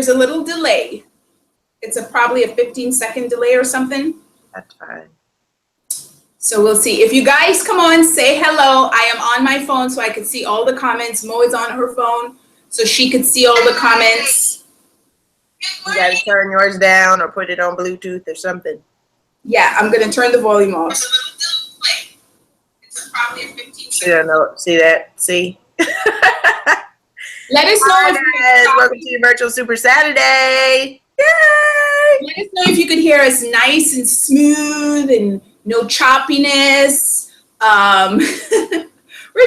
there's a little delay. It's probably a 15-second delay or something. That's fine. So we'll see. If you guys come on, say hello. I am on my phone so I can see all the comments. Mo is on her phone so she could see all the comments. You gotta turn yours down or put it on Bluetooth or something. Yeah, I'm gonna turn the volume off. It's probably a 15-second. Yeah, no, see that? See? Let us know. Hi guys, welcome to your virtual Super Saturday. Yay! Let us know if you could hear us nice and smooth and no choppiness. We're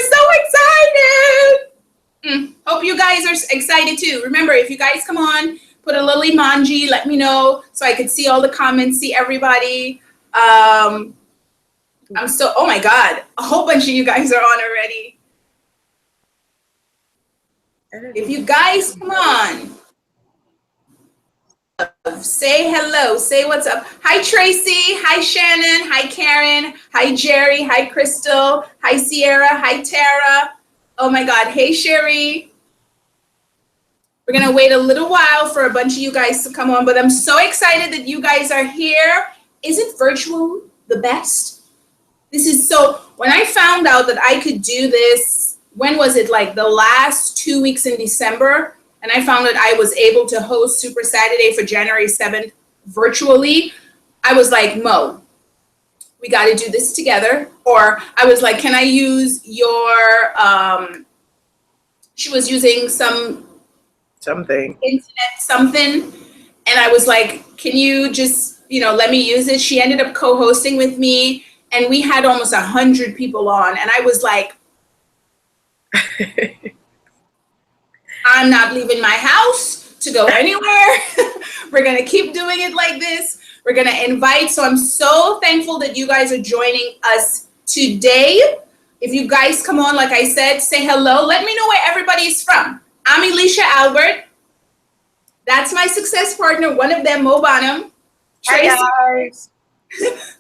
so excited. Hope you guys are excited too. Remember, if you guys come on, put a little emoji, let me know so I could see all the comments, see everybody. Oh my God, a whole bunch of you guys are on already. If you guys come on, say hello, say what's up. Hi, Tracy. Hi, Shannon. Hi, Karen. Hi, Jerry. Hi, Crystal. Hi, Sierra. Hi, Tara. Oh my God. Hey, Sherry. We're going to wait a little while for a bunch of you guys to come on, but I'm so excited that you guys are here. Isn't virtual the best? This is so, when I found out that I could do this, when was it, like the last 2 weeks in December? And I found that I was able to host Super Saturday for January 7th virtually. I was like, Mo, we got to do this together. Or I was like, can I use your, she was using something, internet something. And I was like, can you just, let me use it? She ended up co-hosting with me and we had almost 100 people on. And I was like, I'm not leaving my house to go anywhere. We're going to keep doing it like this. We're going to invite. So I'm so thankful that you guys are joining us today. If you guys come on, like I said, say hello. Let me know where everybody's from. I'm Elisha Albert. That's my success partner, one of them, Mo Bonham. Tracy. Hi guys.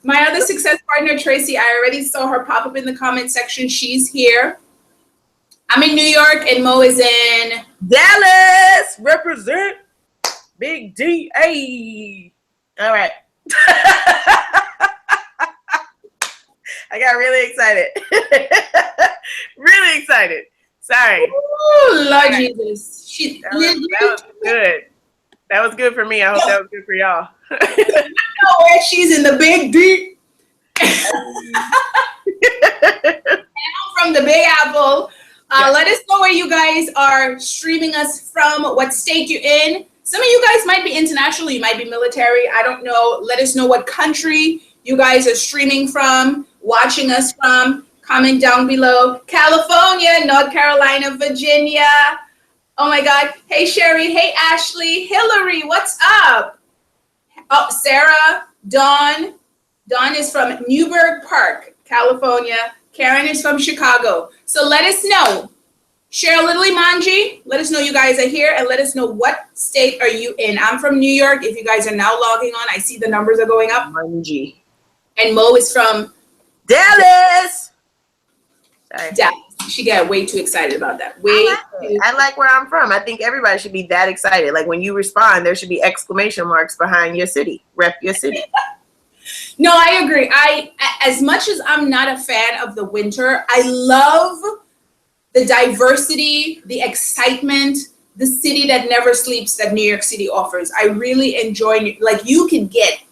My other success partner, Tracy, I already saw her pop up in the comment section. She's here. I'm in New York and Mo is in Dallas. Represent Big DA. All right. I got really excited. Really excited. Sorry. Oh, Lord Jesus. That was good. That was good for me. I hope that was good for y'all. I know where she's in the Big D. And I'm from the Big Apple. Let us know where you guys are streaming us from, what state you're in. Some of you guys might be international, you might be military. I don't know. Let us know what country you guys are streaming from, watching us from. Comment down below. California, North Carolina, Virginia. Oh my God. Hey, Sherry. Hey, Ashley. Hillary, what's up? Oh, Sarah, Dawn. Dawn is from Newburgh Park, California. Karen is from Chicago. So let us know. Share a little emoji. Let us know you guys are here and let us know what state are you in. I'm from New York. If you guys are now logging on, I see the numbers are going up. Mungie. And Mo is from Dallas. Sorry. Dallas. She got way too excited about that. I like where I'm from. I think everybody should be that excited. Like when you respond, there should be exclamation marks behind your city. Rep your city. No, I agree. As much as I'm not a fan of the winter, I love the diversity, the excitement, the city that never sleeps that New York City offers. I really enjoy, like you can get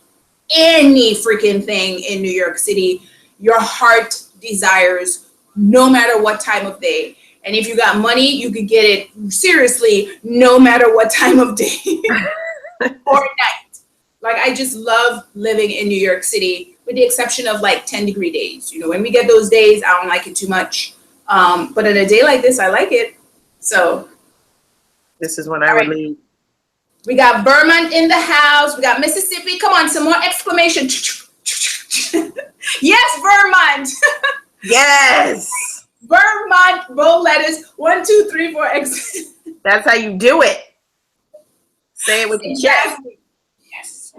any freaking thing in New York City your heart desires, no matter what time of day. And if you got money, you could get it seriously, no matter what time of day or night. Like, I just love living in New York City, with the exception of like 10-degree days. When we get those days, I don't like it too much. But on a day like this, I like it. So this is when I would leave. We got Vermont in the house. We got Mississippi. Come on, some more exclamation. Yes, Vermont. Yes. Vermont, bold letters. 1, 2, 3, 4. That's how you do it. Say it with your chest. Yes.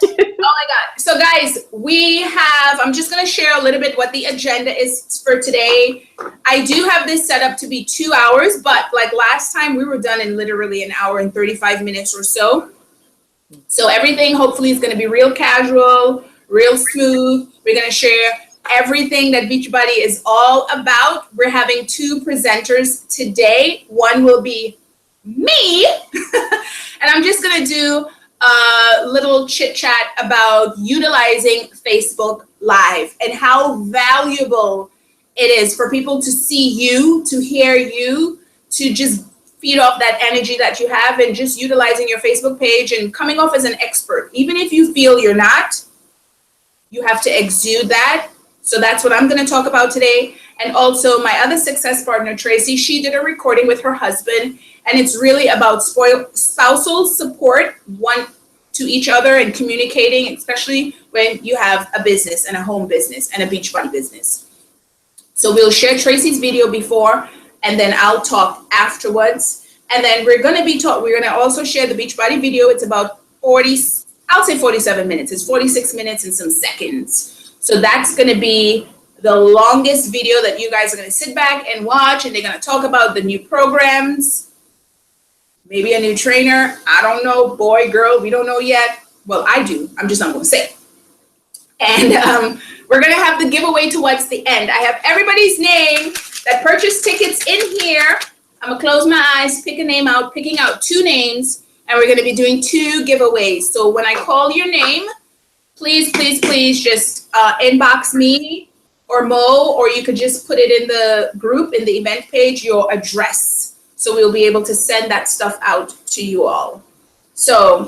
Oh my God. So guys, I'm just going to share a little bit what the agenda is for today. I do have this set up to be 2 hours, but like last time we were done in literally an hour and 35 minutes or so. So everything hopefully is going to be real casual, real smooth. We're going to share everything that Beachbody is all about. We're having 2 presenters today. One will be me, and I'm just going to do a little chit chat about utilizing Facebook Live and how valuable it is for people to see you, to hear you, to just feed off that energy that you have, and just utilizing your Facebook page and coming off as an expert. Even if you feel you're not, you have to exude that. So that's what I'm going to talk about today. And also my other success partner, Tracy, she did a recording with her husband, and it's really about spousal support, one to each other, and communicating, especially when you have a business and a home business and a Beachbody business. So we'll share Tracy's video before, and then I'll talk afterwards. And then we're going to also share the Beachbody video. It's about 47 minutes. It's 46 minutes and some seconds. So that's going to be the longest video that you guys are going to sit back and watch, and they're going to talk about the new programs, maybe a new trainer. I don't know, boy, girl, we don't know yet. Well, I do. I'm just not going to say it. And we're going to have the giveaway towards the end. I have everybody's name that purchased tickets in here. I'm going to close my eyes, pick a name out, picking out 2 names, and we're going to be doing 2 giveaways. So when I call your name, please, please, please just inbox me or Mo, or you could just put it in the group, in the event page, your address. So we'll be able to send that stuff out to you all. So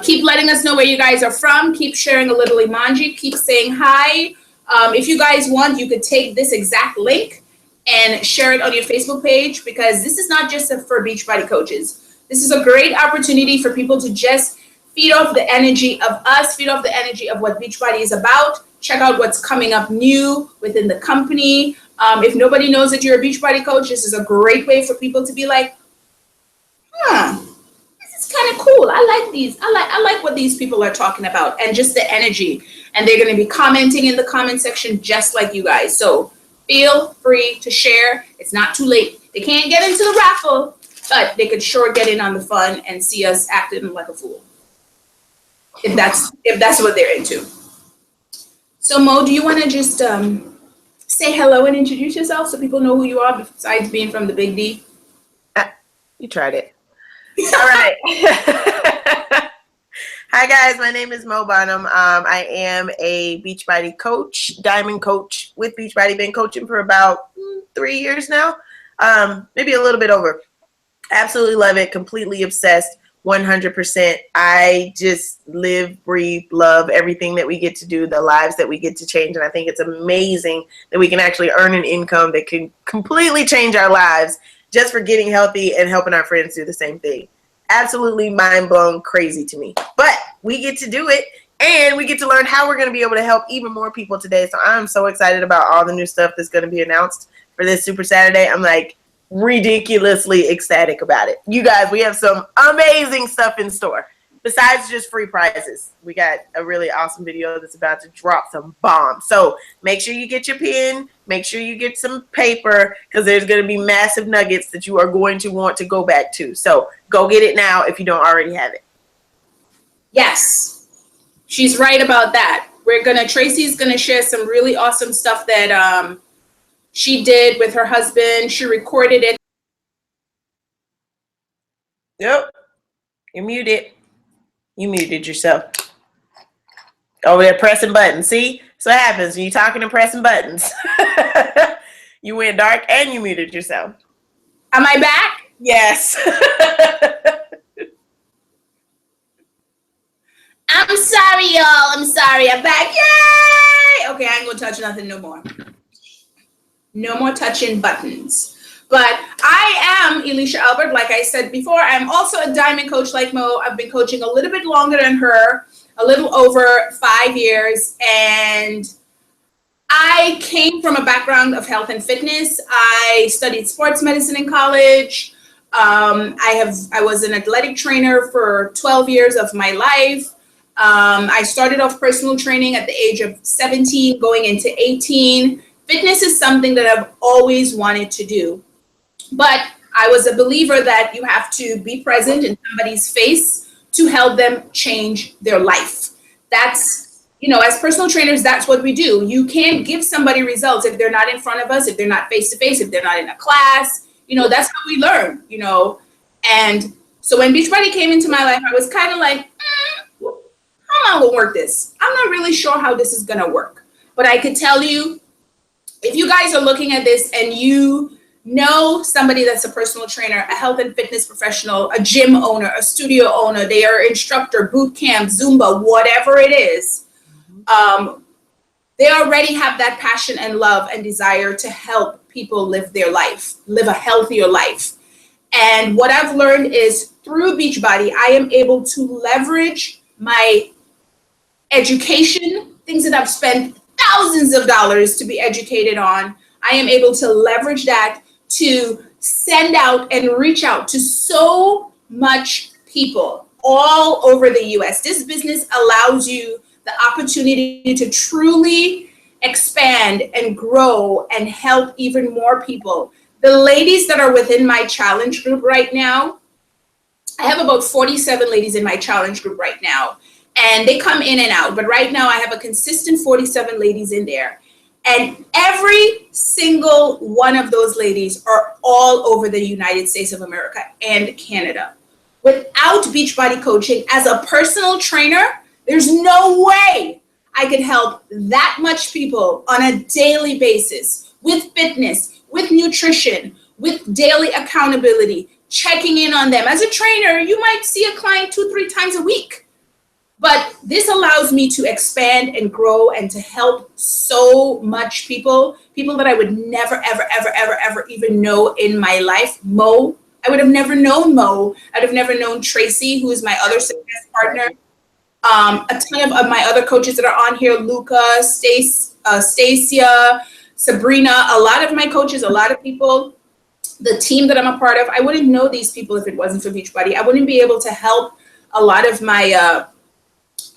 keep letting us know where you guys are from. Keep sharing a little emoji. Keep saying hi. If you guys want, you could take this exact link and share it on your Facebook page, because this is not just for Beachbody coaches. This is a great opportunity for people to just feed off the energy of us, feed off the energy of what Beachbody is about. Check out what's coming up new within the company. If nobody knows that you're a Beachbody coach, this is a great way for people to be like, this is kind of cool. I like these. I like what these people are talking about, and just the energy. And they're going to be commenting in the comment section just like you guys. So feel free to share. It's not too late. They can't get into the raffle, but they could sure get in on the fun and see us acting like a fool, if that's what they're into. So Mo, do you want to just say hello and introduce yourself so people know who you are, besides being from the Big D? You tried it. All right. Hi guys, my name is Mo Bonham. I am a Beachbody coach, diamond coach with Beachbody. Been coaching for about 3 years now, maybe a little bit over. Absolutely love it. Completely obsessed. 100%. I just live, breathe, love everything that we get to do, the lives that we get to change. And I think it's amazing that we can actually earn an income that can completely change our lives just for getting healthy and helping our friends do the same thing. Absolutely mind blown crazy to me. But we get to do it, and we get to learn how we're going to be able to help even more people today. So I'm so excited about all the new stuff that's going to be announced for this Super Saturday. I'm like ridiculously ecstatic about it. You guys, we have some amazing stuff in store. Besides just free prizes, we got a really awesome video that's about to drop some bombs. So make sure you get your pen, make sure you get some paper, because there's going to be massive nuggets that you are going to want to go back to. So go get it now if you don't already have it. Yes, she's right about that. Tracy's gonna share some really awesome stuff that she did with her husband. She recorded it. Yep, you're muted. You muted yourself. Over there pressing buttons. See? That's what happens when you're talking and pressing buttons. You went dark and you muted yourself. Am I back? Yes. I'm sorry, y'all. I'm sorry. I'm back. Yay! Okay, I ain't gonna touch nothing no more. No more touching buttons. But I am Elisha Albert, like I said before. I'm also a diamond coach like Mo. I've been coaching a little bit longer than her, a little over 5 years. And I came from a background of health and fitness. I studied sports medicine in college. I was an athletic trainer for 12 years of my life. I started off personal training at the age of 17, going into 18. Fitness is something that I've always wanted to do. But I was a believer that you have to be present in somebody's face to help them change their life. That's, as personal trainers, that's what we do. You can't give somebody results if they're not in front of us, if they're not face to face, if they're not in a class. That's how we learn, And so when Beachbody came into my life, I was kind of like, how am I going to work this? I'm not really sure how this is going to work. But I could tell you, if you guys are looking at this and you know somebody that's a personal trainer, a health and fitness professional, a gym owner, a studio owner, they are instructor, boot camp, Zumba, whatever it is, they already have that passion and love and desire to help people live their life, live a healthier life. And what I've learned is through Beachbody, I am able to leverage my education, things that I've spent thousands of dollars to be educated on. I am able to leverage that to send out and reach out to so much people all over the US. This business allows you the opportunity to truly expand and grow and help even more people. The ladies that are within my challenge group right now, I have about 47 ladies in my challenge group right now, and they come in and out. But right now I have a consistent 47 ladies in there. And every single one of those ladies are all over the United States of America and Canada. Without Beachbody coaching, as a personal trainer, there's no way I could help that much people on a daily basis with fitness, with nutrition, with daily accountability, checking in on them. As a trainer, you might see a client 2-3 times a week. But this allows me to expand and grow and to help so much people that I would never, ever, ever, ever, ever even know in my life. Mo, I would have never known Mo. I'd have never known Tracy, who is my other success partner. A ton of my other coaches that are on here, Luca, Stacia, Sabrina, a lot of my coaches, a lot of people, the team that I'm a part of, I wouldn't know these people if it wasn't for Beachbody. I wouldn't be able to help a lot of my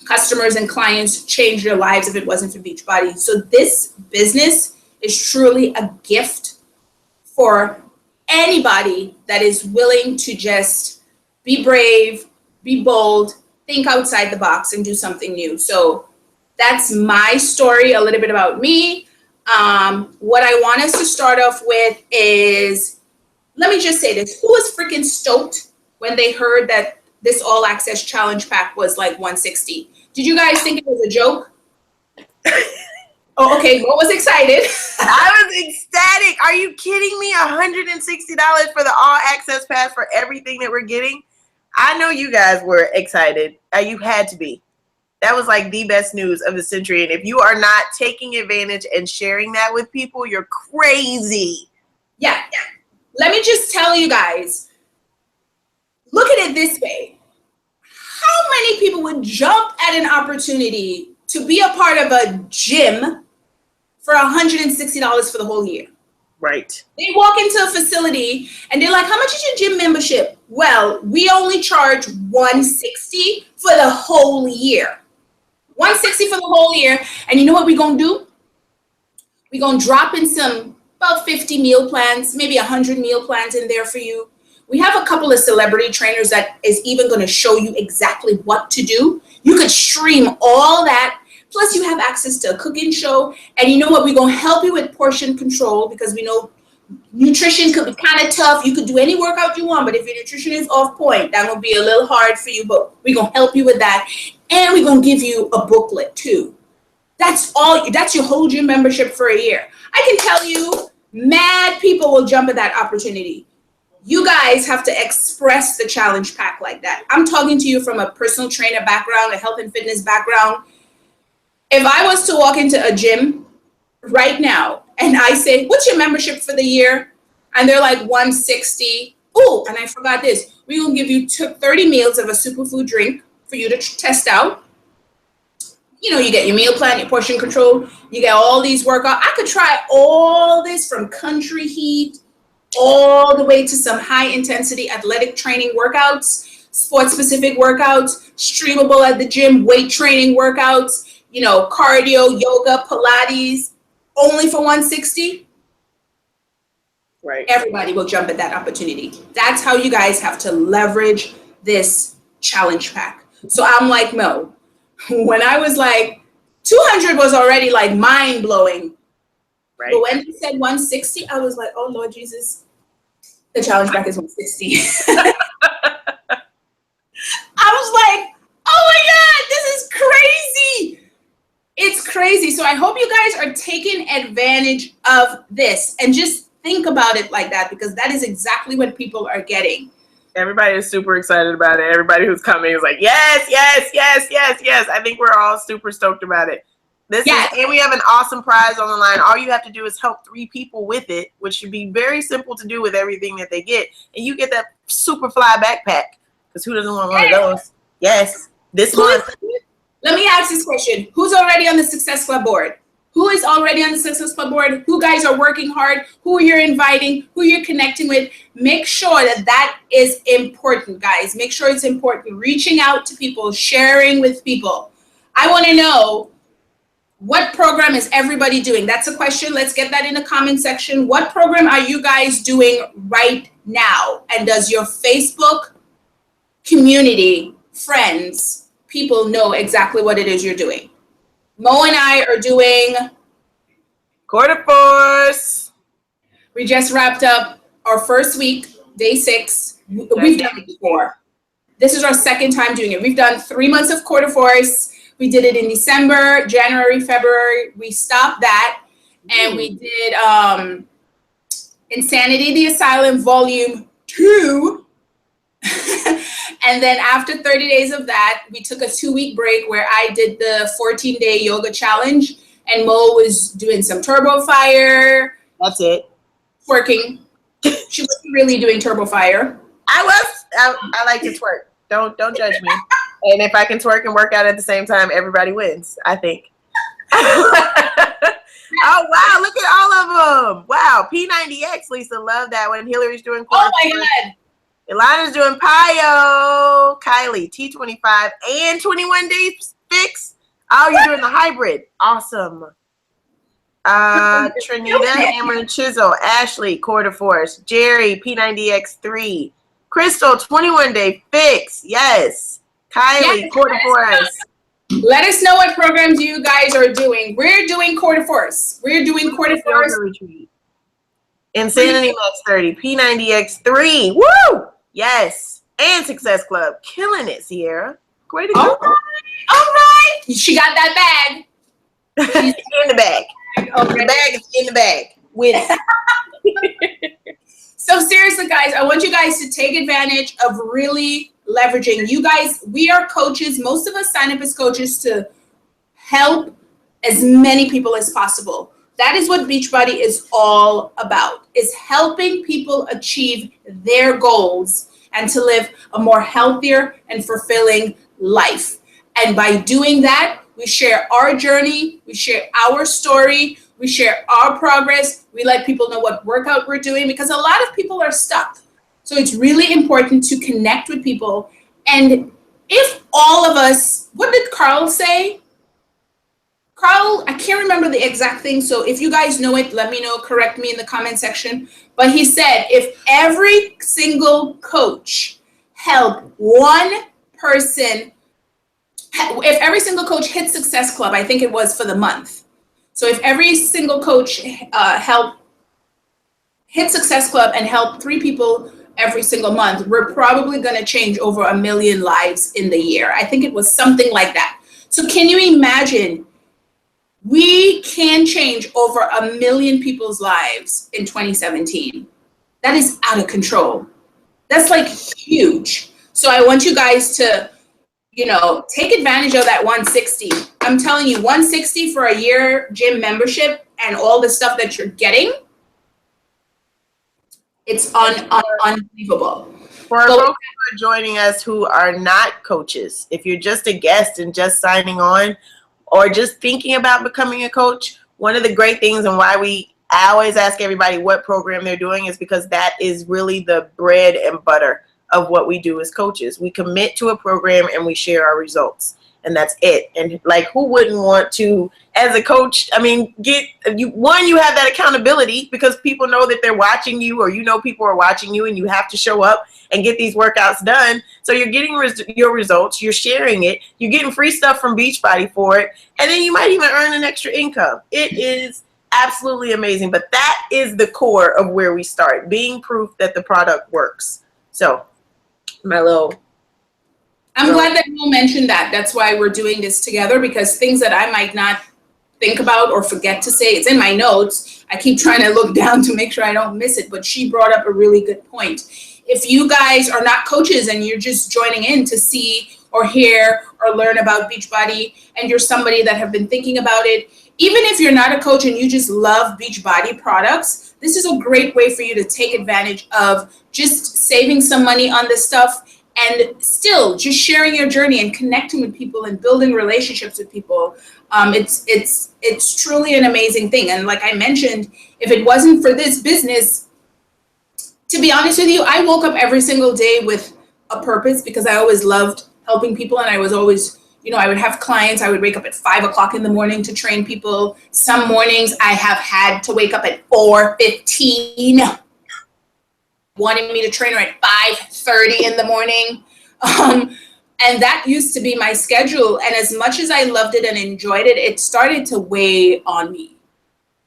customers and clients change their lives if it wasn't for Beachbody. So this business is truly a gift for anybody that is willing to just be brave, be bold, think outside the box and do something new. So that's my story, a little bit about me. What I want us to start off with is, let me just say this. Who was freaking stoked when they heard that this All Access Challenge Pack was like $160? Did you guys think it was a joke? Oh, okay. Mo was excited. I was ecstatic. Are you kidding me? $160 for the All Access Pass for everything that we're getting? I know you guys were excited. You had to be. That was like the best news of the century. And if you are not taking advantage and sharing that with people, you're crazy. Yeah. Let me just tell you guys, look at it this way. How many people would jump at an opportunity to be a part of a gym for $160 for the whole year? Right. They walk into a facility and they're like, how much is your gym membership? Well, we only charge $160 for the whole year. $160 for the whole year. And you know what we're going to do? We're going to drop in about 50 meal plans, maybe 100 meal plans in there for you. We have a couple of celebrity trainers that is even going to show you exactly what to do. You could stream all that. Plus, you have access to a cooking show. And you know what? We're going to help you with portion control because we know nutrition could be kind of tough. You could do any workout you want, but if your nutrition is off point, that will be a little hard for you. But we're going to help you with that. And we're going to give you a booklet, too. That's all. That's your whole gym membership for a year. I can tell you, mad people will jump at that opportunity. You guys have to express the challenge pack like that. I'm talking to you from a personal trainer background, a health and fitness background. If I was to walk into a gym right now and I say, what's your membership for the year? And they're like $160. Oh, and I forgot this. We're going to give you 30 meals of a superfood drink for you to test out. You know, you get your meal plan, your portion control. You get all these workouts. I could try all this from country heat all the way to some high intensity athletic training workouts. sports specific workouts, streamable at the gym, weight training workouts, you know, cardio, yoga, Pilates, only for 160, Right. everybody will jump at that opportunity. That's how you guys have to leverage this challenge pack. So I'm like, Mo, when I was like, 200 was already like mind blowing. Right. But when he said 160, I was like, oh Lord Jesus, the challenge pack is 160. I was like, oh my God, this is crazy. It's crazy. So I hope you guys are taking advantage of this and just think about it like that, because that is exactly what people are getting. Everybody is super excited about it. Everybody who's coming is like, yes, yes, yes, yes, yes. I think we're all super stoked about it. And we have an awesome prize on the line. All you have to do is help 3 people with it, which should be very simple to do with everything that they get. And you get that super fly backpack, because who doesn't want one of those? Yes, this month. Let me ask this question. Who's already on the Success Club board? Who is already on the Success Club board? Who guys are working hard? Who you're inviting? Who you're connecting with? Make sure that is important, guys. Make sure it's important. Reaching out to people, sharing with people. I want to know, what program is everybody doing? That's a question. Let's get that in the comment section. What program are you guys doing right now? And does your Facebook community, friends, people know exactly what it is you're doing? Mo and I are doing Quarter Force. We just wrapped up our first week, day 6. We've done it before. This is our second time doing it. We've done 3 months of Quarter Force. We did it in December, January, February. We stopped that, and we did Insanity the Asylum Volume 2. And then after 30 days of that, we took a 2-week break where I did the 14-day yoga challenge, and Mo was doing some Turbo Fire. That's it. Twerking. She wasn't really doing Turbo Fire. I like to twerk. Don't judge me. And if I can twerk and work out at the same time, everybody wins, I think. Oh, wow. Look at all of them. Wow. P90X, Lisa, love that one. Hillary's doing Oh, my God. Ilana's doing Pio. Kylie, T25 and 21 Days Fix. Oh, you're doing the hybrid. Awesome. Trinita, Hammer and Chisel. Ashley, Quarter Force. Jerry, P90X3. Crystal, 21 Day Fix. Yes. Kylie, Yes, Quarter Force. Let us know what programs you guys are doing. We're doing Quarter Force. We're doing Quarter Force. Yoga retreat. Insanity Max 30. P90X3. Woo! Yes. And Success Club. Killing it, Sierra. Way to go. All right. She got that bag. She's in the bag. Okay. The bag is in the bag. With it. So seriously, guys, I want you guys to take advantage of really leveraging. You guys, we are coaches. Most of us sign up as coaches to help as many people as possible. That is what Beachbody is all about, is helping people achieve their goals and to live a more healthier and fulfilling life. And by doing that, we share our journey, we share our story, we share our progress. We let people know what workout we're doing, because a lot of people are stuck. So it's really important to connect with people. And if all of us, what did Carl say? Carl, I can't remember the exact thing. So if you guys know it, let me know, correct me in the comment section. But he said, if every single coach helped one person, if every single coach hit Success Club, I think it was for the month. So if every single coach helped hit Success Club and help 3 people every single month, we're probably going to change over 1 million lives in the year. I think it was something like that. So can you imagine? We can change over 1 million people's lives in 2017. That is out of control. That's like huge. So I want you guys to, take advantage of that 160. I'm telling you, 160 for a year gym membership and all the stuff that you're getting, it's unbelievable. For our folks who are joining us who are not coaches, if you're just a guest and just signing on or just thinking about becoming a coach, one of the great things and why I always ask everybody what program they're doing is because that is really the bread and butter of what we do as coaches. We commit to a program and we share our results. And that's it. And like, who wouldn't want to, as a coach, I mean, you have that accountability because people know that they're watching you, or people are watching you, and you have to show up and get these workouts done. So you're getting your results, you're sharing it, you're getting free stuff from Beachbody for it, and then you might even earn an extra income. It is absolutely amazing. But that is the core of where we start, being proof that the product works. So I'm glad that you mentioned that. That's why we're doing this together, because things that I might not think about or forget to say, it's in my notes. I keep trying to look down to make sure I don't miss it, but she brought up a really good point. If you guys are not coaches and you're just joining in to see or hear or learn about Beachbody, and you're somebody that have been thinking about it, even if you're not a coach and you just love Beachbody products, this is a great way for you to take advantage of just saving some money on this stuff and still just sharing your journey and connecting with people and building relationships with people. It's truly an amazing thing. And like I mentioned, if it wasn't for this business, to be honest with you, I woke up every single day with a purpose, because I always loved helping people. And I was always, I would have clients. I would wake up at 5 o'clock in the morning to train people. Some mornings I have had to wake up at 4:15. Wanting me to train her at 5:30 in the morning. And that used to be my schedule. And as much as I loved it and enjoyed it, it started to weigh on me.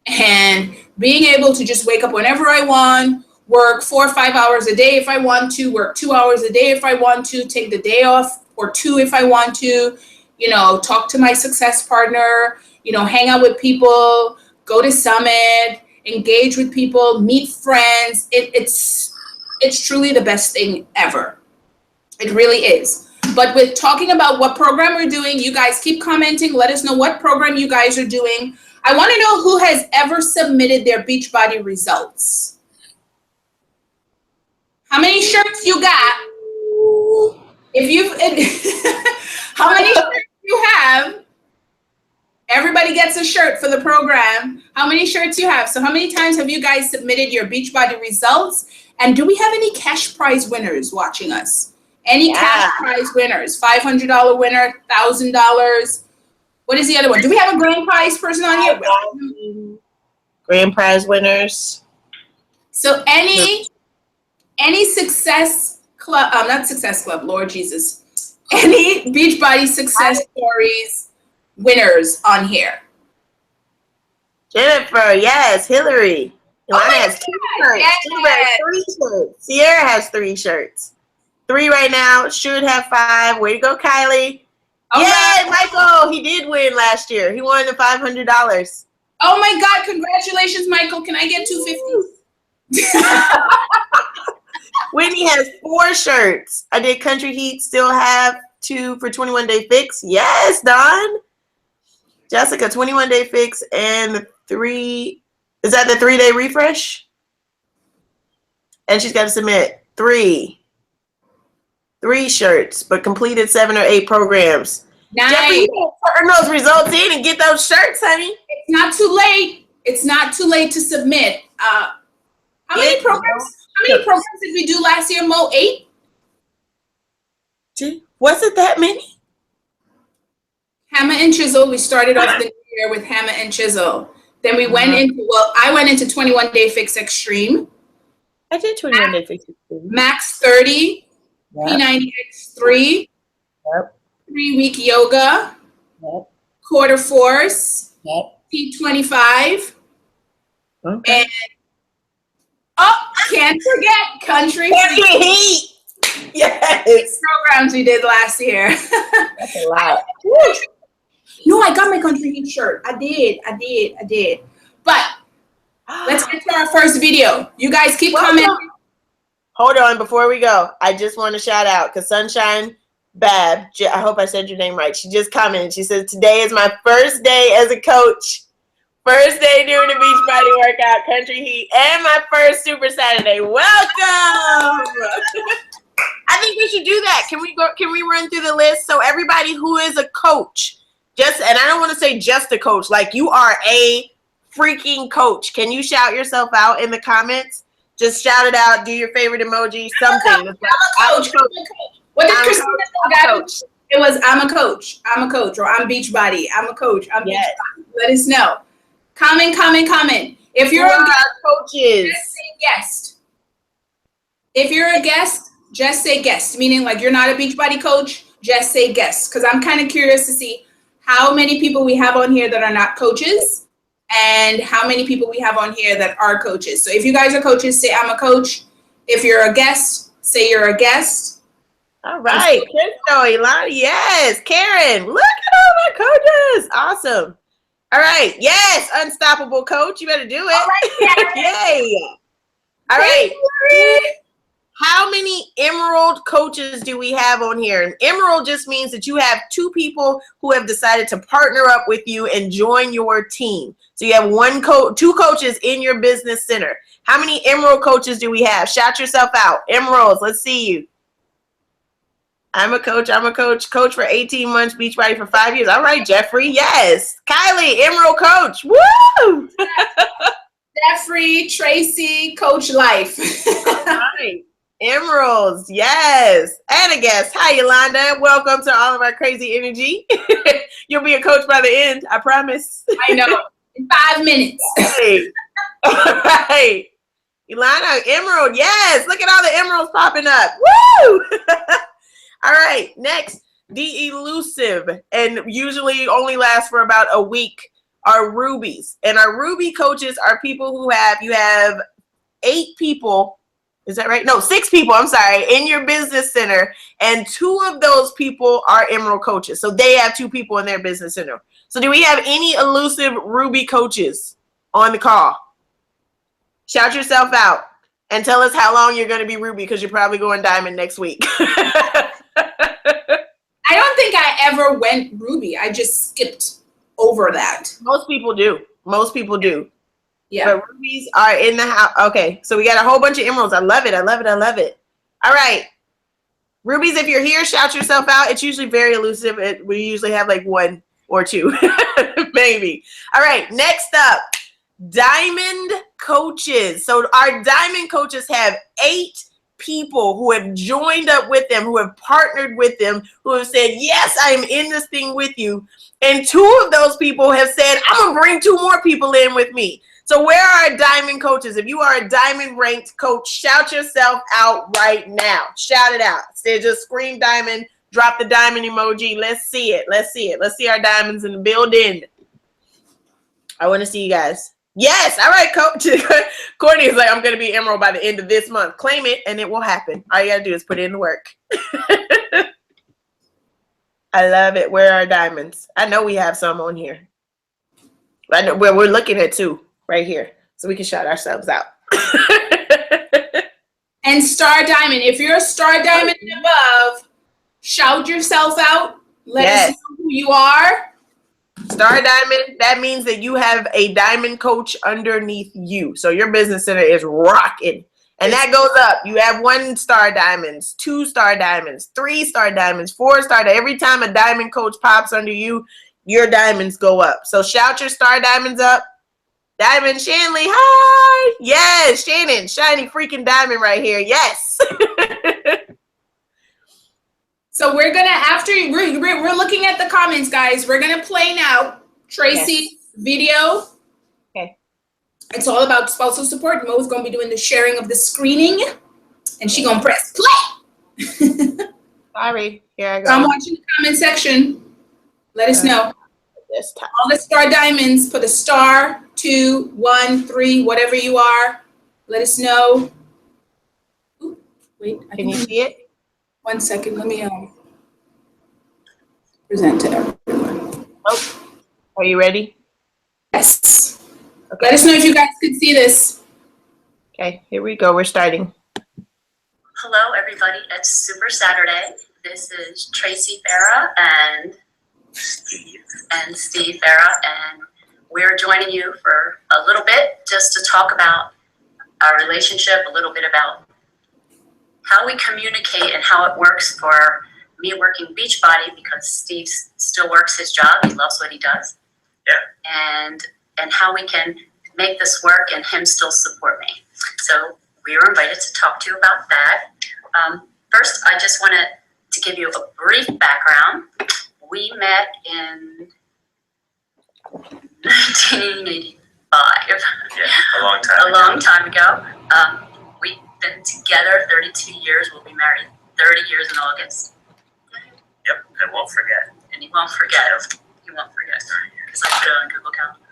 And being able to just wake up whenever I want, work 4 or 5 hours a day if I want to, work 2 hours a day if I want to, take the day off or 2 if I want to, talk to my success partner, hang out with people, go to Summit, engage with people, meet friends. It's truly the best thing ever. It really is. But with talking about what program we're doing, you guys keep commenting. Let us know what program you guys are doing. I want to know who has ever submitted their Beachbody results. How many shirts you got? How many shirts you have? Everybody gets a shirt for the program. How many shirts you have? So how many times have you guys submitted your Beachbody results? And do we have any cash prize winners watching us? Any cash prize winners? $500 winner, $1,000. What is the other one? Do we have a grand prize person on here? Grand prize winners. So any success club, not success club, Lord Jesus. Any Beachbody success stories winners on here? Jennifer, yes. Hillary. Ilana has 2 shirts. Yes. Jennifer has 3 shirts. Sierra has 3 shirts. 3 right now. Should have 5. Way to go, Kylie. All Yay, right. Michael. He did win last year. He won the $500. Oh my God, congratulations, Michael. Can I get $250? Whitney has 4 shirts. I did Country Heat. Still have 2 for 21 Day Fix. Yes, Don. Jessica, 21 Day Fix and 3. Is that the 3-day refresh? And she's got to submit 3 shirts, but completed 7 or 8 programs. Nice. Jeffrey, you can turn those results in and get those shirts, honey. It's not too late. It's not too late to submit. How many programs did we do last year, Mo? 8? Was it that many? Hammer and Chisel. We started off the new year with Hammer and Chisel. Then we went I went into 21 Day Fix Extreme. I did 21 Day Fix Extreme. Max 30. Yep. P90X3. Yep. 3-week yoga. Yep. Quarter force. Yep. P25. Okay. And can't forget Country Heat. Yes. Programs we did last year. That's a lot. No, I got my Country Heat shirt. I did. But let's get to our first video. You guys keep commenting. Hold on, before we go, I just want to shout out because Sunshine Bab, I hope I said your name right. She just commented. She said, today is my first day as a coach. First day doing the Beachbody workout, Country Heat, and my first Super Saturday. Welcome. I think we should do that. Can we run through the list? So everybody who is a coach, and I don't want to say just a coach, like you are a freaking coach. Can you shout yourself out in the comments? Just shout it out. Do your favorite emoji. Something. I'm a coach. What did Christina say? It was I'm a coach. I'm a coach. Or I'm Beachbody. I'm a coach. I'm Beachbody. Let us know. Comment. If you're a coaches, just say guest. If you're a guest, just say guest. Meaning like you're not a Beachbody coach, just say guest. Because I'm kind of curious to see how many people we have on here that are not coaches and how many people we have on here that are coaches. So if you guys are coaches, say I'm a coach. If you're a guest, say you're a guest. All right. Crystal, Ilana, yes. Karen, look at all my coaches. Awesome. All right. Yes, unstoppable coach. You better do it. All right, Yay. All right. How many Emerald coaches do we have on here? And Emerald just means that you have two people who have decided to partner up with you and join your team. So you have two coaches in your business center. How many Emerald coaches do we have? Shout yourself out. Emeralds, let's see you. I'm a coach. Coach for 18 months, Beachbody for 5 years. All right, Jeffrey. Yes. Kylie, Emerald coach. Woo! Jeffrey, Tracy, Coach Life. All right. Emeralds, yes. And a guest. Hi, Yolanda. Welcome to all of our crazy energy. You'll be a coach by the end, I promise. I know. In 5 minutes. Hey. All right. Ilana, Emerald, yes. Look at all the emeralds popping up. Woo! All right, next, the elusive, and usually only lasts for about a week, are rubies. And our ruby coaches are people who you have 8 people, is that right? No, 6 people, I'm sorry, in your business center, and 2 of those people are emerald coaches. So they have 2 people in their business center. So do we have any elusive ruby coaches on the call? Shout yourself out and tell us how long you're going to be ruby, because you're probably going diamond next week. I don't think I ever went ruby. I just skipped over that. Most people do. Yeah. But rubies are in the house. Okay, so we got a whole bunch of emeralds. I love it. All right. Rubies, if you're here, shout yourself out. It's usually very elusive. We usually have like 1 or 2, maybe. All right, next up, diamond coaches. So our diamond coaches have 8 people who have joined up with them, who have partnered with them, who have said, yes, I am in this thing with you. And 2 of those people have said, I'm going to bring 2 more people in with me. So where are our diamond coaches? If you are a diamond ranked coach, shout yourself out right now. Shout it out. Say, just scream diamond, drop the diamond emoji. Let's see it. Let's see our diamonds in the building. I want to see you guys. Yes. All right, coach. Courtney is like, I'm going to be emerald by the end of this month. Claim it and it will happen. All you got to do is put in the work. I love it. Where are our diamonds? I know we have some on here. I know we're looking at 2 right here, so we can shout ourselves out. And star diamond. If you're a star diamond and above, shout yourself out. Let us know who you are. Star diamond, that means that you have a diamond coach underneath you. So your business center is rocking. And that goes up. You have 1 star diamonds, 2 star diamonds, 3 star diamonds, 4 star. Every time a diamond coach pops under you, your diamonds go up. So shout your star diamonds up. Diamond Shanley, hi. Yes, Shannon, shiny freaking diamond right here. Yes. So we're gonna, after we're looking at the comments, guys. We're gonna play now Tracy's video. Okay. It's all about spousal support. Mo's gonna be doing the sharing of the screening, and she gonna press play. Sorry, here I go. So I'm watching the comment section. Let us know. This time. All the star diamonds, put a star, 2, 1, 3, whatever you are. Let us know. Ooh, wait, Can you see it? 1 second. Let me present to everyone. Oh, are you ready? Yes. Okay. Let us know if you guys could see this. Okay, here we go. We're starting. Hello, everybody. It's Super Saturday. This is Tracy Farah and Steve Farah, and we're joining you for a little bit just to talk about our relationship, a little bit about how we communicate and how it works for me working Beachbody, because Steve still works his job. He loves what he does. Yeah. And how we can make this work and him still support me. So we were invited to talk to you about that. First, I just wanted to give you a brief background. We met in 1985. Yeah, a long time A ago. long time ago. We've been together 32 years. We'll be married 30 years in August. Yep, I won't forget. And you won't forget. You won't forget. 30 years. Because I put it on Google Calendar.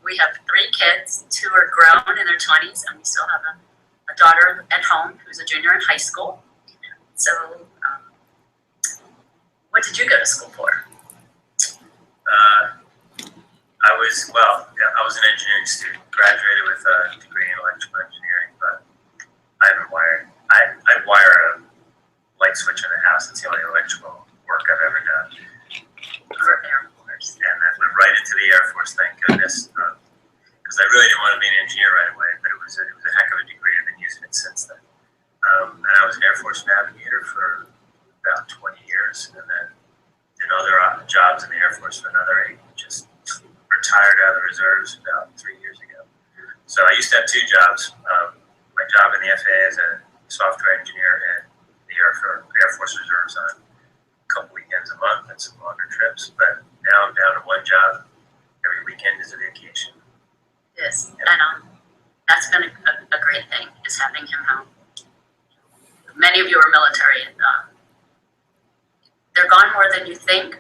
We have 3 kids. 2 are grown in their 20s, and we still have a daughter at home who's a junior in high school. So, what did you go to school for? I was an engineering student, graduated with a degree in electrical engineering, but I wire a light switch in the house. It's the only electrical work I've ever done. For Air Force. And I went right into the Air Force, thank goodness, because I really didn't want to be an engineer right away, but it was a heck of a degree. I've been using it since then. And I was an Air Force navigator for about 20 years, and then did other jobs in the Air Force for another 8. Just retired out of the reserves about 3 years ago. So I used to have 2 jobs. My job in the FAA as a software engineer and the Air Force Reserves on a couple weekends a month and some longer trips. But now I'm down to 1 job. Every weekend is a vacation. Yes, and that's been a great thing, is having him home. Many of you are military, and they're gone more than you think.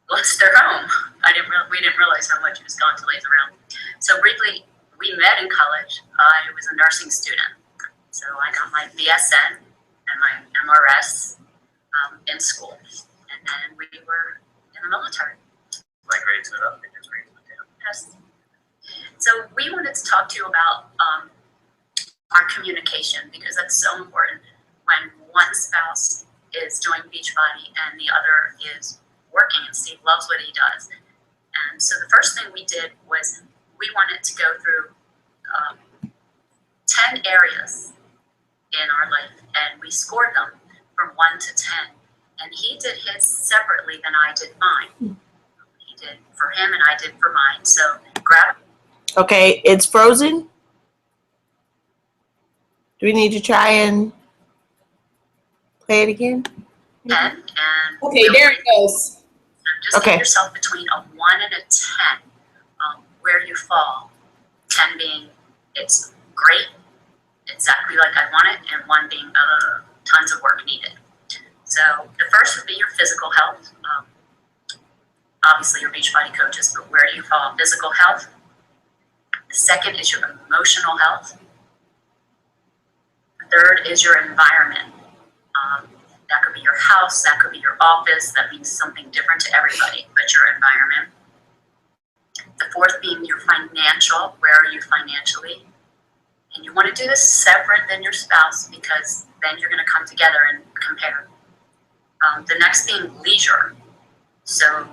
Once they're home, we didn't realize how much he was gone till he was around. So briefly, we met in college. I was a nursing student, so I got my BSN and my MRS in school, and then we were in the military. My grades went up and his grades went down. Yes. So we wanted to talk to you about our communication, because that's so important when one spouse is doing Beachbody and the other is working, and Steve loves what he does. And so the first thing we did was we wanted to go through 10 areas in our life, and we scored them from 1 to 10. And he did his separately than I did mine. He did for him and I did for mine. So grab Okay, it's frozen. Do we need to try and play it again? 10 and Okay, there it goes. just Okay. get yourself between a 1 and a 10, where you fall. 10 being it's great, exactly like I want it, and 1 being tons of work needed. So the first would be your physical health. Obviously, your Beachbody coaches, but where do you fall? Physical health. The second is your emotional health. The third is your environment. That could be your house, that could be your office, that means something different to everybody, but your environment. The fourth being your financial, where are you financially? And you want to do this separate than your spouse, because then you're going to come together and compare. The next being leisure, so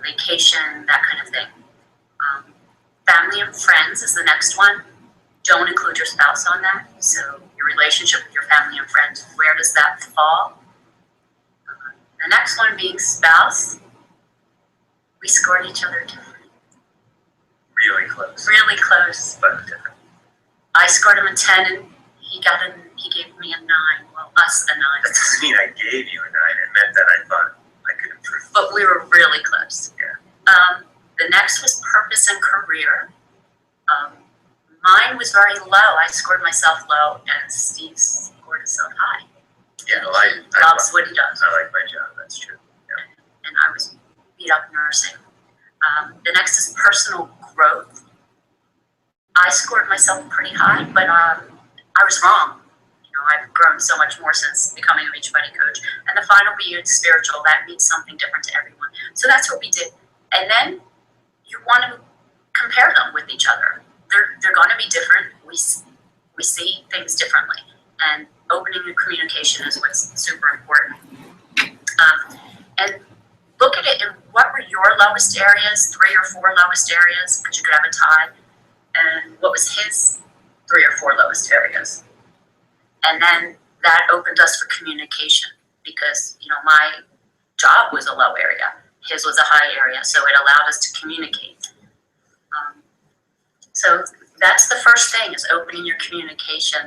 vacation, that kind of thing. Family and friends is the next one. Don't include your spouse on that. So your relationship with your family and friends, where does that fall? The next one being spouse. We scored each other Really close. really close. But different. I scored him a 10 and he gave me a 9. Well, us a 9. That doesn't mean I gave you a 9. It meant that I thought I could improve. But we were really close. Yeah. The next was purpose and career. Mine was very low. I scored myself low, and Steve scored himself high. Yeah, well, He loves what he does. I like my job. That's true. Yeah. And I was beat up nursing. The next is personal growth. I scored myself pretty high, but I was wrong. You know, I've grown so much more since becoming a Beachbody coach. And the final being spiritual. That means something different to everyone. So that's what we did. And then you want to compare them with each other. They're going to be different. We see things differently, and opening your communication is what's super important. And look at it in what were your lowest areas, 3 or 4 lowest areas, because you could have a tie, and what was his 3 or 4 lowest areas. And then that opened us for communication, because my job was a low area, his was a high area, so it allowed us to communicate. So that's that's the first thing, is opening your communication.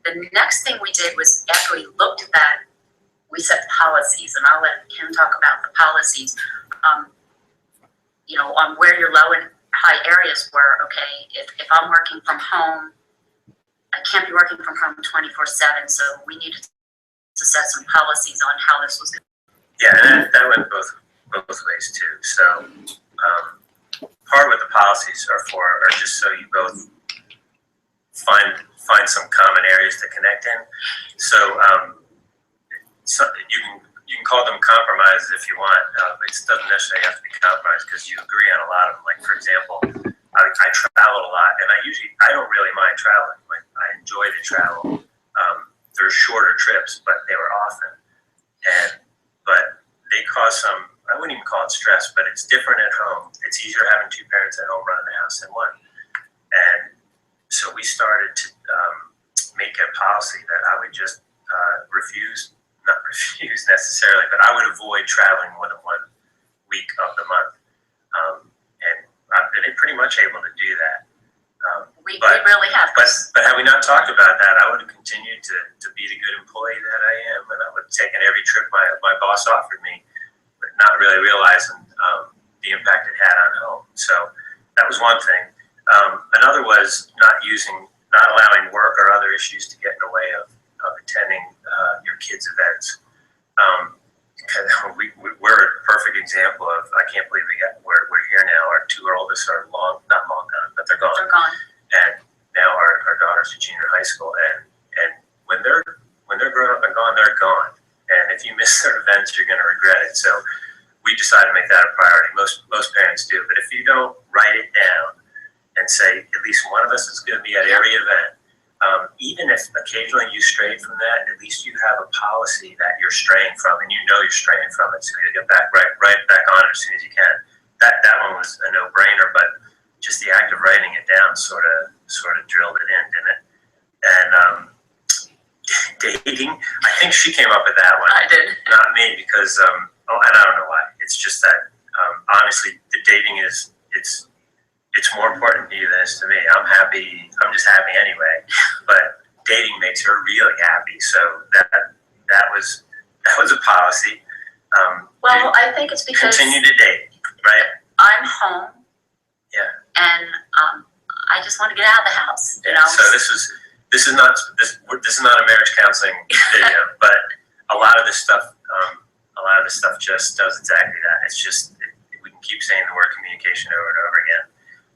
The next thing we did was, after we looked at that, we set policies, and I'll let Kim talk about the policies. On where your low and high areas were. Okay, if I'm working from home, I can't be working from home 24/7. So we needed to set some policies on how this was going. Yeah, and that went both ways too. So part of what the policies are for are just so you both find some common areas to connect in. So, you can call them compromises if you want. It doesn't necessarily have to be compromise because you agree on a lot of them. Like, for example, I travel a lot, and I don't really mind traveling. Like, I enjoy to travel. They're shorter trips, but they were often, but they cause some. I wouldn't even call it stress, but it's different at home. It's easier having two parents at home running the house than one. And so we started to make a policy that I would just not refuse necessarily, but I would avoid traveling more than 1 week of the month. And I've been pretty much able to do that. We really have. But had we not talked about that, I would have continued to be the good employee that I am, and I would have taken every trip my boss offered me, but not really realizing the impact it had on home. So that was one thing. Another was not allowing work or other issues to get in the way of attending your kids' events. We're a perfect example of, I can't believe we're here now. Our two oldest are not long gone, but they're gone. They're gone. And now our daughters are junior high school, and when they're grown up and gone, they're gone. And if you miss their events, you're going to regret it. So we decided to make that a priority. Most parents do, but if you don't write it down and say at least one of us is going to be at every event, even if occasionally you stray from that, at least you have a policy that you're straying from, and you know you're straying from it, so you get back right back on it as soon as you can. That one was a no-brainer, but just the act of writing it down sort of drilled it in, didn't it? And dating, I think she came up with that one. I did. Not me, because and I don't know why. It's just that honestly, the dating it's more important to you than it is to me. I'm just happy anyway. But dating makes her really happy, so that was a policy. Well, I think it's because continue to date, right? I'm home. Yeah. And I just want to get out of the house. You know. So this is not a marriage counseling video, but a lot of this stuff just does exactly that. It's just we can keep saying the word communication over and over again.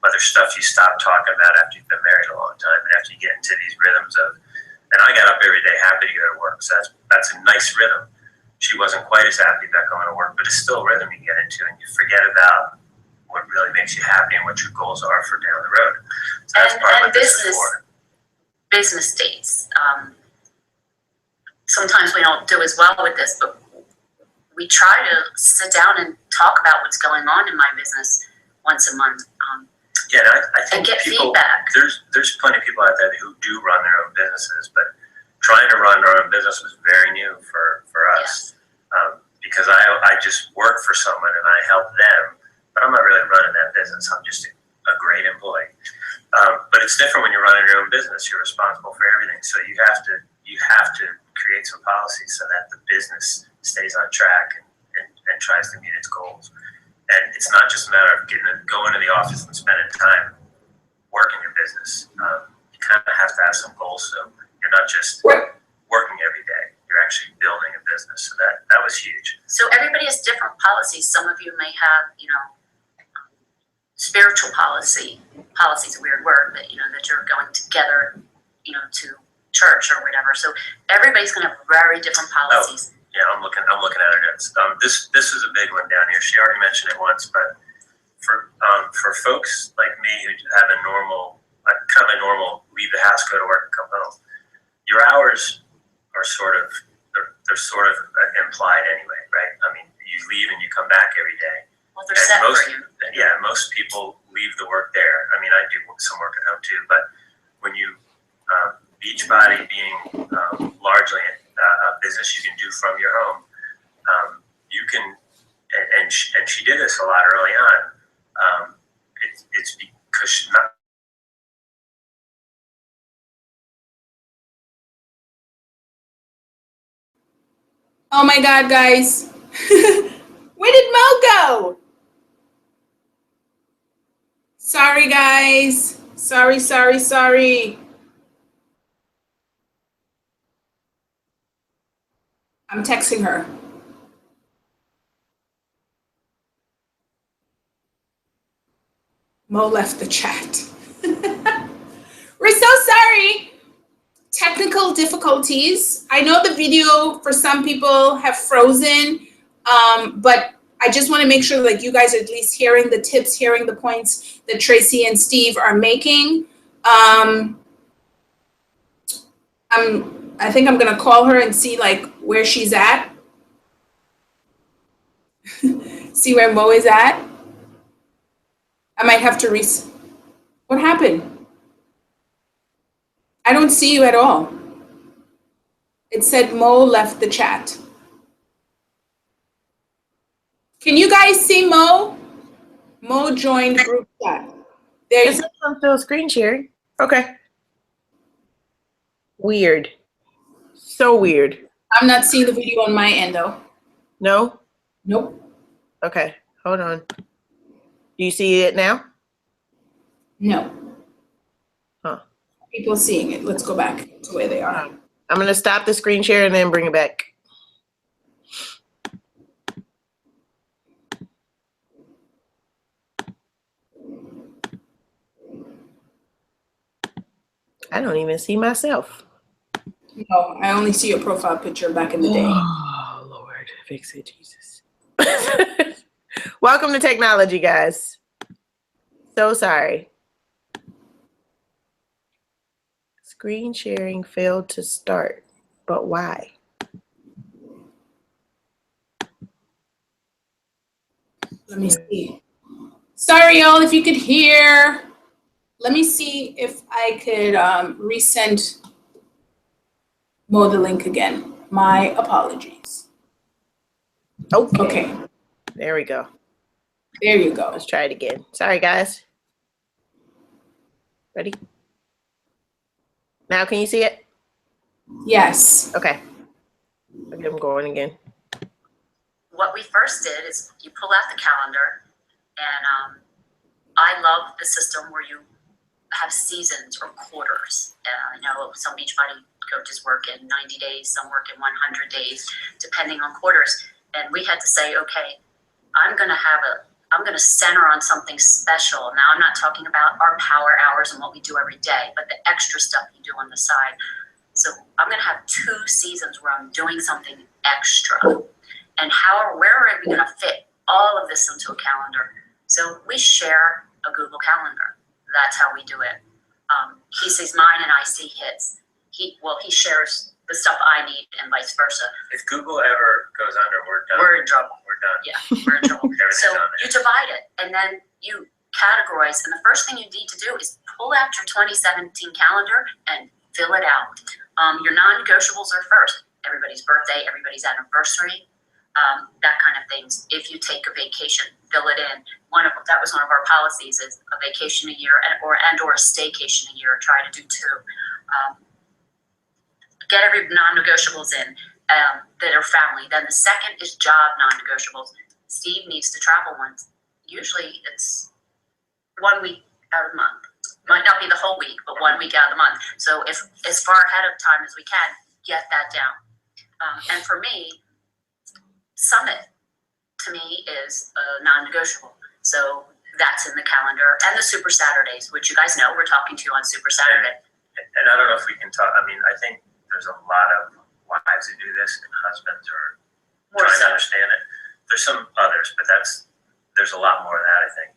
But there's stuff you stop talking about after you've been married a long time, and after you get into these rhythms of. And I got up every day happy to go to work, so that's a nice rhythm. She wasn't quite as happy about going to work, but it's still a rhythm you get into, and you forget about what really makes you happy and what your goals are for down the road. So that's part of what this is for. Business dates. Sometimes we don't do as well with this, but we try to sit down and talk about what's going on in my business once a month. Yeah, and I think and get people, feedback. There's plenty of people out there who do run their own businesses, but trying to run our own business was very new for us. Because I just work for someone and I help them, but I'm not really running that business. I'm just a great employee. But it's different when you're running your own business. You're responsible for everything, so you have to create some policies so that the business stays on track and tries to meet its goals. And it's not just a matter of going to the office and spending time working your business. You kind of have to have some goals, so you're not just working every day. You're actually building a business. So that was huge. So everybody has different policies. Some of you may have, spiritual policy. Policy is a weird word, but that you're going together, to church or whatever. So everybody's going to have very different policies. Yeah, I'm looking at her notes. This is a big one down here. She already mentioned it once, but for folks like me who have a normal leave the house, go to work, and come home, your hours are sort of implied anyway, right? I mean, you leave and you come back every day. Well, they're set for you. Yeah, most people leave the work there. I mean, I do some work at home too, but when you Beachbody being largely a business you can do from your home, you can, and she did this a lot early on. It's because Oh my God, guys. Where did Mo go? Sorry, guys. Sorry. I'm texting her. Mo left the chat. We're so sorry. Technical difficulties. I know the video for some people have frozen, but I just want to make sure like you guys are at least hearing the tips, hearing the points that Tracy and Steve are making. I think I'm gonna call her and see like where she's at. See where Mo is at. I might have to what happened? I don't see you at all. It said Mo left the chat. Can you guys see Mo? Mo joined group chat. There It says I'm still screen sharing. Okay. Weird. So weird. I'm not seeing the video on my end though. No? Nope. Okay. Hold on. Do you see it now? No. Huh. People seeing it. Let's go back to where they are. I'm going to stop the screen share and then bring it back. I don't even see myself. No, I only see your profile picture back in the day. Oh, Lord. Fix it, Jesus. Welcome to technology, guys. So sorry. Screen sharing failed to start, but why? Let me see. Sorry, y'all, if you could hear. Let me see if I could resend Mo the link again. My apologies. Okay, There we go. there you go. Let's try it again. Sorry, guys. Ready? Now, can you see it? Yes. Okay. Okay, I'm going again. What we first did is you pull out the calendar, and I love the system where you have seasons or quarters. I know some Beachbody coaches work in 90 days, some work in 100 days, depending on quarters. And we had to say, okay, I'm going to center on something special. Now, I'm not talking about our power hours and what we do every day, but the extra stuff you do on the side. So I'm going to have 2 seasons where I'm doing something extra. And where are we going to fit all of this into a calendar? So we share a Google Calendar. That's how we do it. He sees mine and I see his. He shares the stuff I need and vice versa. If Google ever goes under, we're done. We're in trouble. We're done. Yeah, we're in trouble. Everything's So on there. you divide it and then you categorize. And the first thing you need to do is pull out your 2017 calendar and fill it out. Your non-negotiables are first. Everybody's birthday, everybody's anniversary, that kind of things. If you take a vacation, fill it in. That was one of our policies is a vacation a year or a staycation a year. Try to do 2. Get every non-negotiables in that are family. Then the second is job non-negotiables. Steve needs to travel once. Usually it's 1 week out of the month. Might not be the whole week, but 1 week out of the month. So if as far ahead of time as we can, get that down. And for me, Summit to me is non-negotiable. So that's in the calendar. And the Super Saturdays, which you guys know we're talking to you on Super Saturday. And I don't know if we can talk. I mean, I think there's a lot of wives who do this, and husbands are More trying so. to understand it. There's some others, but there's a lot more of that. I think.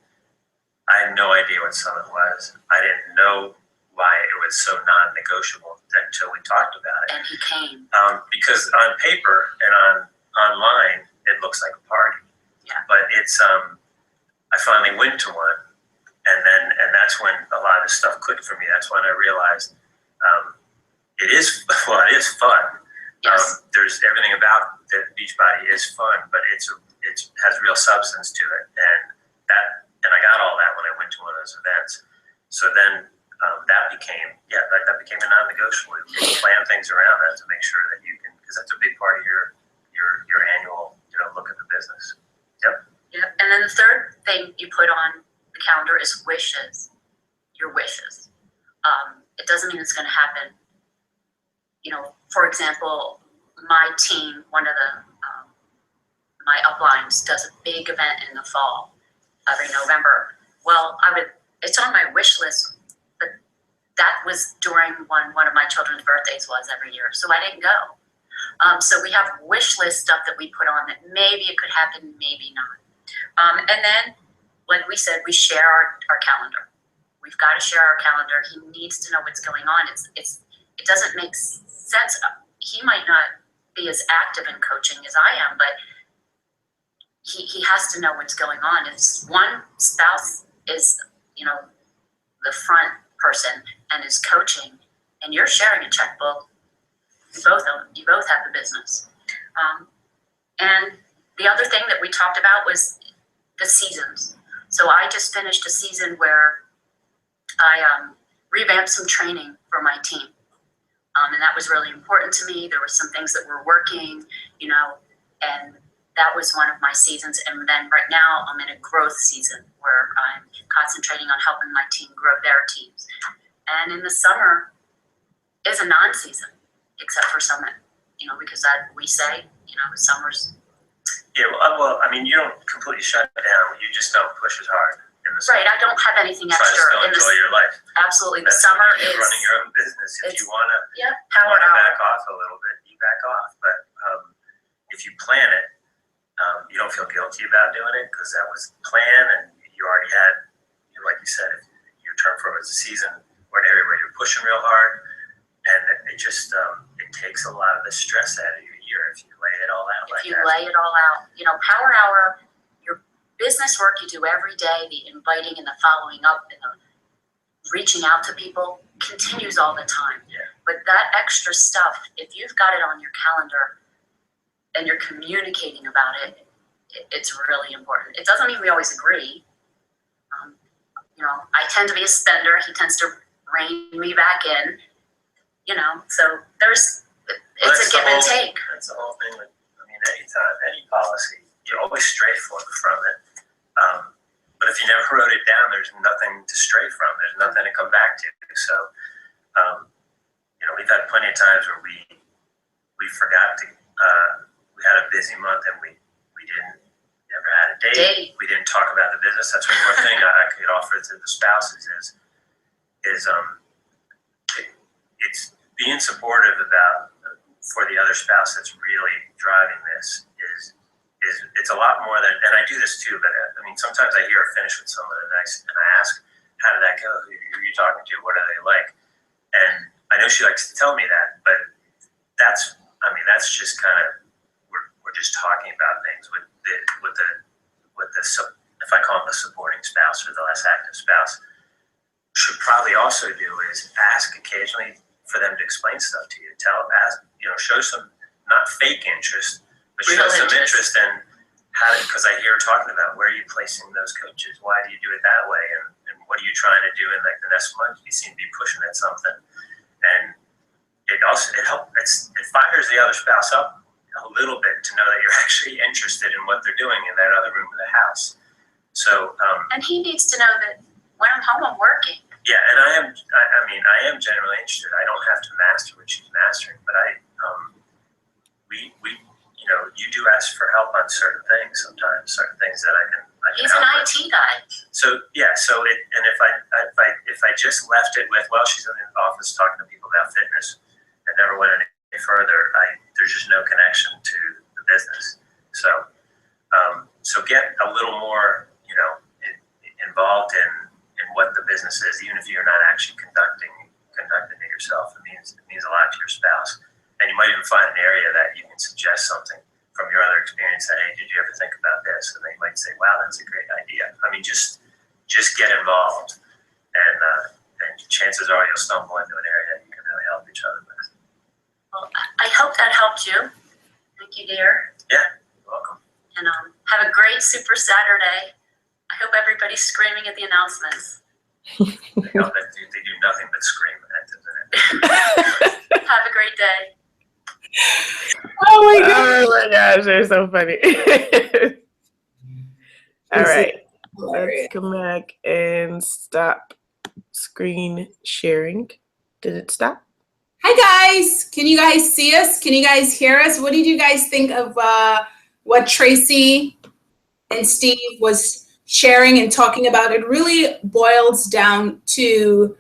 I had no idea what Summit was. I didn't know why it was so non-negotiable until we talked about it. And he came. Because on paper and online, it looks like a party. Yeah. But it's I finally went to one, and that's when a lot of this stuff clicked for me. That's when I realized it is fun. Yes. There's everything about the Beachbody is fun, but it has real substance to it, and I got all that when I went to one of those events. So then that became a non-negotiable. You plan things around that to make sure that you can, because that's a big part of your look at the business. Yep. And then the third thing you put on the calendar is wishes. Your wishes. It doesn't mean it's going to happen. You know, for example, my team, one of the my uplines does a big event in the fall every November. Well, it's on my wish list, but that was during one of my children's birthdays was every year, so I didn't go. So we have wish list stuff that we put on that maybe it could happen, maybe not. And then, like we said, we share our calendar. We've got to share our calendar. He needs to know what's going on. It doesn't make sense. He might not be as active in coaching as I am, but he has to know what's going on. If one spouse is, you know, the front person and is coaching, and you're sharing a checkbook, you both have the business. And the other thing that we talked about was the seasons. So I just finished a season where I revamped some training for my team. And that was really important to me. There were some things that were working, you know, and that was one of my seasons. And then right now I'm in a growth season where I'm concentrating on helping my team grow their teams. And in the summer is a non-season, except for Summit, you know, because that we say, you know, summer's. Yeah, well, I mean, you don't completely shut down. You just don't push as hard in the summer. Right, I don't have anything Try to extra still in the enjoy your life. absolutely. The That's summer when you're is running your own business. If you want to power hour. back off a little bit, you back off. But if you plan it, you don't feel guilty about doing it because that was the plan, and you already had, you know, like you said, if your term for it was a season or an area where you're pushing real hard, and it just it takes a lot of the stress out of your year if you lay it all out like that. If you lay it all out, you know, power hour, your business work you do every day, the inviting and the following up and the reaching out to people continues all the time. Yeah. But that extra stuff, if you've got it on your calendar and you're communicating about it, it's really important. It doesn't mean we always agree. You know, I tend to be a spender. He tends to rein me back in. You know, so it's a give and take. That's the whole thing with, I mean, any policy, you always stray from it. But if you never wrote it down, there's nothing to stray from. There's nothing to come back to. So, you know, we've had plenty of times where we forgot to, we had a busy month and we never had a date. We didn't talk about the business. That's one more thing I could offer to the spouses is it's being supportive for the other spouse that's really driving this is it's a lot more than, and I do this too, but I mean, sometimes I hear a finish with someone and I ask, how did that go? Who are you talking to? What are they like? And I know she likes to tell me that, but that's just kind of, we're just talking about things with the if I call them the supporting spouse or the less active spouse, should probably also do is ask occasionally for them to explain stuff to you. Show some, not fake interest, but show some interest in how, because I hear her talking about where are you placing those coaches? Why do you do it that way? And what are you trying to do in like the next month? You seem to be pushing at something. And it fires the other spouse up a little bit to know that you're actually interested in what they're doing in that other room of the house. So, and he needs to know that when I'm home, I'm working. Yeah, and I am generally interested. I don't have to master what she's mastering, but you do ask for help on certain things sometimes, certain things that I can He's an help IT guy. So yeah, if I just left it with, well, she's in the office talking to people about fitness and never went any further, there's just no connection to the business. So get a little more, involved in what the business is, even if you're not actually conducting it yourself. It means a lot to your spouse. And you might even find an area that you can suggest something from your other experience that, hey, did you ever think about this? And they might say, wow, that's a great idea. I mean, just get involved, and chances are you'll stumble into an area that you can really help each other with. Well, I hope that helped you. Thank you, dear. Yeah, you're welcome. And have a great Super Saturday. I hope everybody's screaming at the announcements. They do nothing but scream at it. Have a great day. Oh my gosh, they're so funny. All right, let's come back and stop screen sharing. Did it stop? Hi guys, can you guys see us? Can you guys hear us? What did you guys think of what Tracy and Steve was sharing and talking about? It really boils down to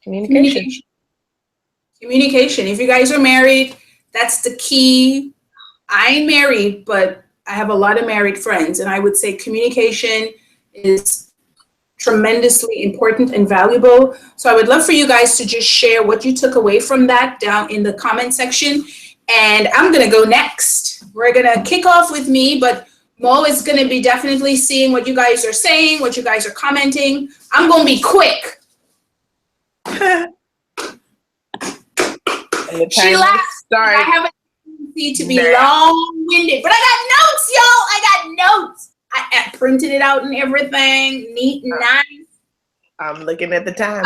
Communication. Communication. If you guys are married, that's the key. I ain't married, but I have a lot of married friends, and I would say communication is tremendously important and valuable. So I would love for you guys to just share what you took away from that down in the comment section. And I'm gonna go next. We're gonna kick off with me, but Mo is gonna be definitely seeing what you guys are saying, what you guys are commenting. I'm gonna be quick. She laughs. I have a tendency to be long-winded, but I got notes, y'all. I got notes. I printed it out and everything, neat and nice. I'm looking at the time.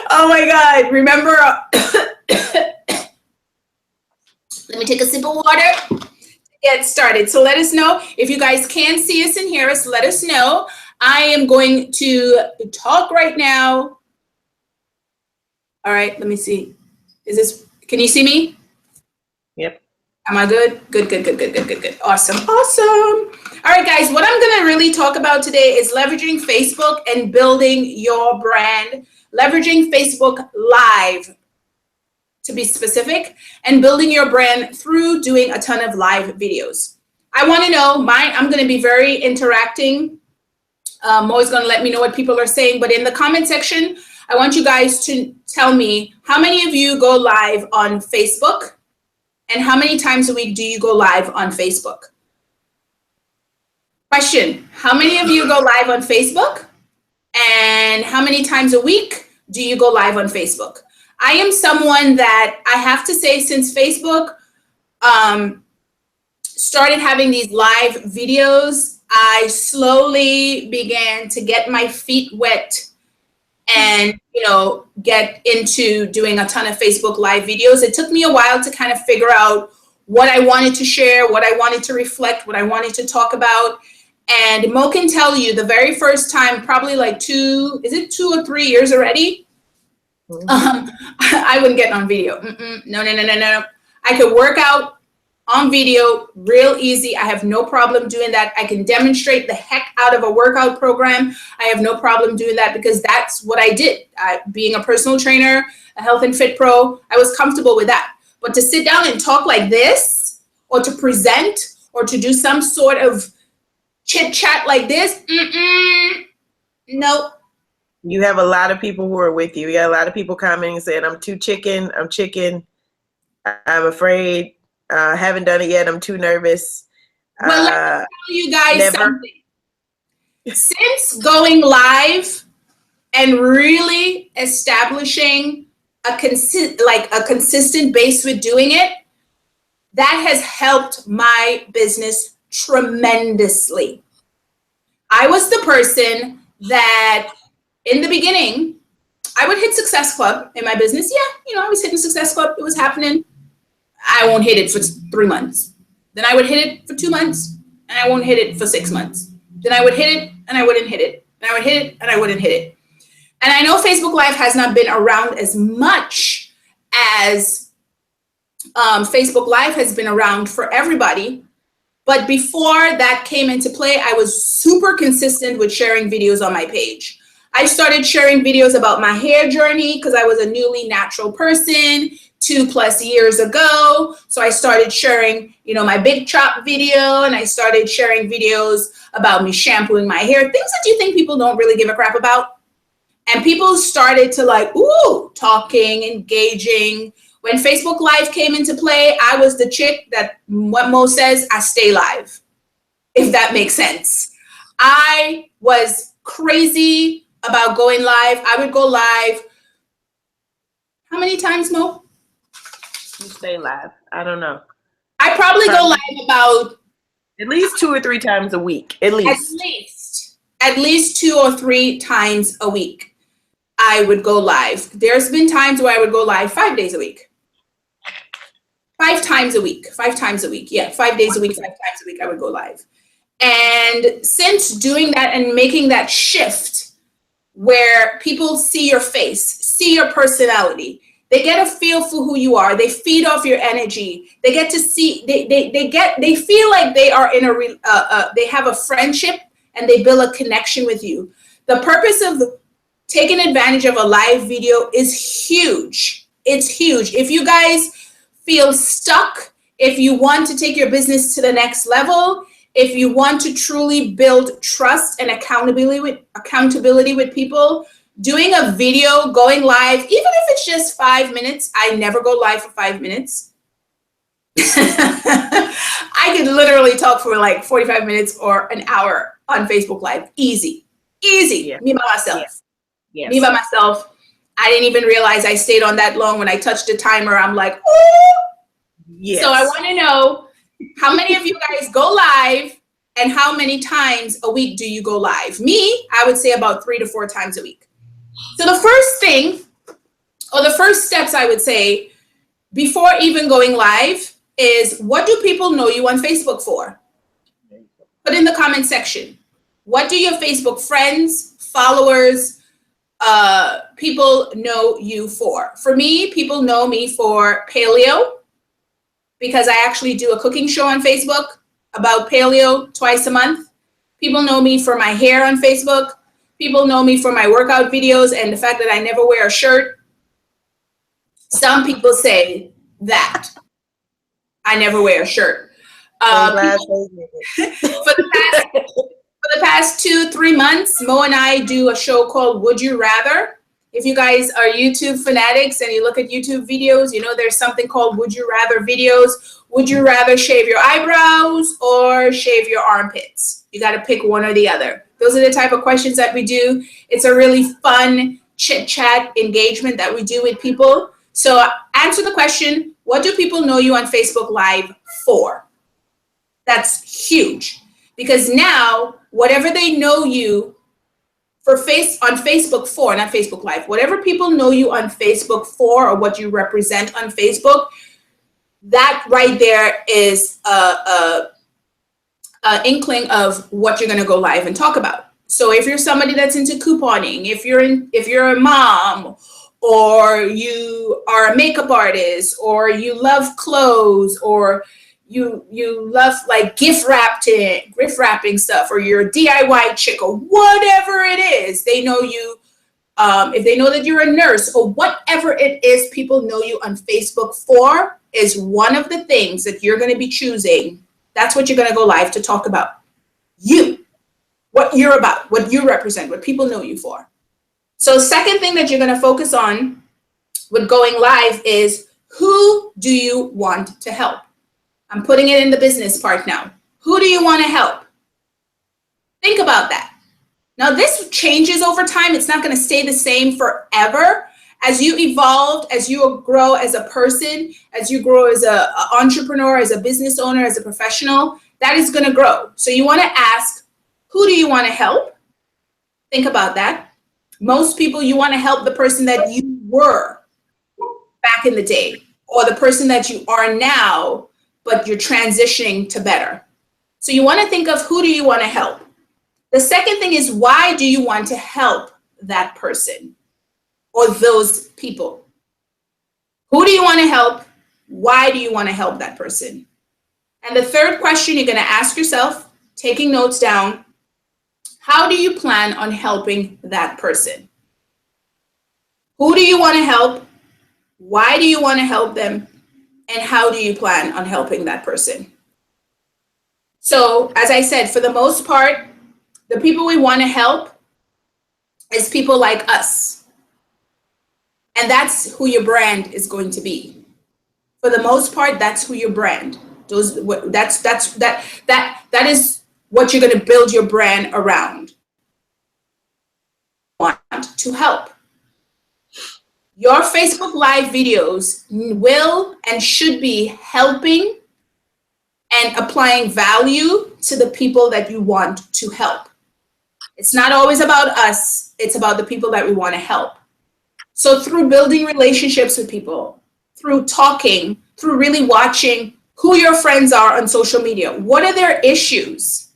Oh my God! Remember? Let me take a sip of water to get started. So let us know if you guys can see us and hear us. Let us know. I am going to talk right now. All right, let me see. Can you see me? Yep. Am I good? Good. Awesome. All right, guys, what I'm gonna really talk about today is leveraging Facebook and building your brand, leveraging Facebook Live, to be specific, and building your brand through doing a ton of live videos. I wanna know, I'm gonna be very interacting. Mo's gonna let me know what people are saying, but in the comment section, I want you guys to tell me how many of you go live on Facebook and how many times a week do you go live on Facebook? Question, how many of you go live on Facebook and how many times a week do you go live on Facebook? I am someone that I have to say, since Facebook started having these live videos, I slowly began to get my feet wet and, get into doing a ton of Facebook Live videos. It took me a while to kind of figure out what I wanted to share, what I wanted to reflect, what I wanted to talk about. And Mo can tell you the very first time, probably like 2 or 3 years already? I wouldn't get on video. No. I could work out on video real easy. I have no problem doing that. I can demonstrate the heck out of a workout program. I have no problem doing that because that's what I did. Being a personal trainer, a health and fit pro, I was comfortable with that. But to sit down and talk like this, or to present, or to do some sort of chit chat like this, nope. You have a lot of people who are with you. You got a lot of people commenting saying, I'm chicken, I'm afraid. Haven't done it yet. I'm too nervous. Well, let me tell you guys something. Since going live and really establishing a consistent base with doing it, that has helped my business tremendously. I was the person that in the beginning, I would hit Success Club in my business. Yeah, I was hitting Success Club. It was happening. I won't hit it for 3 months. Then I would hit it for 2 months, and I won't hit it for 6 months. Then I would hit it, and I wouldn't hit it. And I would hit it, and I wouldn't hit it. And I know Facebook Live has not been around as much as Facebook Live has been around for everybody. But before that came into play, I was super consistent with sharing videos on my page. I started sharing videos about my hair journey because I was a newly natural person 2+ years ago. So I started sharing, my big chop video, and I started sharing videos about me shampooing my hair, things that you think people don't really give a crap about. And people started to talking, engaging. When Facebook Live came into play, I was the chick that, what Mo says, I stay live, if that makes sense. I was crazy about going live. I would go live. How many times, Mo? You stay live. I don't know. I probably go live about at least 2 or 3 times a week. At least 2 or 3 times a week. I would go live. There's been times where I would go live 5 days a week. 5 times a week. 5 times a week. Yeah, 5 days a week, 5 times a week I would go live. And since doing that and making that shift where people see your face, see your personality, they get a feel for who you are, they feed off your energy, they get to see, they feel like they are in they have a friendship and they build a connection with you. The purpose of taking advantage of a live video is huge. It's huge. If you guys feel stuck, if you want to take your business to the next level, if you want to truly build trust and accountability with people, doing a video, going live, even if it's just 5 minutes, I never go live for 5 minutes. I could literally talk for like 45 minutes or an hour on Facebook Live. Easy. Yeah. Me by myself. Yes. Me by myself. I didn't even realize I stayed on that long. When I touched the timer, I'm like, oh. Yes. So I want to know, how many of you guys go live and how many times a week do you go live? Me, I would say about 3 to 4 times a week. So the first thing, or the first steps I would say before even going live is, what do people know you on Facebook for? Put in the comment section. What do your Facebook friends, followers, people know you for? For me, people know me for paleo, because I actually do a cooking show on Facebook about paleo twice a month. People know me for my hair on Facebook. People know me for my workout videos and the fact that I never wear a shirt. Some people say that I never wear a shirt. For the past 2-3 months, Mo and I do a show called Would You Rather. If you guys are YouTube fanatics and you look at YouTube videos, you know there's something called Would You Rather videos. Would you rather shave your eyebrows or shave your armpits? You got to pick one or the other. Those are the type of questions that we do. It's a really fun chit-chat engagement that we do with people. So answer the question, what do people know you on Facebook Live for? That's huge. Because now, whatever they know you on Facebook for, not Facebook Live, whatever people know you on Facebook for, or what you represent on Facebook, that right there is a inkling of what you're going to go live and talk about. So if you're somebody that's into couponing, if you're a mom, or you are a makeup artist, or you love clothes, or you love like gift wrapping stuff, or you're a DIY chick, or whatever it is, they know you. If they know that you're a nurse, or whatever it is people know you on Facebook for, is one of the things that you're going to be choosing. That's what you're going to go live to talk about. You, what you're about, what you represent, what people know you for. So second thing that you're going to focus on with going live is, who do you want to help? I'm putting it in the business part now. Who do you want to help? Think about that. Now, this changes over time. It's not going to stay the same forever. As you evolve, as you grow as a person, as you grow as an entrepreneur, as a business owner, as a professional, that is going to grow. So you want to ask, who do you want to help? Think about that. Most people, you want to help the person that you were back in the day, or the person that you are now, but you're transitioning to better. So you want to think of, who do you want to help? The second thing is, why do you want to help that person or those people? Who do you want to help? Why do you want to help that person? And the third question you're going to ask yourself, taking notes down, how do you plan on helping that person? Who do you want to help? Why do you want to help them? And how do you plan on helping that person? So, as I said, for the most part, the people we want to help is people like us. And that's who your brand is going to be. For the most part, that's who your brand. That is what you're going to build your brand around. Want to help. Your Facebook Live videos will and should be helping and applying value to the people that you want to help. It's not always about us. It's about the people that we want to help. So through building relationships with people, through talking, through really watching who your friends are on social media. What are their issues?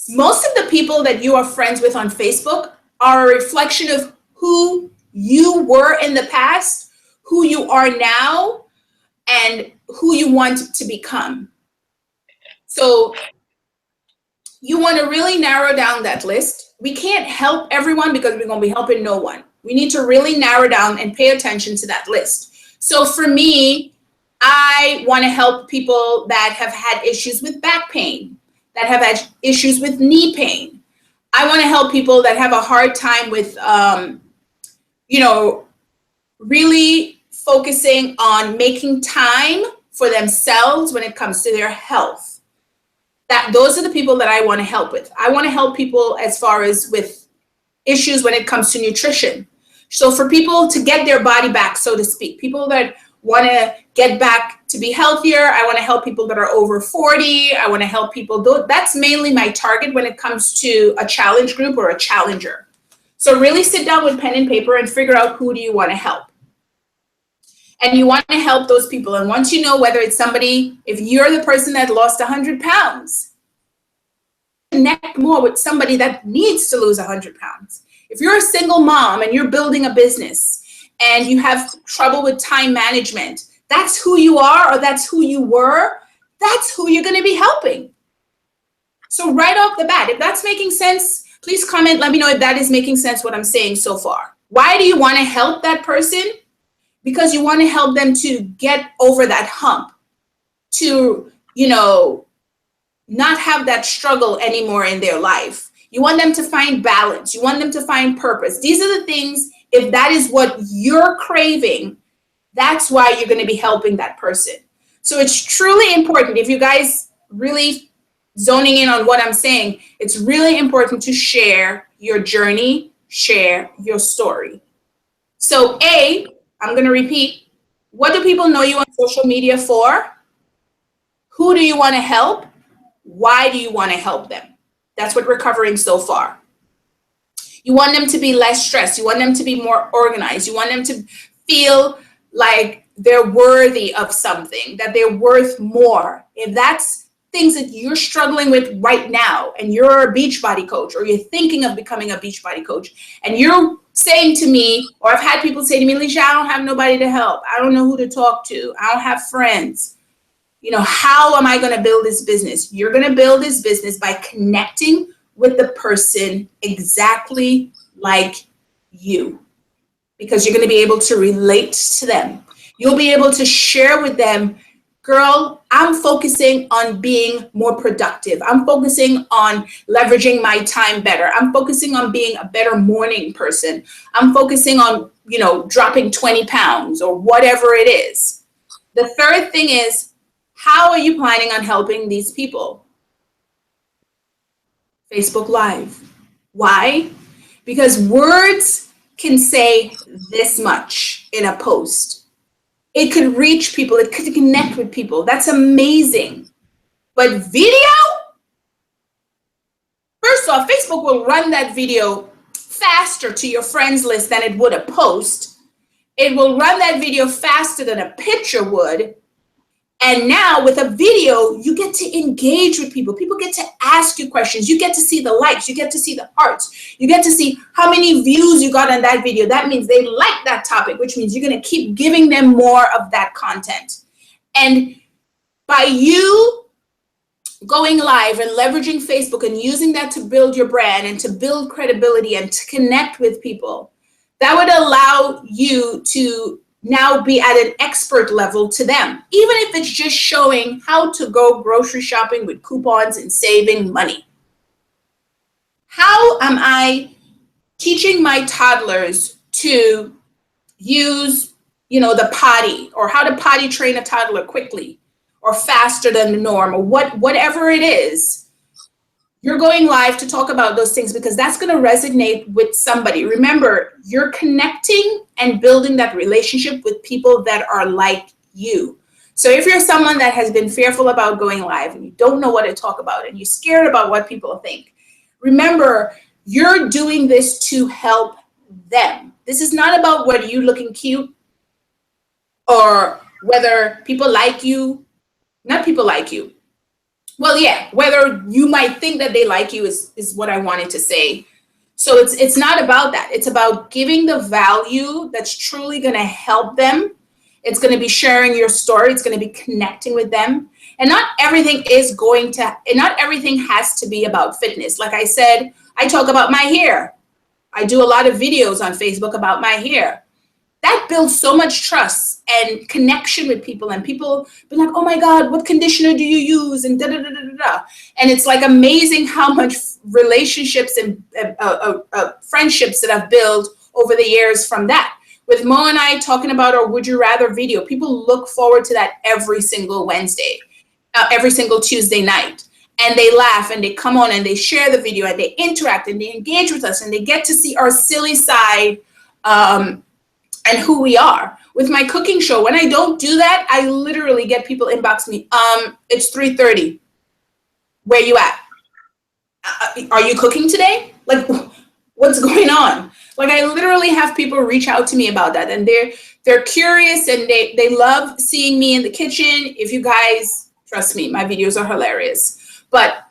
Most of the people that you are friends with on Facebook are a reflection of who you were in the past, who you are now, and who you want to become. So you want to really narrow down that list. We can't help everyone because we're going to be helping no one. We need to really narrow down and pay attention to that list. So for me, I want to help people that have had issues with back pain, that have had issues with knee pain. I want to help people that have a hard time with, really focusing on making time for themselves when it comes to their health. Those are the people that I want to help with. I want to help people as far as with issues when it comes to nutrition. So for people to get their body back, so to speak, people that want to get back to be healthier. I want to help people that are over 40. I want to help people. That's mainly my target when it comes to a challenge group or a challenger. So really sit down with pen and paper and figure out who do you want to help. And you want to help those people. And once you know whether it's somebody, if you're the person that lost 100 pounds, connect more with somebody that needs to lose 100 pounds. If you're a single mom and you're building a business and you have trouble with time management, that's who you are or that's who you were, that's who you're going to be helping. So right off the bat, if that's making sense, please comment. Let me know if that is making sense what I'm saying so far. Why do you want to help that person? Because you want to help them to get over that hump, to, not have that struggle anymore in their life. You want them to find balance. You want them to find purpose. These are the things, if that is what you're craving, that's why you're going to be helping that person. So it's truly important, if you guys really zoning in on what I'm saying, it's really important to share your journey, share your story. So I'm going to repeat, what do people know you on social media for? Who do you want to help? Why do you want to help them? That's what we're covering so far. You want them to be less stressed. You want them to be more organized. You want them to feel like they're worthy of something, that they're worth more. If that's things that you're struggling with right now and you're a Beachbody coach or you're thinking of becoming a Beachbody coach and you're saying to me, or I've had people say to me, Alicia, I don't have nobody to help. I don't know who to talk to. I don't have friends. How am I going to build this business? You're going to build this business by connecting with the person exactly like you, because you're going to be able to relate to them. You'll be able to share with them, girl, I'm focusing on being more productive. I'm focusing on leveraging my time better. I'm focusing on being a better morning person. I'm focusing on, dropping 20 pounds or whatever it is. The third thing is, how are you planning on helping these people? Facebook Live. Why? Because words can say this much in a post. It could reach people. It could connect with people. That's amazing. But video? First off, Facebook will run that video faster to your friends list than it would a post. It will run that video faster than a picture would. And now with a video, you get to engage with people. People get to ask you questions. You get to see the likes. You get to see the hearts. You get to see how many views you got on that video. That means they like that topic, which means you're going to keep giving them more of that content. And by you going live and leveraging Facebook and using that to build your brand and to build credibility and to connect with people, that would allow you to now be at an expert level to them, even if it's just showing how to go grocery shopping with coupons and saving money. How am I teaching my toddlers to use, the potty, or how to potty train a toddler quickly or faster than the norm, or whatever it is? You're going live to talk about those things because that's going to resonate with somebody. Remember, you're connecting and building that relationship with people that are like you. So if you're someone that has been fearful about going live and you don't know what to talk about and you're scared about what people think, remember, you're doing this to help them. This is not about whether you're looking cute or whether people like you, not people like you. Well, yeah, whether you might think that they like you is what I wanted to say. So it's not about that. It's about giving the value that's truly going to help them. It's going to be sharing your story. It's going to be connecting with them. And not everything has to be about fitness. Like I said, I talk about my hair. I do a lot of videos on Facebook about my hair. That builds so much trust and connection with people, and people be like, oh my God, what conditioner do you use? And da da da da da da. And it's like amazing how much relationships and friendships that I've built over the years from that. With Mo and I talking about our Would You Rather video, people look forward to that every single Wednesday, every single Tuesday night. And they laugh and they come on and they share the video and they interact and they engage with us and they get to see our silly side and who we are. With my cooking show, when I don't do that, I literally get people inbox me, it's 3:30. Where you at? Are you cooking today? Like, what's going on? Like, I literally have people reach out to me about that, and they're curious and they love seeing me in the kitchen. If you guys, trust me, my videos are hilarious. But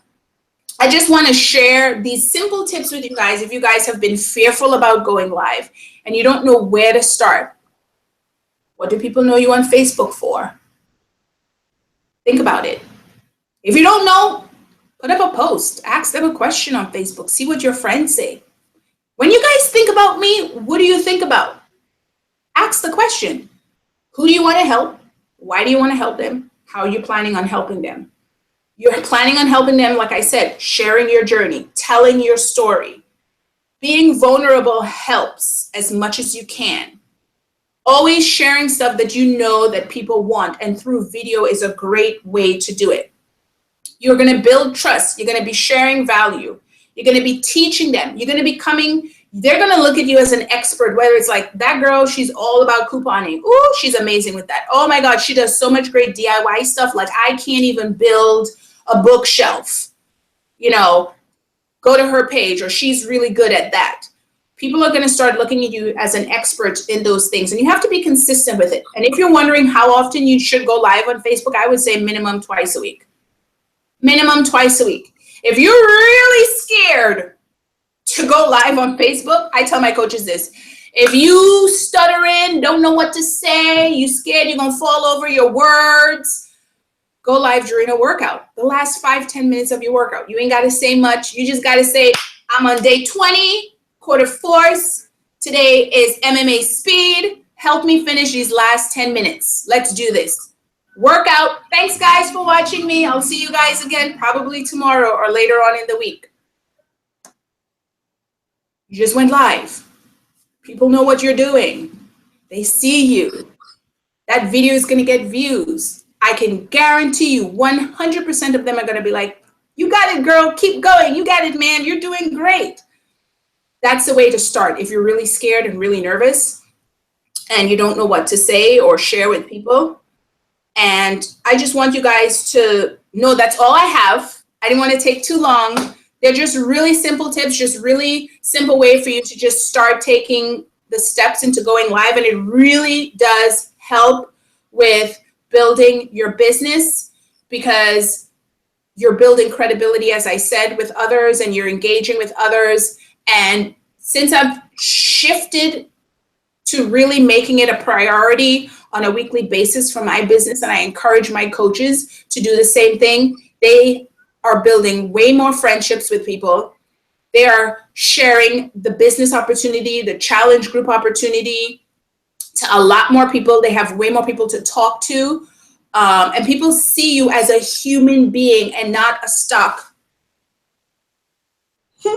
I just want to share these simple tips with you guys. If you guys have been fearful about going live and you don't know where to start, what do people know you on Facebook for? Think about it. If you don't know, put up a post, ask them a question on Facebook, see what your friends say. When you guys think about me, what do you think about? Ask the question. Who do you want to help? Why do you want to help them? How are you planning on helping them? You're planning on helping them, like I said, sharing your journey, telling your story. Being vulnerable helps as much as you can. Always sharing stuff that you know that people want, and through video is a great way to do it. You're going to build trust. You're going to be sharing value. You're going to be teaching them. You're going to be they're going to look at you as an expert, whether it's like, that girl, she's all about couponing. Ooh, she's amazing with that. Oh my God, she does so much great DIY stuff. Like, I can't even build a bookshelf. Go to her page, or she's really good at that. People are going to start looking at you as an expert in those things, and you have to be consistent with it. And if you're wondering how often you should go live on Facebook, I would say minimum twice a week. Minimum twice a week. If you're really scared to go live on Facebook, I tell my coaches this. If you stuttering, don't know what to say, you scared you're going to fall over your words, go live during a workout. The last 5-10 minutes of your workout. You ain't got to say much. You just got to say, I'm on day 20. Quarter force. Today is MMA speed. Help me finish these last 10 minutes. Let's do this. Workout. Thanks, guys, for watching me. I'll see you guys again probably tomorrow or later on in the week. You just went live. People know what you're doing. They see you. That video is going to get views. I can guarantee you 100% of them are going to be like, you got it, girl. Keep going. You got it, man. You're doing great. That's the way to start. If you're really scared and really nervous and you don't know what to say or share with people. And I just want you guys to know that's all I have. I didn't want to take too long. They're just really simple tips, just really simple way for you to just start taking the steps into going live. And it really does help with building your business, because you're building credibility, as I said, with others, and you're engaging with others. And since I've shifted to really making it a priority on a weekly basis for my business, and I encourage my coaches to do the same thing, they are building way more friendships with people. They are sharing the business opportunity, the challenge group opportunity to a lot more people. They have way more people to talk to. And people see you as a human being and not a stock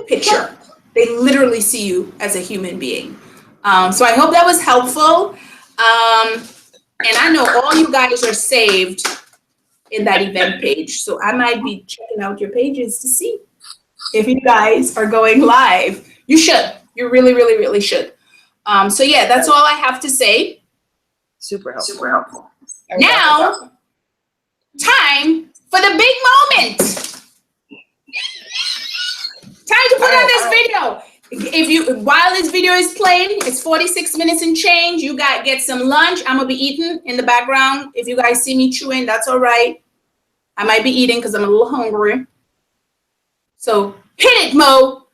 picture. They literally see you as a human being. So I hope that was helpful. And I know all you guys are saved in that event page. So I might be checking out your pages to see if you guys are going live. You should. You really, really, really should. So yeah, that's all I have to say. Super helpful. Super helpful. Now, time for the big moment. Time to put on this video. If you, while this video is playing, it's 46 minutes and change. You guys get some lunch. I'm gonna be eating in the background. If you guys see me chewing, that's all right. I might be eating because I'm a little hungry. So hit it, Mo.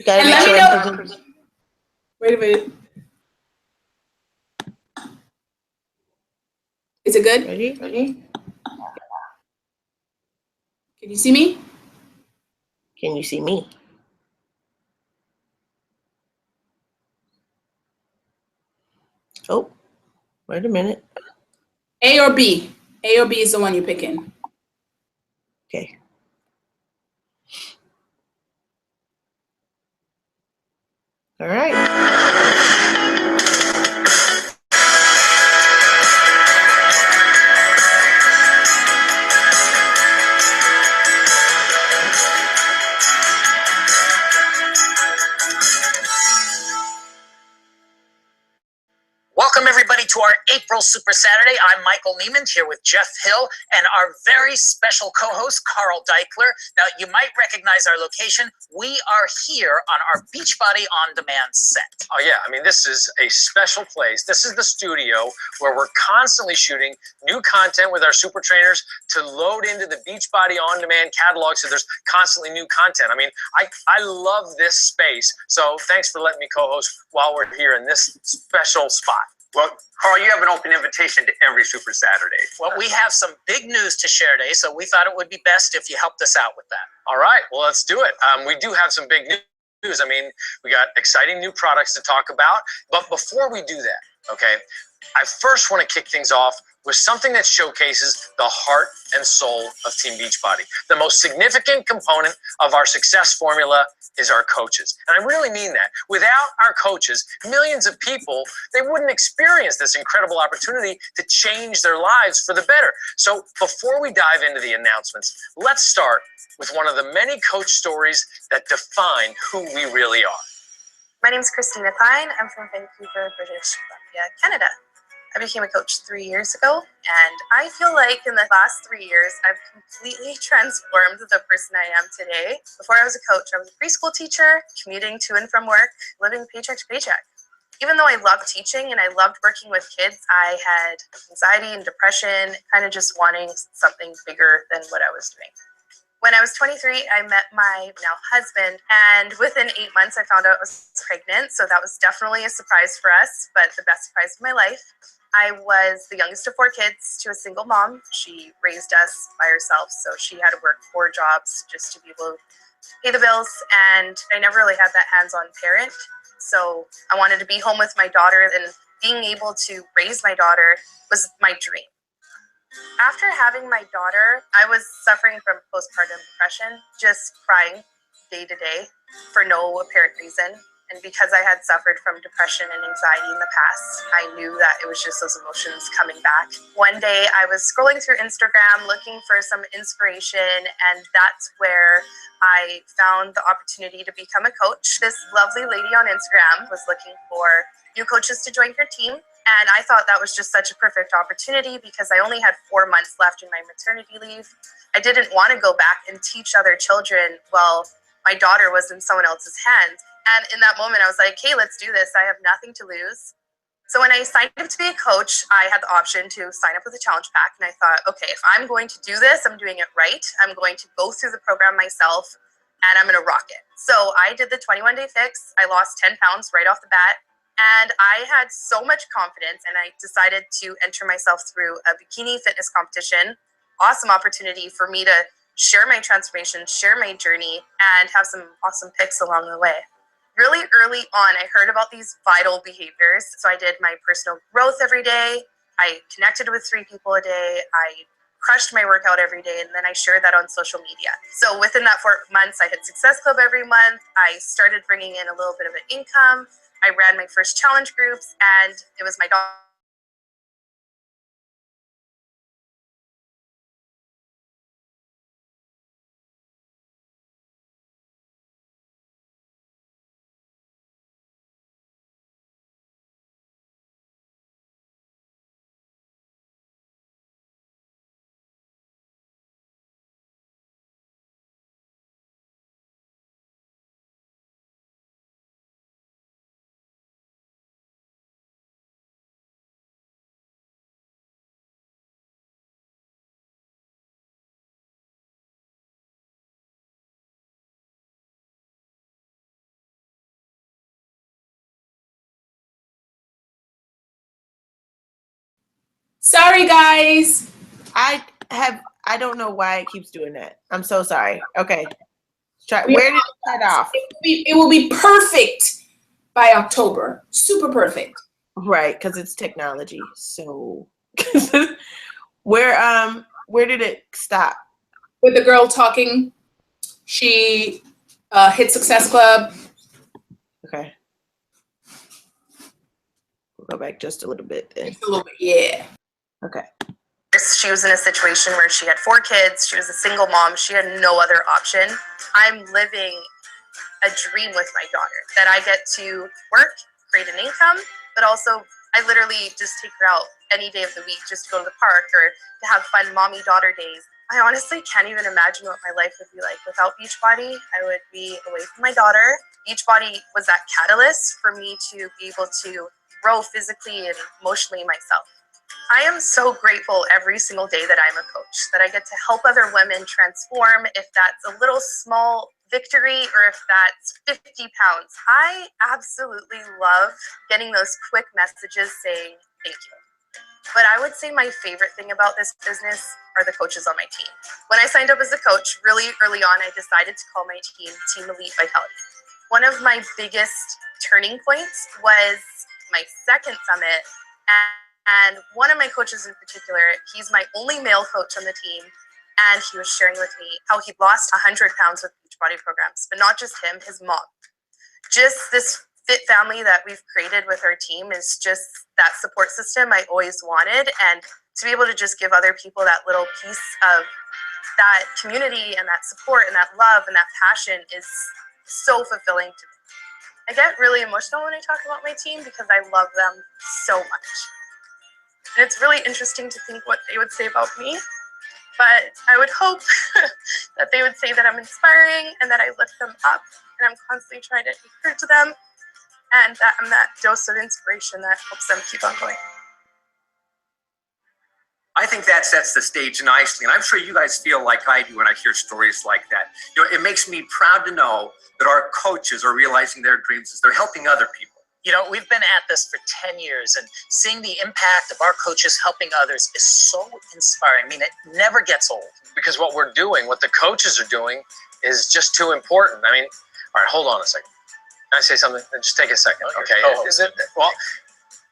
Gotta And make let me sure know. Wait a minute. Is it good? Ready? Can you see me? Can you see me? Oh, wait a minute. A or B? A or B is the one you're picking. Okay. All right. Welcome, everybody, to our April Super Saturday. I'm Michael Neiman here with Jeff Hill and our very special co-host, Carl Deichler. Now, you might recognize our location. We are here on our Beachbody On Demand set. Oh yeah, I mean, this is a special place. This is the studio where we're constantly shooting new content with our super trainers to load into the Beachbody On Demand catalog, so there's constantly new content. I mean, I love this space, so thanks for letting me co-host while we're here in this special spot. Well, Carl, you have an open invitation to every Super Saturday. Well, we have some big news to share today, so we thought it would be best if you helped us out with that. All right, well, let's do it. We do have some big news. I mean, we got exciting new products to talk about, but before we do that, okay, I first want to kick things off with something that showcases the heart and soul of Team Beachbody. The most significant component of our success formula is our coaches. And I really mean that. Without our coaches, millions of people, they wouldn't experience this incredible opportunity to change their lives for the better. So before we dive into the announcements, let's start with one of the many coach stories that define who we really are. My name is Christina Klein. I'm from Vancouver, British Columbia, Canada. I became a coach 3 years ago, and I feel like in the last 3 years, I've completely transformed the person I am today. Before I was a coach, I was a preschool teacher, commuting to and from work, living paycheck to paycheck. Even though I loved teaching and I loved working with kids, I had anxiety and depression, kind of just wanting something bigger than what I was doing. When I was 23, I met my now husband, and within 8 months, I found out I was pregnant. So that was definitely a surprise for us, but the best surprise of my life. I was the youngest of 4 kids to a single mom. She raised us by herself, so she had to work 4 jobs just to be able to pay the bills, and I never really had that hands-on parent. So I wanted to be home with my daughter, and being able to raise my daughter was my dream. After having my daughter, I was suffering from postpartum depression, just crying day to day for no apparent reason. And because I had suffered from depression and anxiety in the past, I knew that it was just those emotions coming back. One day I was scrolling through Instagram looking for some inspiration, and that's where I found the opportunity to become a coach. This lovely lady on Instagram was looking for new coaches to join her team. And I thought that was just such a perfect opportunity because I only had 4 months left in my maternity leave. I didn't want to go back and teach other children while my daughter was in someone else's hands. And in that moment, I was like, hey, let's do this. I have nothing to lose. So when I signed up to be a coach, I had the option to sign up with a challenge pack. And I thought, okay, if I'm going to do this, I'm doing it right. I'm going to go through the program myself, and I'm going to rock it. So I did the 21-day fix. I lost 10 pounds right off the bat. And I had so much confidence, and I decided to enter myself through a bikini fitness competition. Awesome opportunity for me to share my transformation, share my journey, and have some awesome pics along the way. Really early on, I heard about these vital behaviors. So I did my personal growth every day. I connected with 3 people a day. I crushed my workout every day, and then I shared that on social media. So within that 4 months, I hit Success Club every month. I started bringing in a little bit of an income. I ran my first challenge groups, and it was my daughter. Sorry, guys. I don't know why it keeps doing that. I'm so sorry. Okay. Try. We- Where did it cut off? It will be perfect by October. Super perfect. Right, because it's technology. So where did it stop? With the girl talking, she hit Success Club. Okay. We'll go back just a little bit then. Just a little bit, yeah. Okay. She was in a situation where she had 4 kids. She was a single mom. She had no other option. I'm living a dream with my daughter that I get to work, create an income, but also I literally just take her out any day of the week just to go to the park or to have fun mommy-daughter days. I honestly can't even imagine what my life would be like without Beachbody. I would be away from my daughter. Beachbody was that catalyst for me to be able to grow physically and emotionally myself. I am so grateful every single day that I'm a coach, that I get to help other women transform, if that's a little small victory or if that's 50 pounds. I absolutely love getting those quick messages saying thank you. But I would say my favorite thing about this business are the coaches on my team. When I signed up as a coach, really early on, I decided to call my team Team Elite Vitality. One of my biggest turning points was my second summit. And one of my coaches in particular, he's my only male coach on the team. And he was sharing with me how he lost 100 pounds with Beachbody programs, but not just him, his mom. Just this fit family that we've created with our team is just that support system I always wanted. And to be able to just give other people that little piece of that community and that support and that love and that passion is so fulfilling to me. I get really emotional when I talk about my team because I love them so much. And it's really interesting to think what they would say about me. But I would hope that they would say that I'm inspiring and that I lift them up and I'm constantly trying to encourage them and that I'm that dose of inspiration that helps them keep on going. I think that sets the stage nicely, and I'm sure you guys feel like I do when I hear stories like that. You know, it makes me proud to know that our coaches are realizing their dreams as they're helping other people. You know, we've been at this for 10 years, and seeing the impact of our coaches helping others is so inspiring. I mean, it never gets old. Because what we're doing, what the coaches are doing, is just too important. I mean, all right, hold on a second. Can I say something? Just take a second, okay? Well,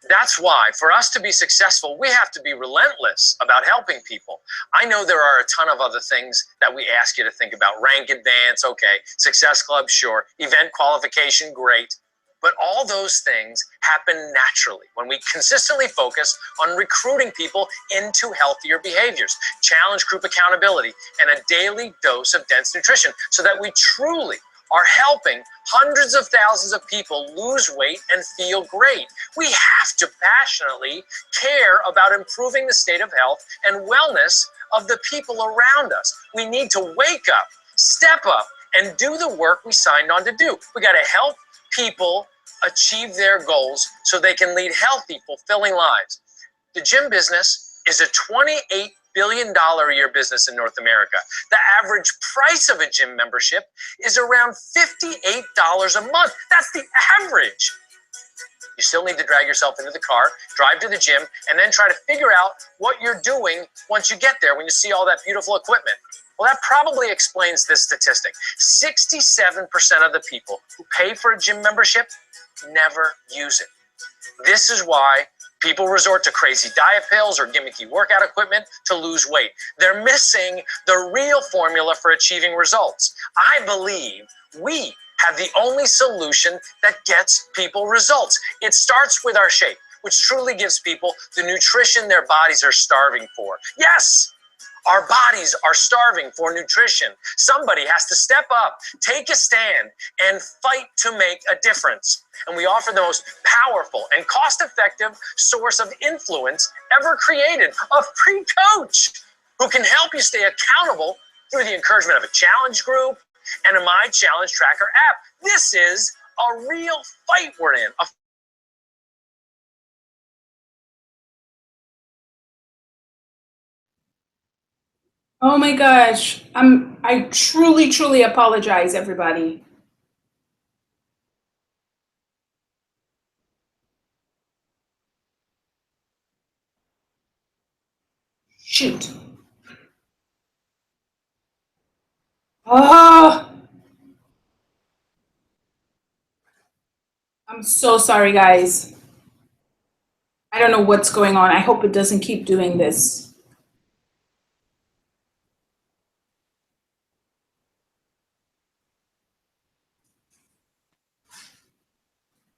that's why, for us to be successful, we have to be relentless about helping people. I know there are a ton of other things that we ask you to think about. Rank advance, okay. Success Club, sure. Event qualification, great. But all those things happen naturally when we consistently focus on recruiting people into healthier behaviors, challenge group accountability, and a daily dose of dense nutrition so that we truly are helping hundreds of thousands of people lose weight and feel great. We have to passionately care about improving the state of health and wellness of the people around us. We need to wake up, step up, and do the work we signed on to do. We got to help people achieve their goals so they can lead healthy, fulfilling lives. The gym business is a $28 billion a year business in North America. The average price of a gym membership is around $58 a month. That's the average. You still need to drag yourself into the car, drive to the gym, and then try to figure out what you're doing once you get there when you see all that beautiful equipment. Well, that probably explains this statistic. 67% of the people who pay for a gym membership never use it. This is why people resort to crazy diet pills or gimmicky workout equipment to lose weight. They're missing the real formula for achieving results. I believe we have the only solution that gets people results. It starts with our shape, which truly gives people the nutrition their bodies are starving for. Yes! Our bodies are starving for nutrition. Somebody has to step up, take a stand, and fight to make a difference. And we offer the most powerful and cost-effective source of influence ever created, a free coach who can help you stay accountable through the encouragement of a challenge group and a My Challenge Tracker app. This is a real fight we're in, Oh my gosh. I truly apologize, everybody. Shoot. Oh, I'm so sorry, guys. I don't know what's going on. I hope it doesn't keep doing this.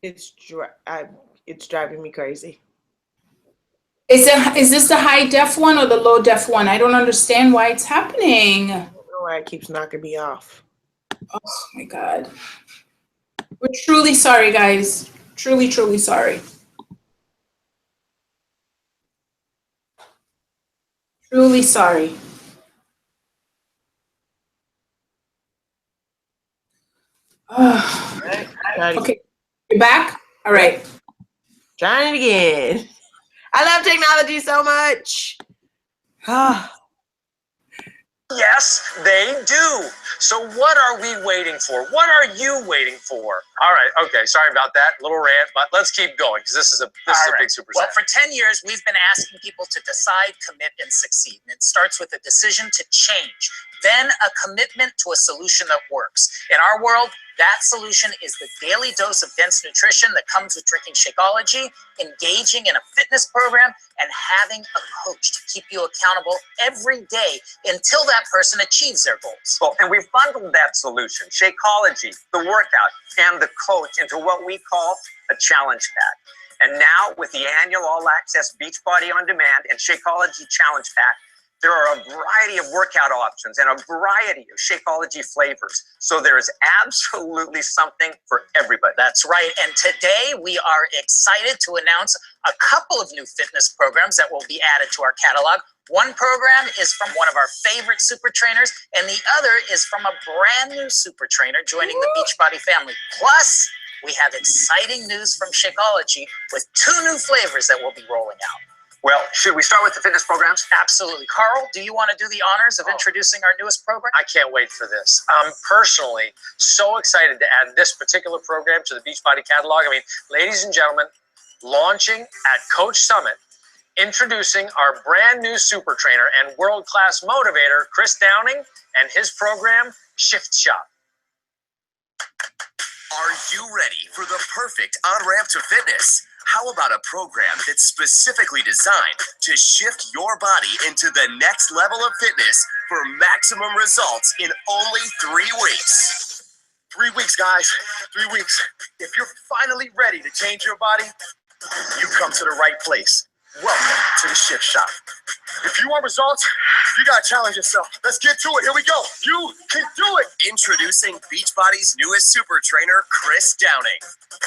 It's driving me crazy. Is this the high def one or the low def one? I don't understand why it's happening. I don't know why it keeps knocking me off. Oh my God. We're truly sorry, guys. Truly, truly sorry. Truly sorry. Okay, you're back? All right. Trying it again. I love technology so much. Yes, they do. So what are we waiting for? What are you waiting for? All right, okay, sorry about that little rant, but let's keep going because this is a big super Well, set. for 10 years, we've been asking people to decide, commit, and succeed. And it starts with a decision to change, then a commitment to a solution that works. In our world, that solution is the daily dose of dense nutrition that comes with drinking Shakeology, engaging in a fitness program, and having a coach to keep you accountable every day until that person achieves their goals. Well, and we've bundled that solution, Shakeology, the workout, and the coach into what we call a challenge pack. And now with the annual all-access Beachbody On Demand and Shakeology Challenge Pack, there are a variety of workout options and a variety of Shakeology flavors. So there is absolutely something for everybody. That's right. And today we are excited to announce a couple of new fitness programs that will be added to our catalog. One program is from one of our favorite super trainers, and the other is from a brand new super trainer joining the Beachbody family. Plus, we have exciting news from Shakeology with 2 new flavors that we'll be rolling out. Well, should we start with the fitness programs? Absolutely. Carl, do you want to do the honors of introducing our newest program? I can't wait for this. I'm personally so excited to add this particular program to the Beachbody catalog. I mean, ladies and gentlemen, launching at Coach Summit, introducing our brand new super trainer and world-class motivator, Chris Downing, and his program, Shift Shop. Are you ready for the perfect on-ramp to fitness? How about a program that's specifically designed to shift your body into the next level of fitness for maximum results in only 3 weeks? 3 weeks, guys. 3 weeks. If you're finally ready to change your body, you come to the right place. Welcome to the Shift Shop. If you want results, you gotta challenge yourself. Let's get to it. Here we go. You can do it. Introducing Beachbody's newest super trainer, Chris Downing.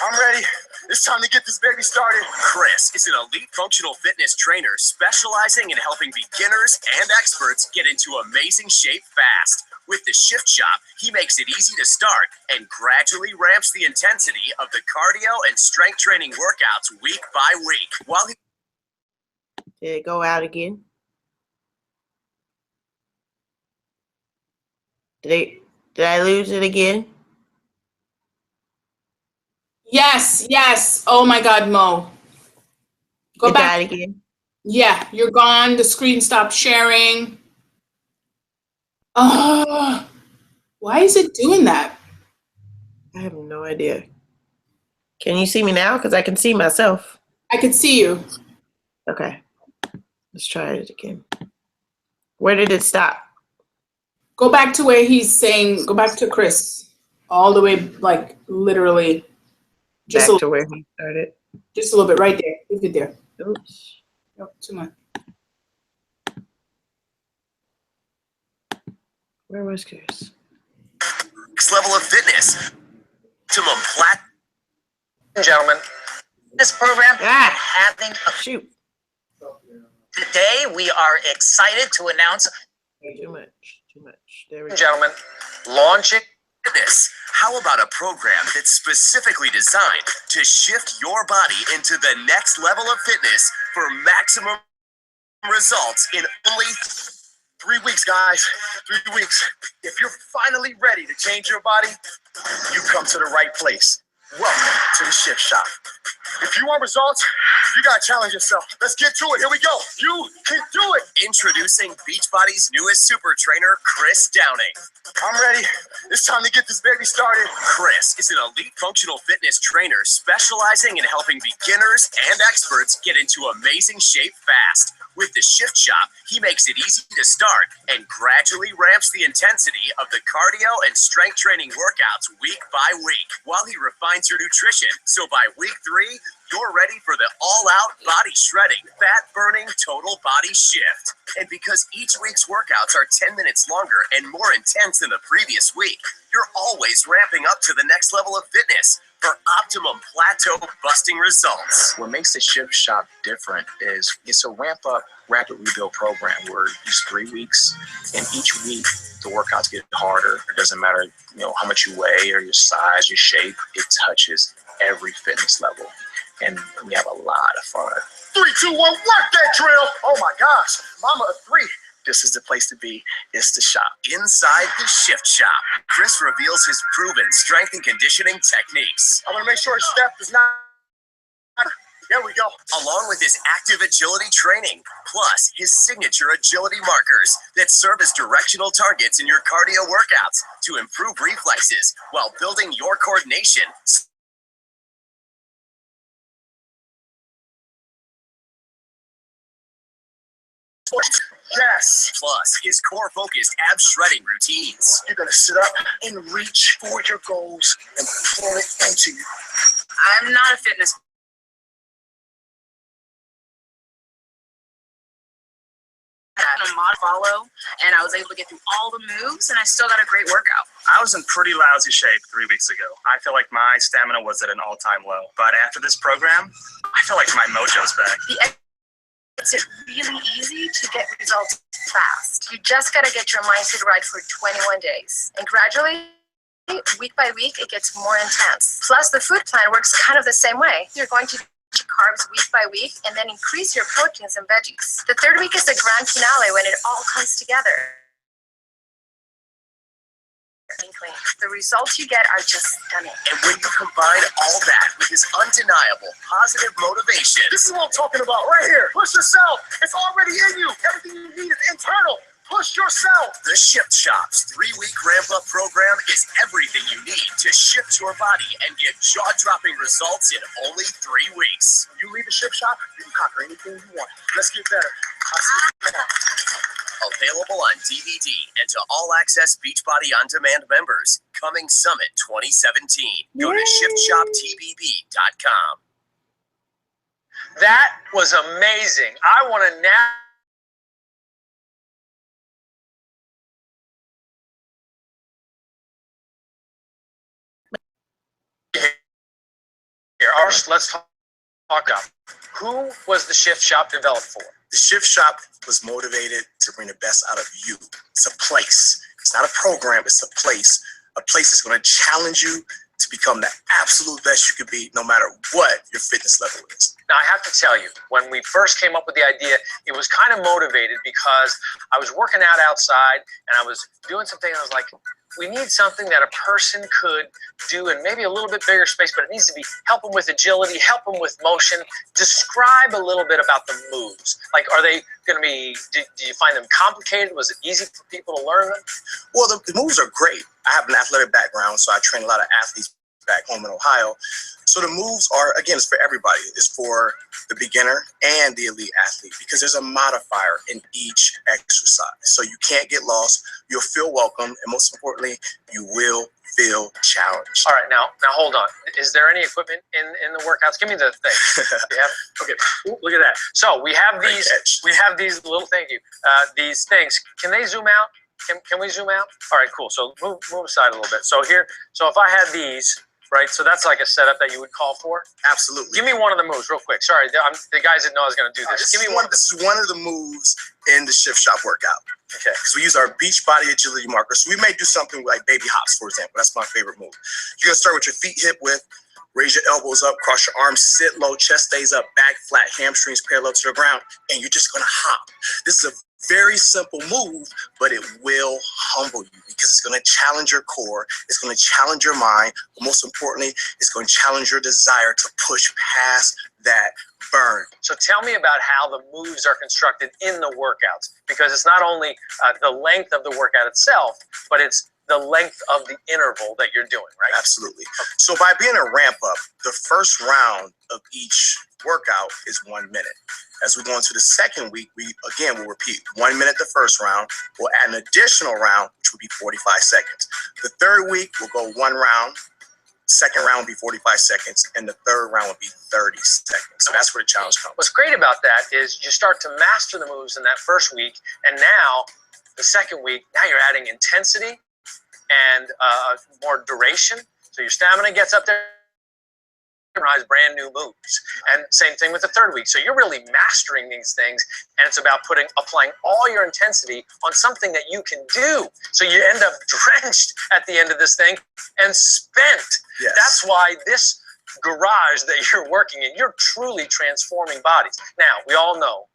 I'm ready. It's time to get this baby started. Chris is an elite functional fitness trainer specializing in helping beginners and experts get into amazing shape fast. With the Shift Shop, he makes it easy to start and gradually ramps the intensity of the cardio and strength training workouts week by week. While he Did it go out again? Did I lose it again? Yes, yes. Oh my God, Mo. Go It back. died again. Yeah, you're gone. The screen stopped sharing. Oh, why is it doing that? I have no idea. Can you see me now? Because I can see myself. I could see you. Okay. Let's try it again. Where did it stop? Go back to where he's saying, go back to Chris. All the way, like, literally. Just Back to where he started. just a little bit, right there. Leave it there. Oops. Nope, too much. Where was Chris? next level of fitness. Optimum Platinum. Gentlemen, This program Ah. having a Shoot. today we are excited to announce Too much. Too much. There we go. gentlemen, launching Fitness. How about a program that's specifically designed to shift your body into the next level of fitness for maximum results in only 3 weeks, guys. 3 weeks. If you're finally ready to change your body, you come to the right place. Welcome to the Shift Shop. If you want results, You gotta challenge yourself. Let's get to it. Here we go. You can do it. Introducing Beachbody's newest super trainer, Chris Downing. I'm ready. It's time to get this baby started. Chris is an elite functional fitness trainer specializing in helping beginners and experts get into amazing shape fast. With the Shift Shop, he makes it easy to start and gradually ramps the intensity of the cardio and strength training workouts week by week while he refines your nutrition. So by week 3, you're ready for the all-out body shredding, fat-burning total body shift. And because each week's workouts are 10 minutes longer and more intense than the previous week, you're always ramping up to the next level of fitness for optimum plateau busting results. What makes the Shift Shop different is it's a ramp-up, rapid rebuild program where it's 3 weeks, and each week the workouts get harder. It doesn't matter, how much you weigh or your size, your shape. It touches every fitness level, and we have a lot of fun. 3, 2, 1, work that drill. Oh my gosh, mama a 3. This is the place to be. It's the shop. Inside the Shift Shop, Chris reveals his proven strength and conditioning techniques. I'm gonna make sure his step is not. There we go. Along with his active agility training, plus his signature agility markers that serve as directional targets in your cardio workouts to improve reflexes while building your coordination. Yes. Plus his core-focused ab shredding routines. You're gonna sit up and reach for your goals and pull it into you. I'm not a fitness a mod follow, and I was able to get through all the moves, and I still got a great workout. I was in pretty lousy shape 3 weeks ago. I feel like my stamina was at an all-time low. But after this program, I feel like my mojo's back. It's really easy to get results fast. You just gotta get your mindset right for 21 days. And gradually, week by week, it gets more intense. Plus, the food plan works kind of the same way. You're going to carbs week by week and then increase your proteins and veggies. The third week is the grand finale when it all comes together. The results you get are just stunning. And when you combine all that with his undeniable positive motivation, This is what I'm talking about right here. Push yourself. It's already in you. Everything you need is internal. Push yourself. the Shift Shop's 3-week ramp-up program is everything you need to shift your body and get jaw-dropping results in only 3 weeks. When you leave the Shift Shop, you can conquer anything you want. Let's get better. I'll see you tomorrow. Available on DVD and to All Access Beachbody On Demand members. Coming Summit 2017. Go to shiftshoptbb.com. That was amazing. I want to now. Let's talk about who was the Shift Shop developed for? The Shift Shop was motivated to bring the best out of you. It's a place. It's not a program. It's a place. A place that's going to challenge you to become the absolute best you could be, no matter what your fitness level is. Now, I have to tell you, when we first came up with the idea, it was kind of motivated because I was working out outside and I was doing something. I was like, we need something that a person could do in maybe a little bit bigger space, but it needs to be help them with agility, help them with motion. Describe a little bit about the moves. Like, are they going to be, did you find them complicated? Was it easy for people to learn them? Well, the moves are great. I have an athletic background, so I train a lot of athletes back home in Ohio. So the moves are, again, it's for everybody. It's for the beginner and the elite athlete because there's a modifier in each exercise. So you can't get lost. You'll feel welcome. And most importantly, you will feel challenged. All right, now hold on. Is there any equipment in the workouts? Give me the thing. Yeah. Okay. Ooh, look at that. So we have Great these. catch. We have these little. Thank you. These things. Can they zoom out? Can we zoom out? All right, cool. So move aside a little bit. So here. So if I had these. Right, so that's like a setup that you would call for? Absolutely. Give me one of the moves real quick. Sorry, the guys didn't know I was going to do this. Give me one. This is one of the moves in the Shift Shop workout. Okay. Because we use our Beachbody agility marker. So we may do something like baby hops, for example. That's my favorite move. You're going to start with your feet hip width. Raise your elbows up, cross your arms, sit low, chest stays up, back flat, hamstrings parallel to the ground, and you're just going to hop. This is a very simple move, but it will humble you because it's going to challenge your core. It's going to challenge your mind. But most importantly, it's going to challenge your desire to push past that burn. So tell me about how the moves are constructed in the workouts, because it's not only the length of the workout itself, but it's the length of the interval that you're doing, right? Absolutely. So by being a ramp up, the first round of each workout is 1 minute. As we go into the second week, we again will repeat 1 minute the first round. We'll add an additional round, which will be 45 seconds. The third week, we'll go 1 round. Second round will be 45 seconds, and the third round will be 30 seconds. So that's where the challenge comes. What's great about that is you start to master the moves in that first week, and now the second week, now you're adding intensity and more duration. So your stamina gets up there, brand new moves. And same thing with the third week. So you're really mastering these things, and it's about applying all your intensity on something that you can do. So you end up drenched at the end of this thing and spent. Yes. That's why this garage that you're working in, you're truly transforming bodies. Now, we all know,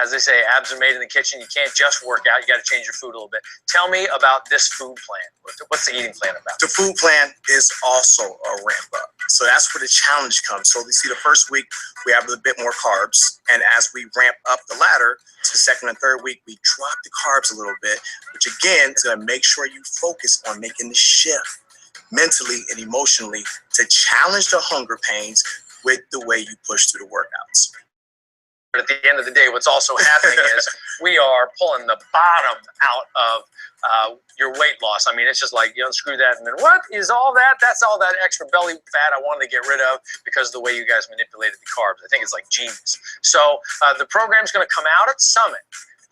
as they say, abs are made in the kitchen. You can't just work out. You got to change your food a little bit. Tell me about this food plan. What's the eating plan about? The food plan is also a ramp up. So that's where the challenge comes. So we see the first week, we have a bit more carbs. And as we ramp up the ladder to the second and third week, we drop the carbs a little bit, which again is going to make sure you focus on making the shift mentally and emotionally to challenge the hunger pains with the way you push through the workouts. But at the end of the day, what's also happening is we are pulling the bottom out of your weight loss. I mean, it's just like you unscrew that and then what is all that? That's all that extra belly fat I wanted to get rid of because of the way you guys manipulated the carbs. I think it's like genius. So the program's going to come out at Summit.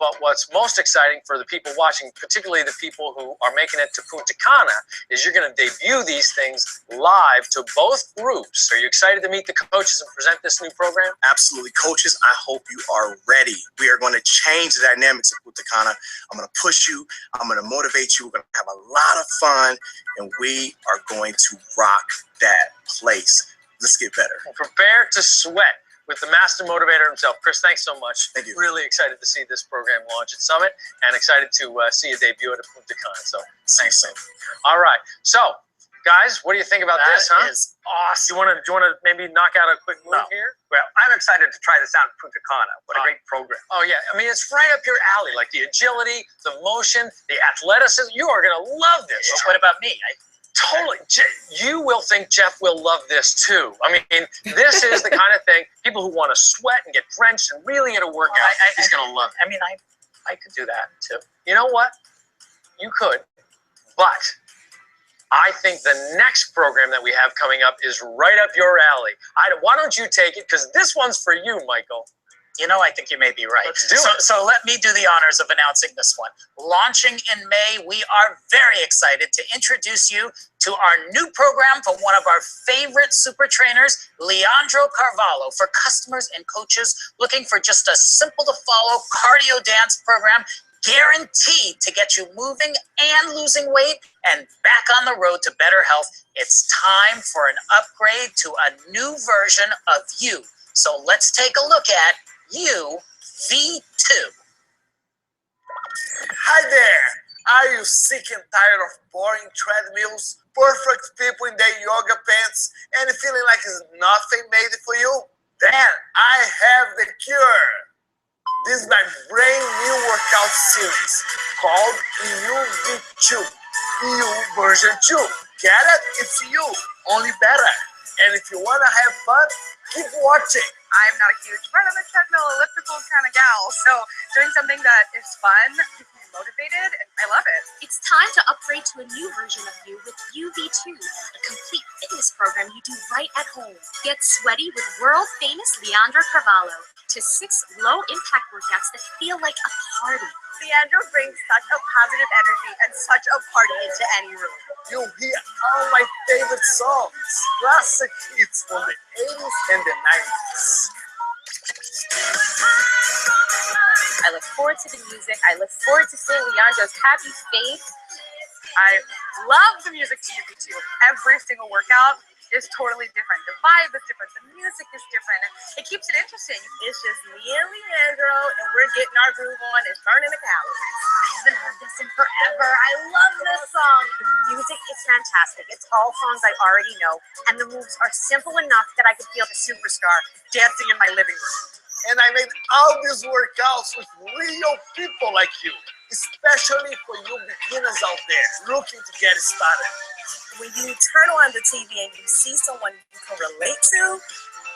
But what's most exciting for the people watching, particularly the people who are making it to Punta Cana, is you're going to debut these things live to both groups. Are you excited to meet the coaches and present this new program? Absolutely. Coaches, I hope you are ready. We are going to change the dynamics of Punta Cana. I'm going to push you. I'm going to motivate you. We're going to have a lot of fun, and we are going to rock that place. Let's get better. Prepare to sweat with the master motivator himself. Chris, thanks so much. Thank you. Really excited to see this program launch at Summit, and excited to see it debut at Punta Cana. So thanks, man. All right. So, guys, what do you think about this, huh? That is awesome. Do you want to maybe knock out a quick move here? Well, I'm excited to try this out in Punta Cana. What a great program. Oh, yeah. I mean, it's right up your alley. Like the agility, the motion, the athleticism. You are going to love this. What about me? Totally. You will think Jeff will love this too. I mean, this is the kind of thing, people who want to sweat and get drenched and really get a workout, he's going to love it. I mean, I could do that too. You know what? You could. But I think the next program that we have coming up is right up your alley. Why don't you take it? Because this one's for you, Michael. You know, I think you may be right. Let's do it. So let me do the honors of announcing this one. Launching in May, we are very excited to introduce you to our new program for one of our favorite super trainers, Leandro Carvalho, for customers and coaches looking for just a simple to follow cardio dance program guaranteed to get you moving and losing weight and back on the road to better health. It's time for an upgrade to a new version of you. So let's take a look at You V2. Hi there! Are you sick and tired of boring treadmills, perfect people in their yoga pants, and feeling like it's nothing made for you? Then I have the cure! This is my brand new workout series called You V2. You version 2. Get it? It's you, only better. And if you want to have fun, keep watching. I'm not a huge run on the treadmill, elliptical kind of gal, so doing something that is fun, keeps me motivated, and I love it. It's time to upgrade to a new version of you with UV2, a complete fitness program you do right at home. Get sweaty with world-famous Leandro Carvalho to 6 low-impact workouts that feel like a party. Leandro brings such a positive energy and such a party into any room. You'll hear all my favorite songs, classic hits from the 80s and the 90s. I look forward to the music. I look forward to seeing Leandro's happy face. I love the music to UV2. Every single workout is totally different. The vibe is different. The music is different. It keeps it interesting. It's just me and Leandro, and we're getting our groove on and burning the calories. I haven't heard this in forever. I love this song. The music is fantastic. It's all songs I already know, and the moves are simple enough that I could feel the superstar dancing in my living room. And I made all these workouts with real people like you, especially for you beginners out there looking to get started. When you turn on the TV and you see someone you can relate to,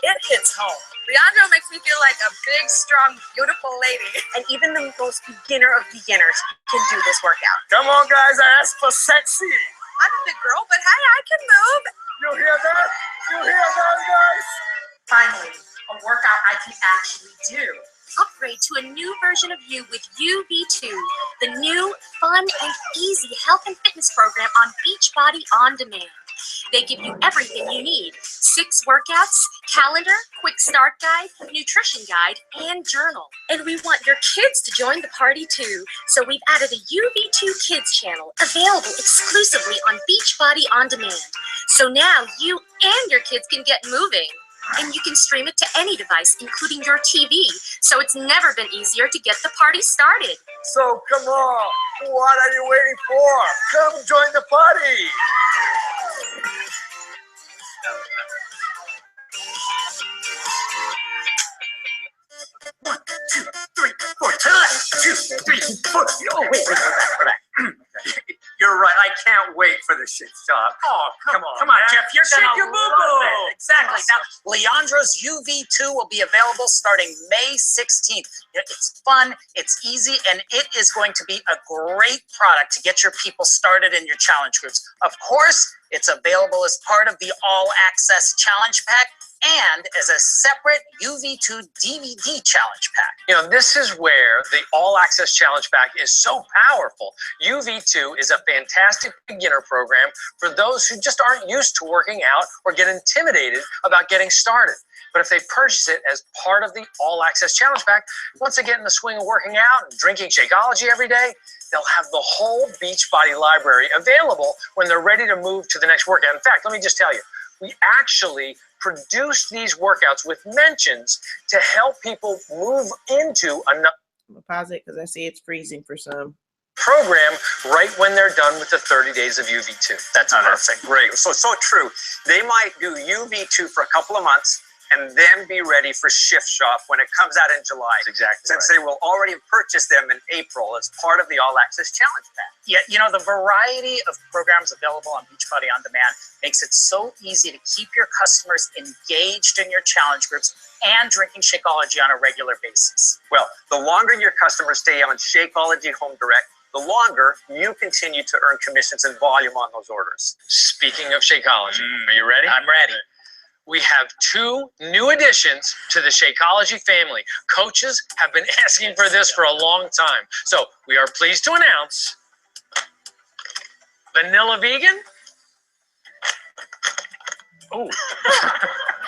it hits home. Leandro makes me feel like a big, strong, beautiful lady. And even the most beginner of beginners can do this workout. Come on, guys, I asked for sexy. I'm a big girl, but hey, I can move. You hear that? You hear that, guys? Finally, a workout I can actually do. Upgrade to a new version of you with UV2, the new, fun, and easy health and fitness program on Beachbody On Demand. They give you everything you need: 6 workouts, calendar, quick start guide, nutrition guide, and journal. And we want your kids to join the party too, so we've added a UV2 Kids channel available exclusively on Beachbody On Demand. So now you and your kids can get moving. And you can stream it to any device, including your TV. So it's never been easier to get the party started. So come on, what are you waiting for? Come join the party. 1, 2, 3, 4. To the left. 2, 3, 4. Oh, wait, we're back. You're right. I can't wait for the shit shop. Oh, come on, man. Jeff. You're Shake gonna your love boo-boo. it. Exactly. Now, Leandro's UV2 will be available starting May 16th. It's fun, it's easy, and it is going to be a great product to get your people started in your challenge groups. Of course, it's available as part of the All Access Challenge Pack and as a separate UV2 DVD challenge pack. You know, this is where the All Access Challenge Pack is so powerful. UV2 is a fantastic beginner program for those who just aren't used to working out or get intimidated about getting started. But if they purchase it as part of the All Access Challenge Pack, once they get in the swing of working out and drinking Shakeology every day, they'll have the whole Beachbody library available when they're ready to move to the next workout. In fact, let me just tell you, we actually produce these workouts with mentions to help people move into another. I'm gonna pause it because I see it's freezing for some. Program right when they're done with the 30 days of UV2. That's perfect. Great. So true. They might do UV2 for a couple of months and then be ready for Shift Shop when it comes out in July. That's exactly Since right. they will already have purchased them in April as part of the All Access Challenge Pack. Yeah, you know, the variety of programs available on Beachbody On Demand makes it so easy to keep your customers engaged in your challenge groups and drinking Shakeology on a regular basis. Well, the longer your customers stay on Shakeology Home Direct, the longer you continue to earn commissions and volume on those orders. Speaking of Shakeology, are you ready? I'm ready. We have 2 new additions to the Shakeology family. Coaches have been asking for this for a long time. So we are pleased to announce Vanilla Vegan. Ooh.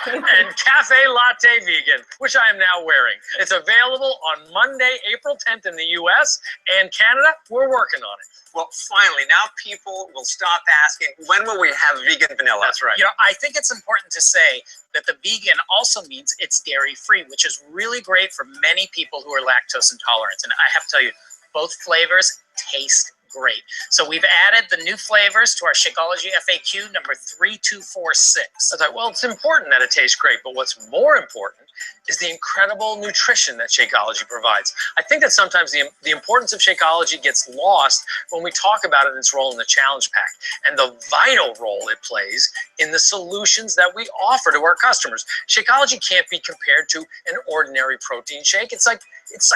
And Cafe Latte Vegan, which I am now wearing. It's available on Monday, April 10th in the US and Canada. We're working on it. Well, finally, now people will stop asking, when will we have vegan vanilla? That's right. You know, I think it's important to say that the vegan also means it's dairy-free, which is really great for many people who are lactose intolerant. And I have to tell you, both flavors taste great. So we've added the new flavors to our Shakeology FAQ number 3246. I thought, well, it's important that it tastes great, but what's more important is the incredible nutrition that Shakeology provides. I think that sometimes the importance of Shakeology gets lost when we talk about it in its role in the challenge pack and the vital role it plays in the solutions that we offer to our customers. Shakeology can't be compared to an ordinary protein shake. It's like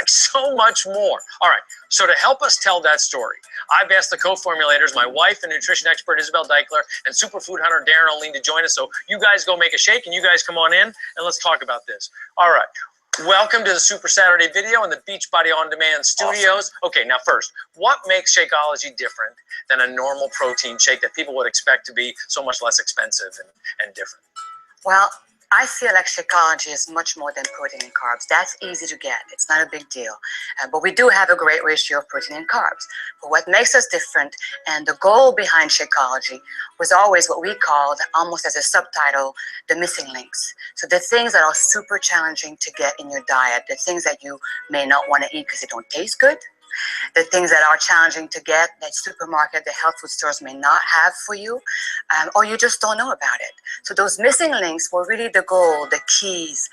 so much more. All right, so to help us tell that story, I've asked the co-formulators, my wife and nutrition expert Isabel Deichler, and superfood hunter Darren O'Lean to join us. So you guys go make a shake and you guys come on in and let's talk about this. All right, welcome to the Super Saturday video in the Beachbody On Demand studios. Awesome. Okay, now first, what makes Shakeology different than a normal protein shake that people would expect to be so much less expensive and different? Well, I feel like Shakeology is much more than protein and carbs. That's easy to get. It's not a big deal. But we do have a great ratio of protein and carbs. But what makes us different, and the goal behind Shakeology, was always what we called, almost as a subtitle, the missing links. So the things that are super challenging to get in your diet, the things that you may not want to eat because they don't taste good, the things that are challenging to get that supermarket, the health food stores may not have for you, or you just don't know about it. So those missing links were really the goal, the keys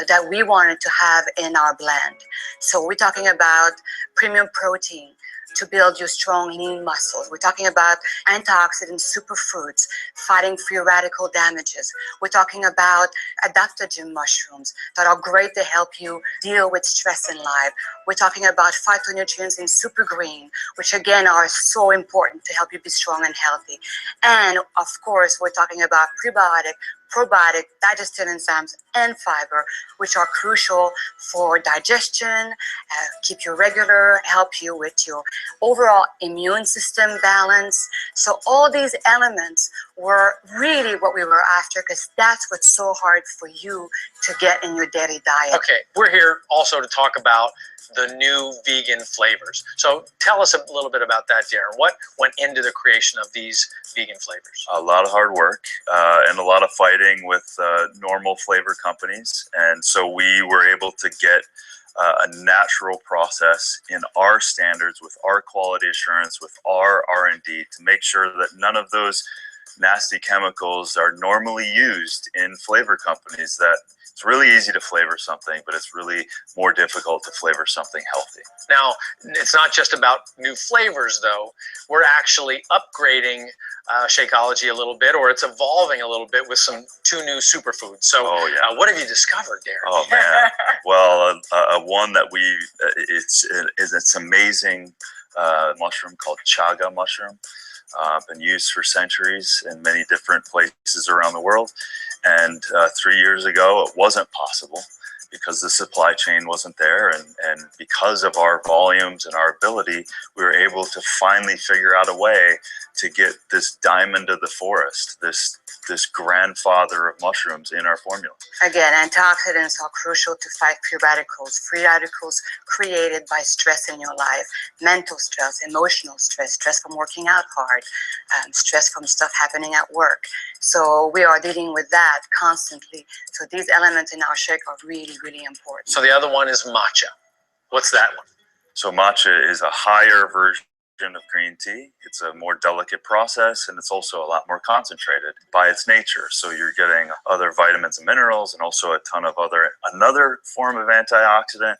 that we wanted to have in our blend. So we're talking about premium protein to build your strong lean muscles. We're talking about antioxidant superfoods, fighting free radical damages. We're talking about adaptogen mushrooms that are great to help you deal with stress in life. We're talking about phytonutrients in super green, which again are so important to help you be strong and healthy. And of course, we're talking about prebiotic, probiotic, digestive enzymes, and fiber, which are crucial for digestion, keep you regular, help you with your overall immune system balance. So all these elements were really what we were after, because that's what's so hard for you to get in your daily diet. Okay, we're here also to talk about the new vegan flavors. So tell us a little bit about that, Darren. What went into the creation of these vegan flavors? A lot of hard work and a lot of fighting with normal flavor companies. And so we were able to get a natural process in our standards with our quality assurance, with our R&D, to make sure that none of those nasty chemicals are normally used in flavor companies. That it's really easy to flavor something, but it's really more difficult to flavor something healthy. Now, it's not just about new flavors, though. We're actually upgrading Shakeology a little bit, or it's evolving a little bit with two new superfoods. So what have you discovered, Darren? Oh, man. Well, one that it's amazing mushroom called chaga mushroom. Been used for centuries in many different places around the world. And 3 years ago, it wasn't possible because the supply chain wasn't there. And because of our volumes and our ability, we were able to finally figure out a way to get this diamond of the forest, this grandfather of mushrooms in our formula. Again, antioxidants are crucial to fight free radicals created by stress in your life, mental stress, emotional stress, stress from working out hard, stress from stuff happening at work. So we are dealing with that constantly. So these elements in our shake are really, really important. So the other one is matcha. What's that one? So matcha is a higher version of green tea. It's a more delicate process, and it's also a lot more concentrated by its nature. So you're getting other vitamins and minerals, and also a ton of another form of antioxidant,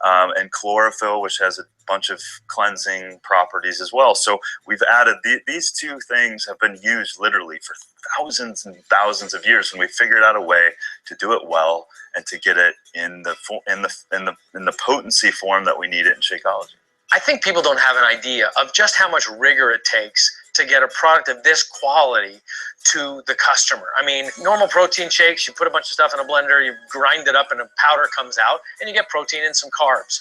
and chlorophyll, which has a bunch of cleansing properties as well. So we've added these two things have been used literally for thousands and thousands of years, and we figured out a way to do it well and to get it in the potency form that we need it in Shakeology. I think people don't have an idea of just how much rigor it takes to get a product of this quality to the customer. I mean, normal protein shakes, you put a bunch of stuff in a blender, you grind it up and a powder comes out, and you get protein and some carbs.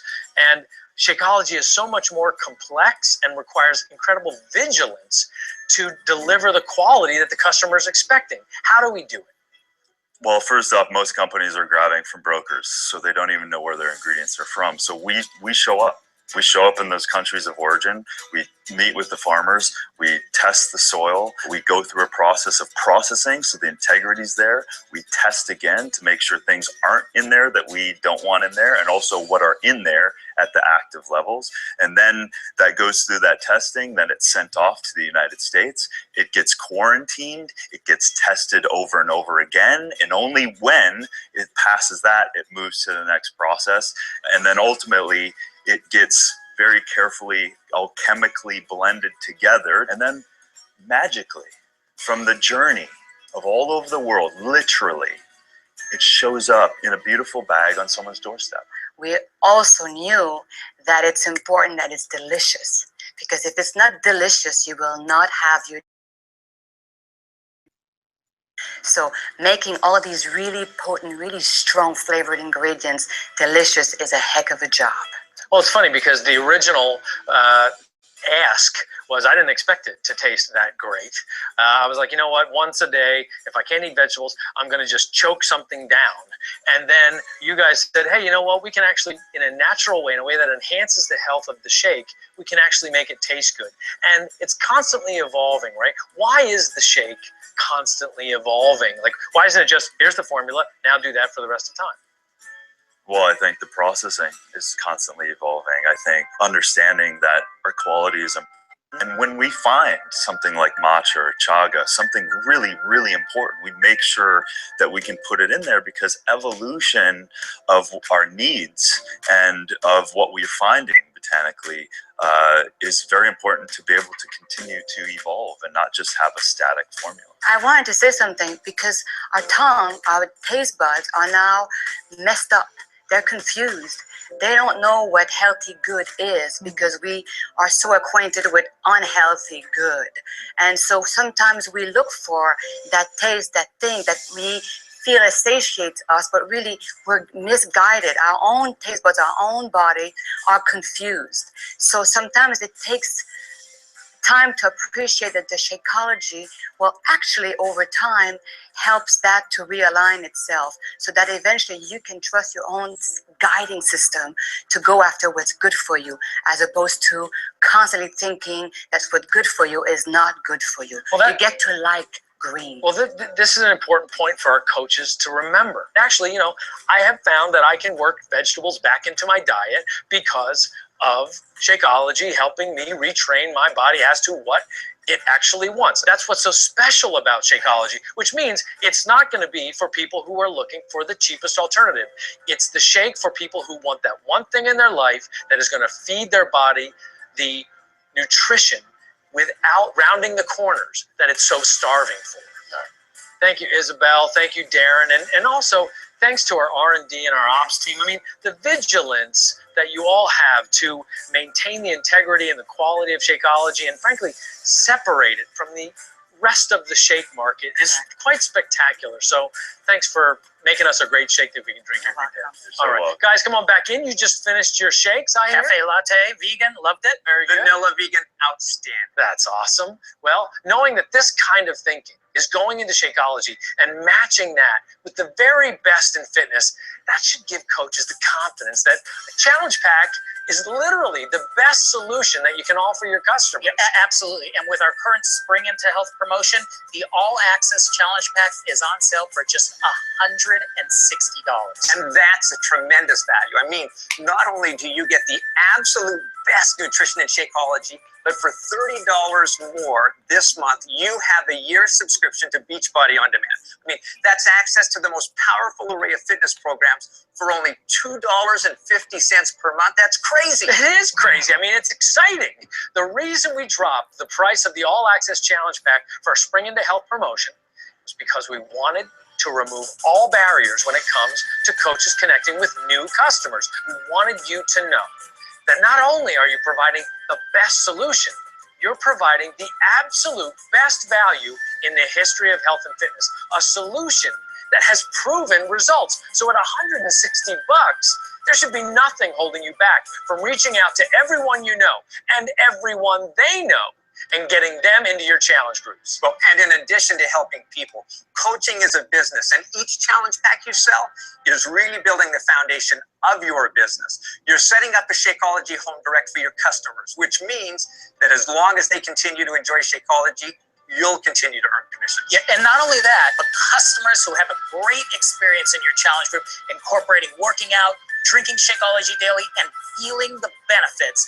And Shakeology is so much more complex and requires incredible vigilance to deliver the quality that the customer is expecting. How do we do it? Well, first off, most companies are grabbing from brokers, so they don't even know where their ingredients are from. So we show up. We show up in those countries of origin. We meet with the farmers. We test the soil. We go through a process of processing, so the integrity's there. We test again to make sure things aren't in there that we don't want in there, and also what are in there at the active levels. And then that goes through that testing, then it's sent off to the United States. It gets quarantined. It gets tested over and over again. And only when it passes that, it moves to the next process. And then ultimately, it gets very carefully alchemically blended together, and then magically, from the journey of all over the world, literally, it shows up in a beautiful bag on someone's doorstep. We also knew that it's important that it's delicious, because if it's not delicious, you will not have your. So making all of these really potent, really strong flavored ingredients delicious is a heck of a job. Well, it's funny because the original ask was, I didn't expect it to taste that great. I was like, you know what, once a day, if I can't eat vegetables, I'm gonna just choke something down. And then you guys said, hey, you know what, we can actually, in a natural way, in a way that enhances the health of the shake, we can actually make it taste good. And it's constantly evolving, right? Why is the shake constantly evolving? Like, why isn't it just, here's the formula, now do that for the rest of time? Well, I think the processing is constantly evolving. I think understanding that our quality is important. And when we find something like matcha or chaga, something really, really important, we make sure that we can put it in there, because evolution of our needs and of what we're finding botanically is very important to be able to continue to evolve and not just have a static formula. I wanted to say something because our tongue, our taste buds are now messed up. They're confused. They don't know what healthy good is because we are so acquainted with unhealthy good. And so sometimes we look for that taste, that thing that we feel satiates us, but really we're misguided. Our own taste buds, our own body are confused. So sometimes it takes time to appreciate that the Shakeology will actually over time helps that to realign itself, so that eventually you can trust your own guiding system to go after what's good for you, as opposed to constantly thinking that what's good for you is not good for you. Well, you get to like green. Well, this is an important point for our coaches to remember. Actually, you know, I have found that I can work vegetables back into my diet because of Shakeology helping me retrain my body as to what it actually wants. That's what's so special about Shakeology, which means it's not going to be for people who are looking for the cheapest alternative. It's the shake for people who want that one thing in their life that is going to feed their body the nutrition without rounding the corners that it's so starving for. Thank you, Isabel. Thank you, Darren. And also, thanks to our R&D and our ops team. I mean, the vigilance that you all have to maintain the integrity and the quality of Shakeology, and frankly, separate it from the rest of the shake market is quite spectacular. So thanks for making us a great shake that we can drink every day. All right, guys, come on back in. You just finished your shakes, I hear. Cafe latte, vegan, loved it. Very good. Vanilla vegan, outstanding. That's awesome. Well, knowing that this kind of thinking is going into Shakeology and matching that with the very best in fitness, that should give coaches the confidence that a challenge pack is literally the best solution that you can offer your customers. Yeah, absolutely. And with our current Spring into Health promotion, the All Access Challenge Pack is on sale for just $160. And that's a tremendous value. I mean, not only do you get the absolute best nutrition in Shakeology, but for $30 more this month, you have a year's subscription to Beachbody On Demand. I mean, that's access to the most powerful array of fitness programs for only $2.50 per month. That's crazy. It is crazy. I mean, it's exciting. The reason we dropped the price of the All Access Challenge Pack for our Spring into Health promotion was because we wanted to remove all barriers when it comes to coaches connecting with new customers. We wanted you to know that not only are you providing the best solution, you're providing the absolute best value in the history of health and fitness, a solution that has proven results. So at $160, there should be nothing holding you back from reaching out to everyone you know and everyone they know and getting them into your challenge groups. Well, and in addition to helping people, coaching is a business, and each challenge pack you sell is really building the foundation of your business. You're setting up a Shakeology Home Direct for your customers, which means that as long as they continue to enjoy Shakeology, you'll continue to earn commissions. Yeah, and not only that, but customers who have a great experience in your challenge group, incorporating working out, drinking Shakeology daily, and feeling the benefits,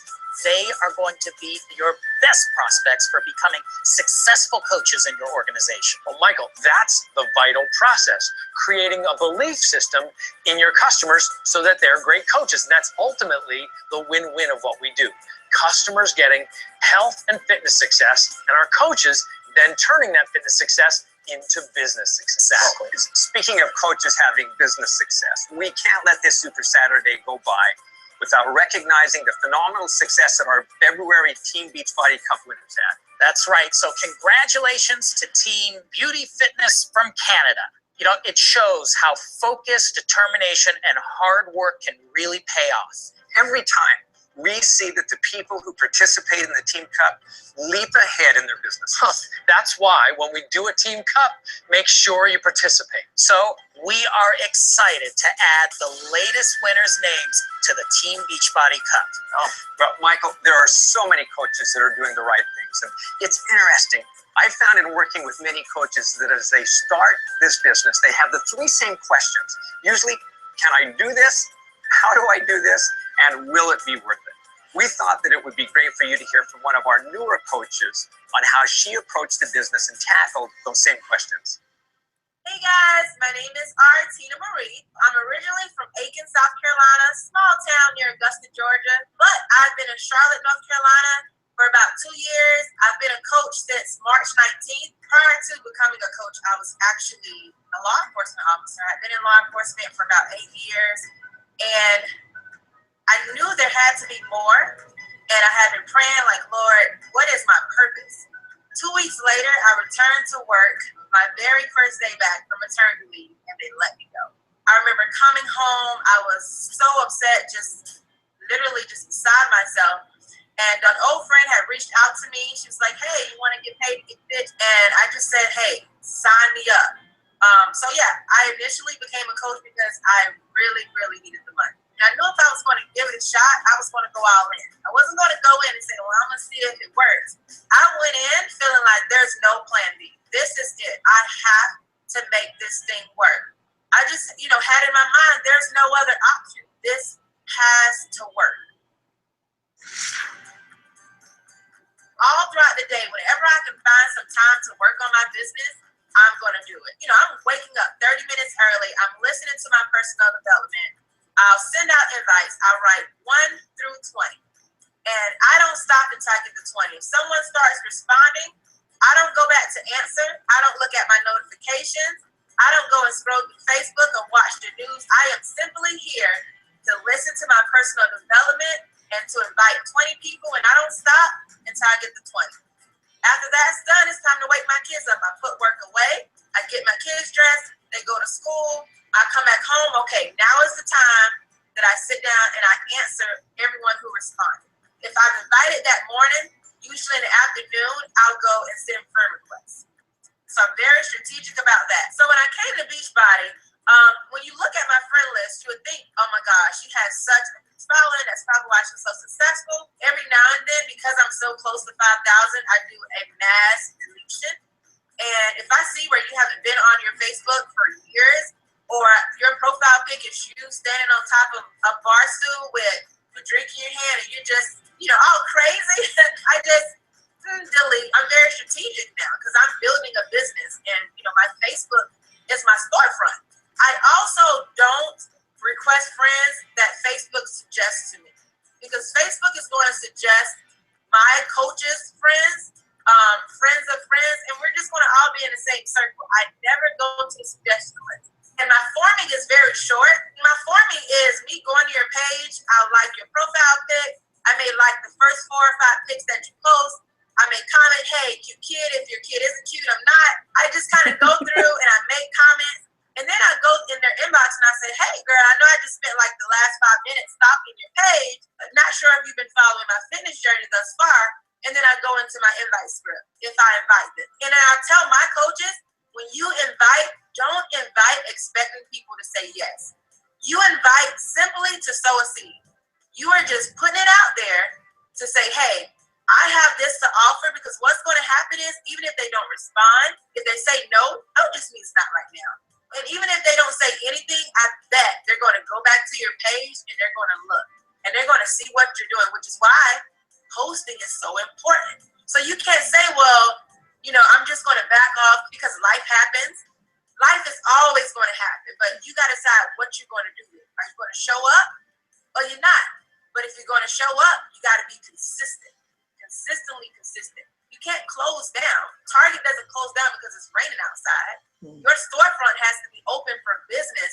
they are going to be your best prospects for becoming successful coaches in your organization. Well, Michael, that's the vital process, creating a belief system in your customers so that they're great coaches. And that's ultimately the win-win of what we do. Customers getting health and fitness success, and our coaches then turning that fitness success into business success. Exactly. Speaking of coaches having business success, we can't let this Super Saturday go by without recognizing the phenomenal success that our February Team Beachbody Cup winners had. That's right. So congratulations to Team Beauty Fitness from Canada. You know, it shows how focus, determination, and hard work can really pay off. Every time we see that the people who participate in the Team Cup leap ahead in their businesses. That's why when we do a Team Cup, make sure you participate. So we are excited to add the latest winners' names to the Team Beachbody Cup. Oh, but Michael, there are so many coaches that are doing the right things. And it's interesting. I found in working with many coaches that as they start this business, they have the three same questions. Usually, can I do this? How do I do this? And will it be worth it? We thought that it would be great for you to hear from one of our newer coaches on how she approached the business and tackled those same questions. Hey guys, my name is Artina Marie. I'm originally from Aiken, South Carolina, small town near Augusta, Georgia, but I've been in Charlotte, North Carolina for about 2 years. I've been a coach since March 19th. Prior to becoming a coach, I was actually a law enforcement officer. I've been in law enforcement for about 8 years, and I knew there had to be more, and I had been praying like, Lord, what is my purpose? 2 weeks later, I returned to work, my very first day back from maternity leave, and they let me go. I remember coming home, I was so upset, just literally just beside myself. And an old friend had reached out to me. She was like, hey, you want to get paid to get fit? And I just said, hey, sign me up. So yeah, I initially became a coach because I really, really needed the money. And I knew if I was going to give it a shot, I was going to go all in. I wasn't going to go in and say, well, I'm going to see if it works. I went in feeling like there's no plan B. This is it. I have to make this thing work. I just, had in my mind, there's no other option. This has to work. All throughout the day, whenever I can find some time to work on my business, I'm going to do it. I'm waking up 30 minutes early. I'm listening to my personal development. I'll send out invites. I'll write 1 through 20. And I don't stop until I get to 20. If someone starts responding, I don't go back to answer. I don't look at my notifications. I don't go and scroll through Facebook or watch the news. I am simply here to listen to my personal development and to invite 20 people, and I don't stop until I get to 20. After that's done, it's time to wake my kids up. I put work away. I get my kids dressed. They go to school. I come back home. Okay, now is the time that I sit down and I answer everyone who responded. If I've invited that morning, usually in the afternoon, I'll go and send friend requests. So I'm very strategic about that. So when I came to Beachbody, when you look at my friend list, you would think, oh my gosh, she has such a huge following. That's probably why she's so successful. Every now and then, because I'm so close to 5,000, I do a mass deletion. And if I see where you haven't been on your Facebook for years, or your profile pic is you standing on top of a bar stool with a drink in your hand and you're just, all crazy, I just delete. I'm very strategic now because I'm building a business, and my Facebook is my storefront. I also don't request friends that Facebook suggests to me, because Facebook is going to suggest my coaches' friends, friends of friends, and we're just going to all be in the same circle. I never go to the suggestion list. And my forming is very short. My forming is me going to your page. I'll like your profile pic. I may like the first 4 or 5 pics that you post. I may comment, hey, cute kid. If your kid isn't cute, I'm not. I just kind of go through and I make comments. And then I go in their inbox and I say, hey, girl, I know I just spent like the last 5 minutes stalking your page. I'm not sure if you've been following my fitness journey thus far. And then I go into my invite script if I invite them. And then I tell my coaches, when you invite, don't invite expecting people to say yes. You invite simply to sow a seed. You are just putting it out there to say, hey, I have this to offer, because what's going to happen is, even if they don't respond, if they say no, just means not right now. And even if they don't say anything, I bet they're going to go back to your page and they're going to look and they're going to see what you're doing, which is why posting is so important. So you can't say, well, I'm just going to back off because life happens. Life is always going to happen, but you got to decide what you're going to do. Are you going to show up or you're not? But if you're going to show up, you got to be consistent, consistently consistent. You can't close down. Target doesn't close down because it's raining outside. Your storefront has to be open for business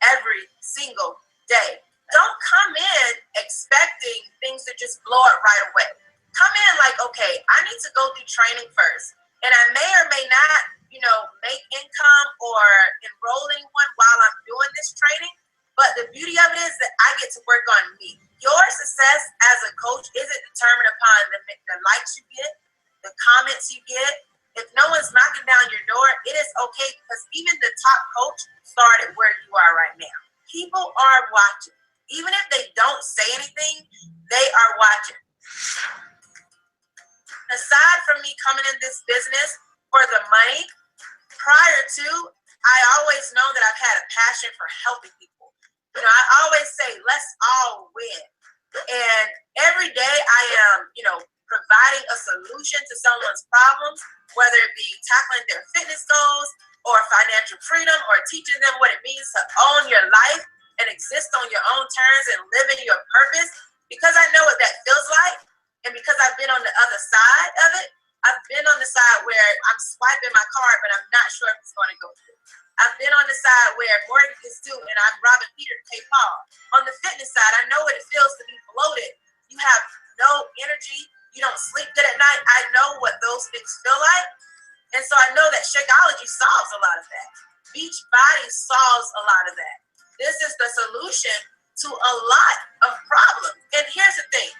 every single day. Don't come in expecting things to just blow up right away. Come in like, okay, I need to go through training first. And I may or may not, make income or enroll in one while I'm doing this training. But the beauty of it is that I get to work on me. Your success as a coach isn't determined upon the likes you get, the comments you get. If no one's knocking down your door, it is okay, because even the top coach started where you are right now. People are watching. Even if they don't say anything, they are watching. Aside from me coming in this business for the money, prior to, I always know that I've had a passion for helping people. You know, I always say, let's all win. And every day I am, you know, providing a solution to someone's problems, whether it be tackling their fitness goals or financial freedom, or teaching them what it means to own your life and exist on your own terms and live in your purpose, because I know what that feels like. And because I've been on the other side of it, I've been on the side where I'm swiping my card, but I'm not sure if it's going to go through. I've been on the side where mortgage is due and I'm robbing Peter to pay Paul. On the fitness side, I know what it feels to be bloated. You have no energy. You don't sleep good at night. I know what those things feel like. And so I know that Shakeology solves a lot of that. Beachbody solves a lot of that. This is the solution to a lot of problems. And here's the thing.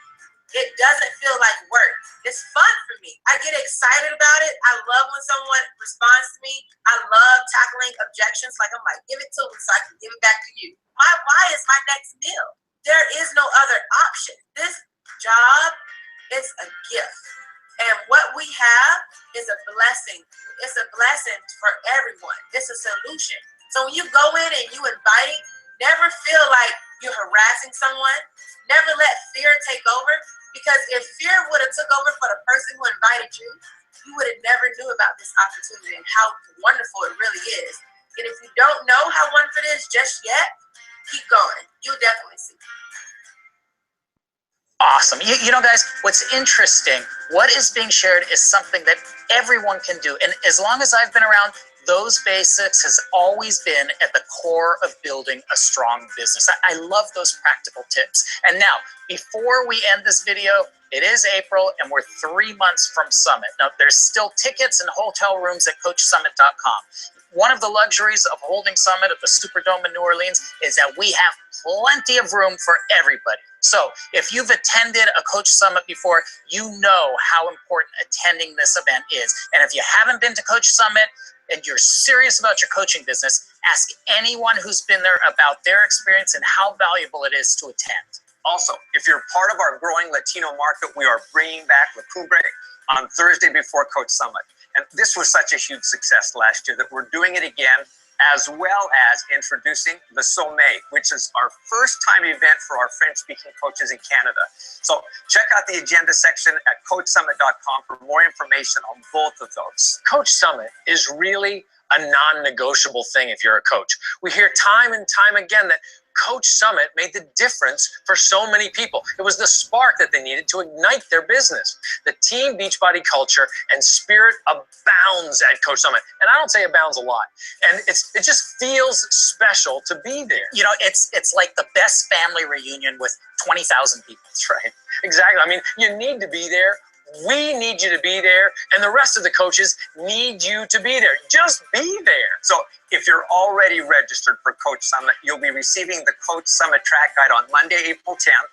It doesn't feel like work. It's fun for me. I get excited about it. I love when someone responds to me. I love tackling objections. Like, I'm like, give it to me so I can give it back to you. My why is my next meal. There is no other option. This job is a gift. And what we have is a blessing. It's a blessing for everyone. It's a solution. So when you go in and you invite, never feel like you're harassing someone. Never let fear take over. Because if fear would have took over for the person who invited you, you would have never knew about this opportunity and how wonderful it really is. And if you don't know how wonderful it is just yet, keep going. You'll definitely see. Awesome. You know, guys, what's interesting, what is being shared is something that everyone can do. And as long as I've been around, those basics has always been at the core of building a strong business. I love those practical tips. And now, before we end this video, it is April and we're 3 months from Summit. Now, there's still tickets and hotel rooms at CoachSummit.com. One of the luxuries of holding Summit at the Superdome in New Orleans is that we have plenty of room for everybody. So if you've attended a Coach Summit before, you know how important attending this event is. And if you haven't been to Coach Summit and you're serious about your coaching business, ask anyone who's been there about their experience and how valuable it is to attend. Also, if you're part of our growing Latino market, we are bringing back La Cumbre on Thursday before Coach Summit. And this was such a huge success last year that we're doing it again, as well as introducing the Sommet, which is our first time event for our French-speaking coaches in Canada. So check out the agenda section at CoachSummit.com for more information on both of those. Coach Summit is really a non-negotiable thing if you're a coach. We hear time and time again that Coach Summit made the difference for so many people. It was the spark that they needed to ignite their business. The team Beachbody culture and spirit abounds at Coach Summit. And I don't say abounds a lot. And it just feels special to be there. You know, it's like the best family reunion with 20,000 people. That's right. Exactly. I mean, you need to be there. We need you to be there, and the rest of the coaches need you to be there. Just be there. So if you're already registered for Coach Summit, you'll be receiving the Coach Summit track guide on Monday, April 10th,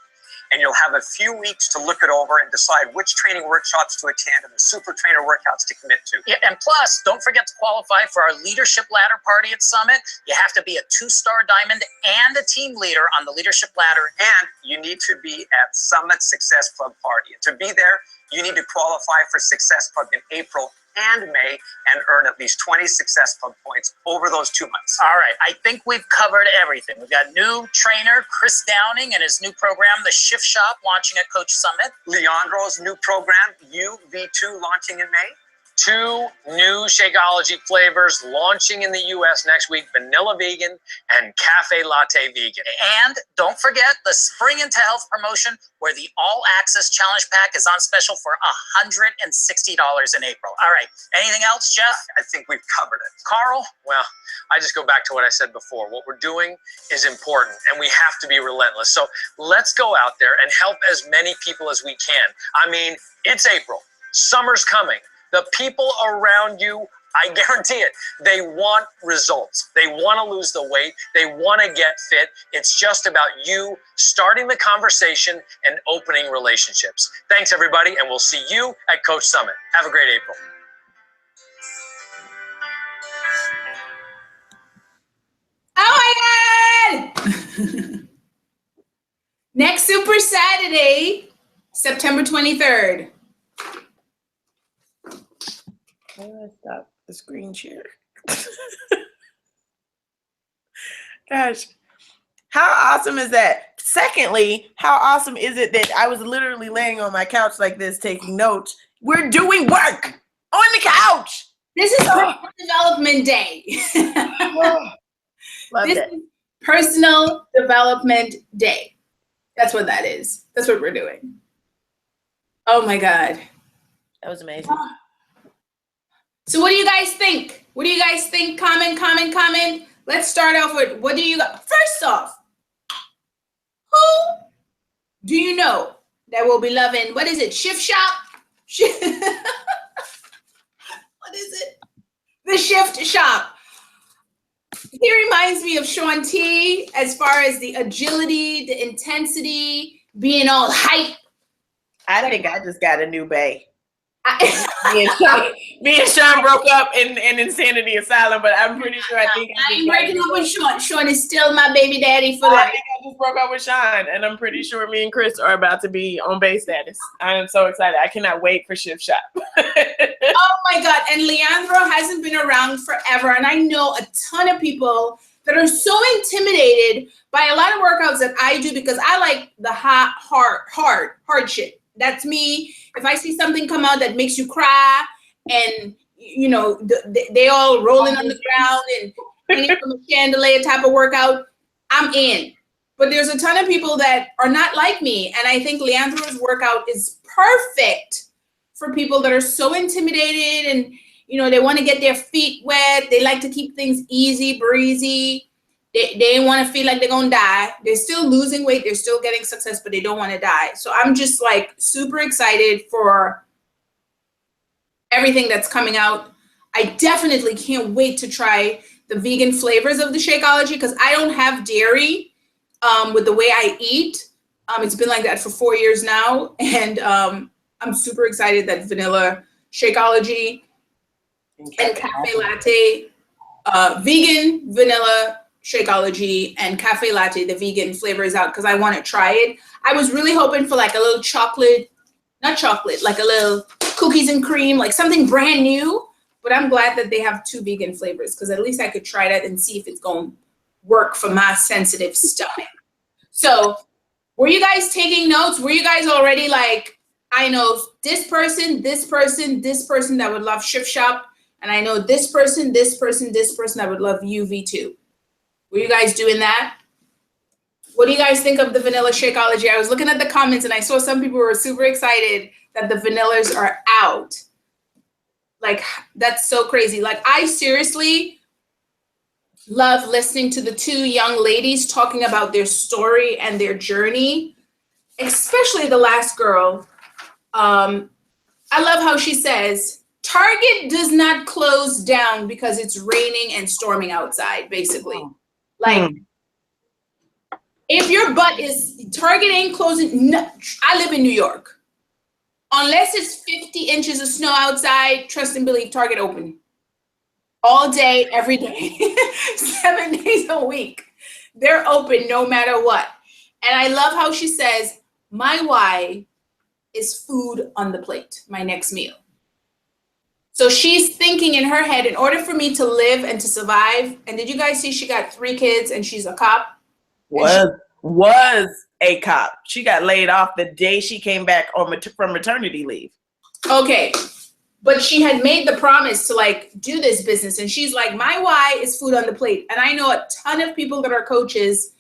and you'll have a few weeks to look it over and decide which training workshops to attend and the super trainer workouts to commit to. Yeah, and plus, don't forget to qualify for our leadership ladder party at Summit. You have to be a 2-star diamond and a team leader on the leadership ladder. And you need to be at Summit Success Club party. And to be there, you need to qualify for Success Club in April and May and earn at least 20 Success Club points over those 2 months. All right, I think we've covered everything. We've got new trainer Chris Downing and his new program, The Shift Shop, launching at Coach Summit. Leandro's new program, UV2, launching in May. 2 new Shakeology flavors launching in the US next week, vanilla vegan and cafe latte vegan. And don't forget the Spring into Health promotion, where the All Access Challenge Pack is on special for $160 in April. All right, anything else, Jeff? I think we've covered it. Carl? Well, I just go back to what I said before. What we're doing is important, and we have to be relentless. So let's go out there and help as many people as we can. I mean, it's April. Summer's coming. The people around you I guarantee it. They want results. They want to lose the weight. They want to get fit. It's just about you starting the conversation and opening relationships. Thanks, everybody, and we'll see you at Coach Summit. Have a great April. Oh my God! Next Super Saturday, September 23rd. How do I stop the screen share? Gosh, how awesome is that? Secondly, how awesome is it that I was literally laying on my couch like this taking notes? We're doing work on the couch. This is Personal Development Day. Love This it. is Personal Development Day. That's what that is. That's what we're doing. Oh my God. That was amazing. So what do you guys think? What do you guys think? Comment. Let's start off with, what do you got? First off, who do you know that will be loving, what is it, Shift Shop? What is it? The Shift Shop. He reminds me of Shaun T as far as the agility, the intensity, being all hype. I think I just got a new bae. Me and Sean broke up in Insanity Asylum, but I'm pretty sure I ain't breaking up with Sean. Sean is still my baby daddy for life. I think I just broke up with Sean, and I'm pretty sure me and Chris are about to be on base status. I am so excited. I cannot wait for Shift Shop. Oh my God. And Leandro hasn't been around forever. And I know a ton of people that are so intimidated by a lot of workouts that I do because I like the hard shit. That's me. If I see something come out that makes you cry and, you know, they all rolling on the ground and hanging from a chandelier type of workout, I'm in. But there's a ton of people that are not like me. And I think Leandro's workout is perfect for people that are so intimidated and, you know, they want to get their feet wet. They like to keep things easy, breezy. They want to feel like they're going to die. They're still losing weight. They're still getting success, but they don't want to die. So I'm just like super excited for everything that's coming out. I definitely can't wait to try the vegan flavors of the Shakeology because I don't have dairy with the way I eat. It's been like that for 4 years now. And I'm super excited that vanilla Shakeology and cafe latte, vegan vanilla Shakeology and cafe latte, the vegan flavor is out because I want to try it. I was really hoping for like a little chocolate, not chocolate, like a little cookies and cream, like something brand new. But I'm glad that they have 2 vegan flavors because at least I could try that and see if it's going to work for my sensitive stomach. So were you guys taking notes? Were you guys already like, I know this person that would love Shift Shop. And I know this person that would love UV2. Were you guys doing that? What do you guys think of the vanilla Shakeology? I was looking at the comments and I saw some people were super excited that the vanillas are out. Like, that's so crazy. Like, I seriously love listening to the 2 young ladies talking about their story and their journey, especially the last girl. I love how she says, Target does not close down because it's raining and storming outside, basically. Like, if your butt is, Target ain't closing. No, I live in New York. Unless it's 50 inches of snow outside, trust and believe Target open. All day, every day, 7 days a week. They're open no matter what. And I love how she says, my why is food on the plate, my next meal. So she's thinking in her head, in order for me to live and to survive, and did you guys see she got 3 kids and she's a cop? Was a cop. She got laid off the day she came back from maternity leave. Okay. But she had made the promise to like do this business. And she's like, my why is food on the plate. And I know a ton of people that are coaches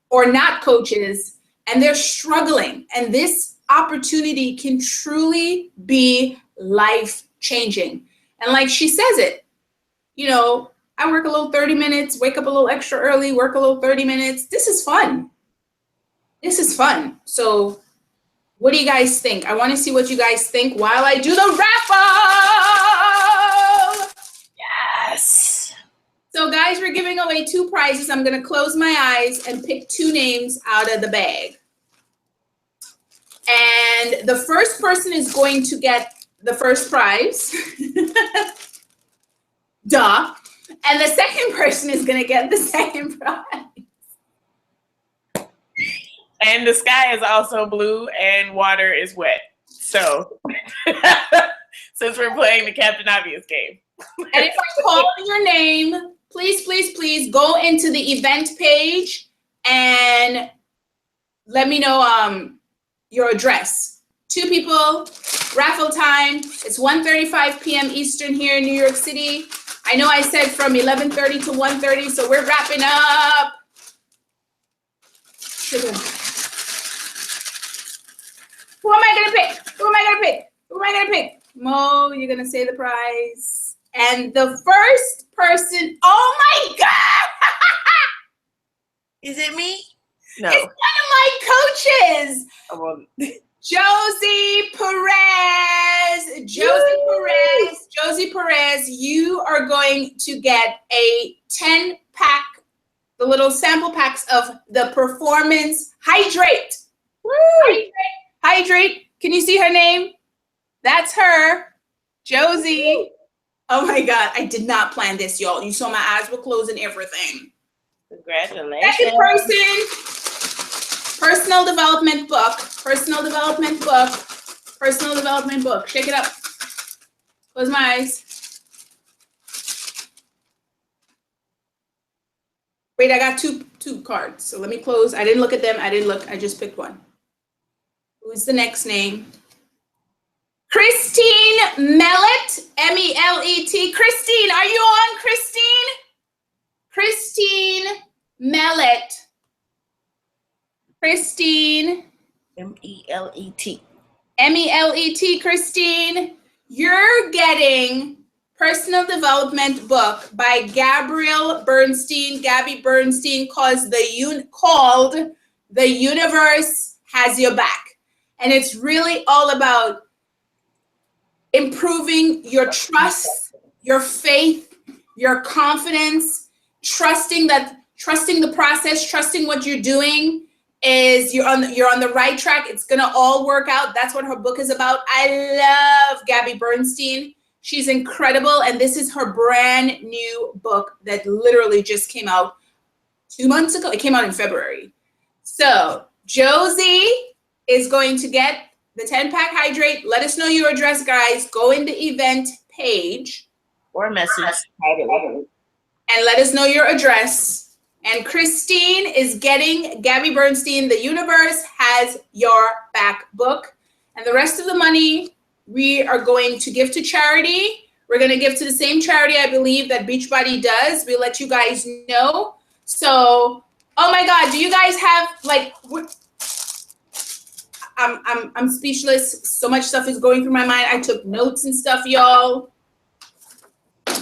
or not coaches, and they're struggling. And this opportunity can truly be life-changing. And like she says it, you know, I work a little 30 minutes, wake up a little extra early, work a little 30 minutes. This is fun. This is fun. So what do you guys think? I want to see what you guys think while I do the raffle. So guys, we're giving away 2 prizes. I'm gonna close my eyes and pick 2 names out of the bag. And the first person is going to get the first prize. Duh. And the second person is gonna get the second prize. And the sky is also blue and water is wet. So since we're playing the Captain Obvious game. And if I call your name, please, please, please go into the event page and let me know your address. 2 people, raffle time. It's 1:35 p.m. Eastern here in New York City. I know I said from 11:30 to 1:30, so we're wrapping up. Sugar. Who am I gonna pick? Who am I gonna pick? Who am I gonna pick? Mo, you're gonna say the prize. And the first person, oh my God! Is it me? No. It's one of my coaches. Well, Josie Perez. Josie Perez, you are going to get a 10-pack, the little sample packs of the Performance Hydrate. Woo! Hydrate. Can you see her name? That's her. Josie. Woo! Oh my God, I did not plan this, y'all. You saw my eyes were closed and everything. Congratulations. Second person, personal development book. Personal development book. Shake it up. Close my eyes. Wait, I got two cards. So let me close. I didn't look at them. I just picked one. Who's the next name? Christine Mellet, M-E-L-E-T. Christine, are you on, Christine? Christine Mellet. Christine. M-E-L-E-T. M-E-L-E-T, Christine. You're getting personal development book by Gabrielle Bernstein, Gabby Bernstein, called The Universe Has Your Back. And it's really all about improving your trust, your faith, your confidence, trusting the process, trusting what you're doing is you're on the right track. It's gonna all work out. That's what her book is about. I love Gabby Bernstein. She's incredible, and this is her brand new book that literally just came out 2 months ago. It came out in February. So Josie is going to get the 10-pack Hydrate. Let us know your address, guys. Go in the event page. Or message. And let us know your address. And Christine is getting Gabby Bernstein, The Universe Has Your Back book. And the rest of the money we are going to give to charity. We're going to give to the same charity, I believe, that Beachbody does. We'll let you guys know. So, oh my God, do you guys have, like, I'm speechless. So much stuff is going through my mind. I took notes and stuff, y'all.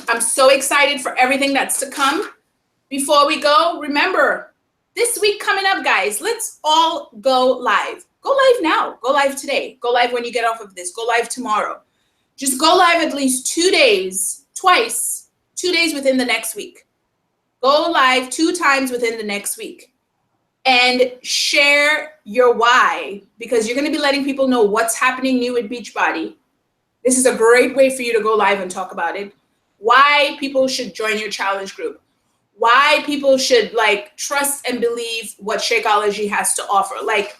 I'm so excited for everything that's to come. Before we go, remember, this week coming up, guys, let's all go live. Go live now. Go live today. Go live when you get off of this. Go live tomorrow. Just go live at least 2 days, 2 days within the next week. Go live 2 times within the next week. And share your why, because you're going to be letting people know what's happening new at Beachbody. This is a great way for you to go live and talk about it. Why people should join your challenge group. Why people should trust and believe what Shakeology has to offer. Like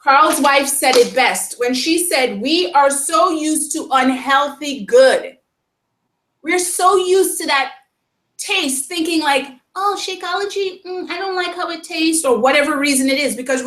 Carl's wife said it best when she said, we are so used to unhealthy good. We're so used to that taste, thinking like, oh, Shakeology, I don't like how it tastes, or whatever reason it is, because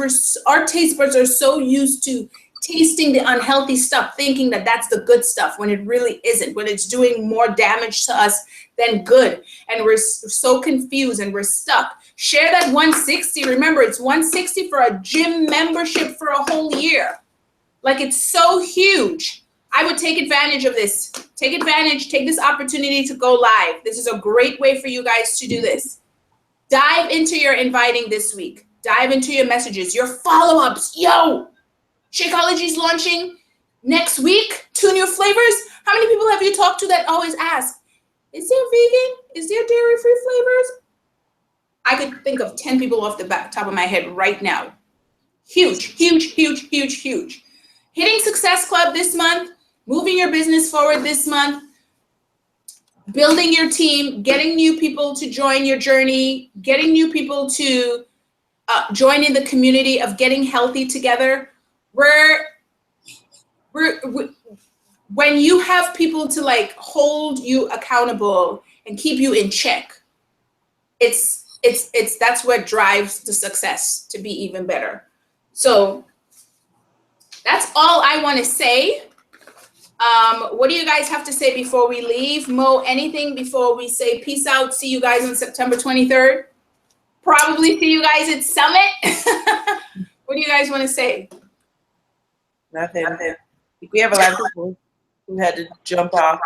our taste buds are so used to tasting the unhealthy stuff, thinking that that's the good stuff when it really isn't, when it's doing more damage to us than good. And we're so confused and we're stuck. Share that 160. Remember, it's 160 for a gym membership for a whole year. Like, it's so huge. I would take advantage of this. Take advantage, take this opportunity to go live. This is a great way for you guys to do this. Dive into your inviting this week. Dive into your messages, your follow-ups. Yo, Shakeology is launching next week, 2 new flavors. How many people have you talked to that always ask, Is there vegan? Is there dairy-free flavors? I could think of 10 people off the top of my head right now. Huge, huge, huge, huge, huge. Hitting Success Club this month, moving your business forward this month, building your team, getting new people to join your journey, getting new people to join in the community of getting healthy together. When you have people to like hold you accountable and keep you in check, that's what drives the success to be even better. So that's all I want to say. What do you guys have to say before we leave? Mo, anything before we say peace out? See you guys on September 23rd. Probably see you guys at Summit. What do you guys want to say? Nothing. We have a lot of people who had to jump off.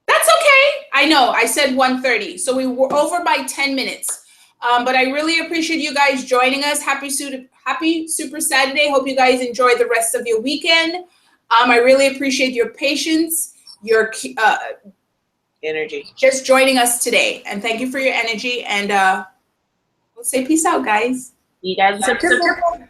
That's okay. I know. I said 1:30, so we were over by 10 minutes. But I really appreciate you guys joining us. Happy Super Saturday. Hope you guys enjoy the rest of your weekend. I really appreciate your patience, your energy, just joining us today. And thank you for your energy. And we'll say peace out, guys. You guys in September.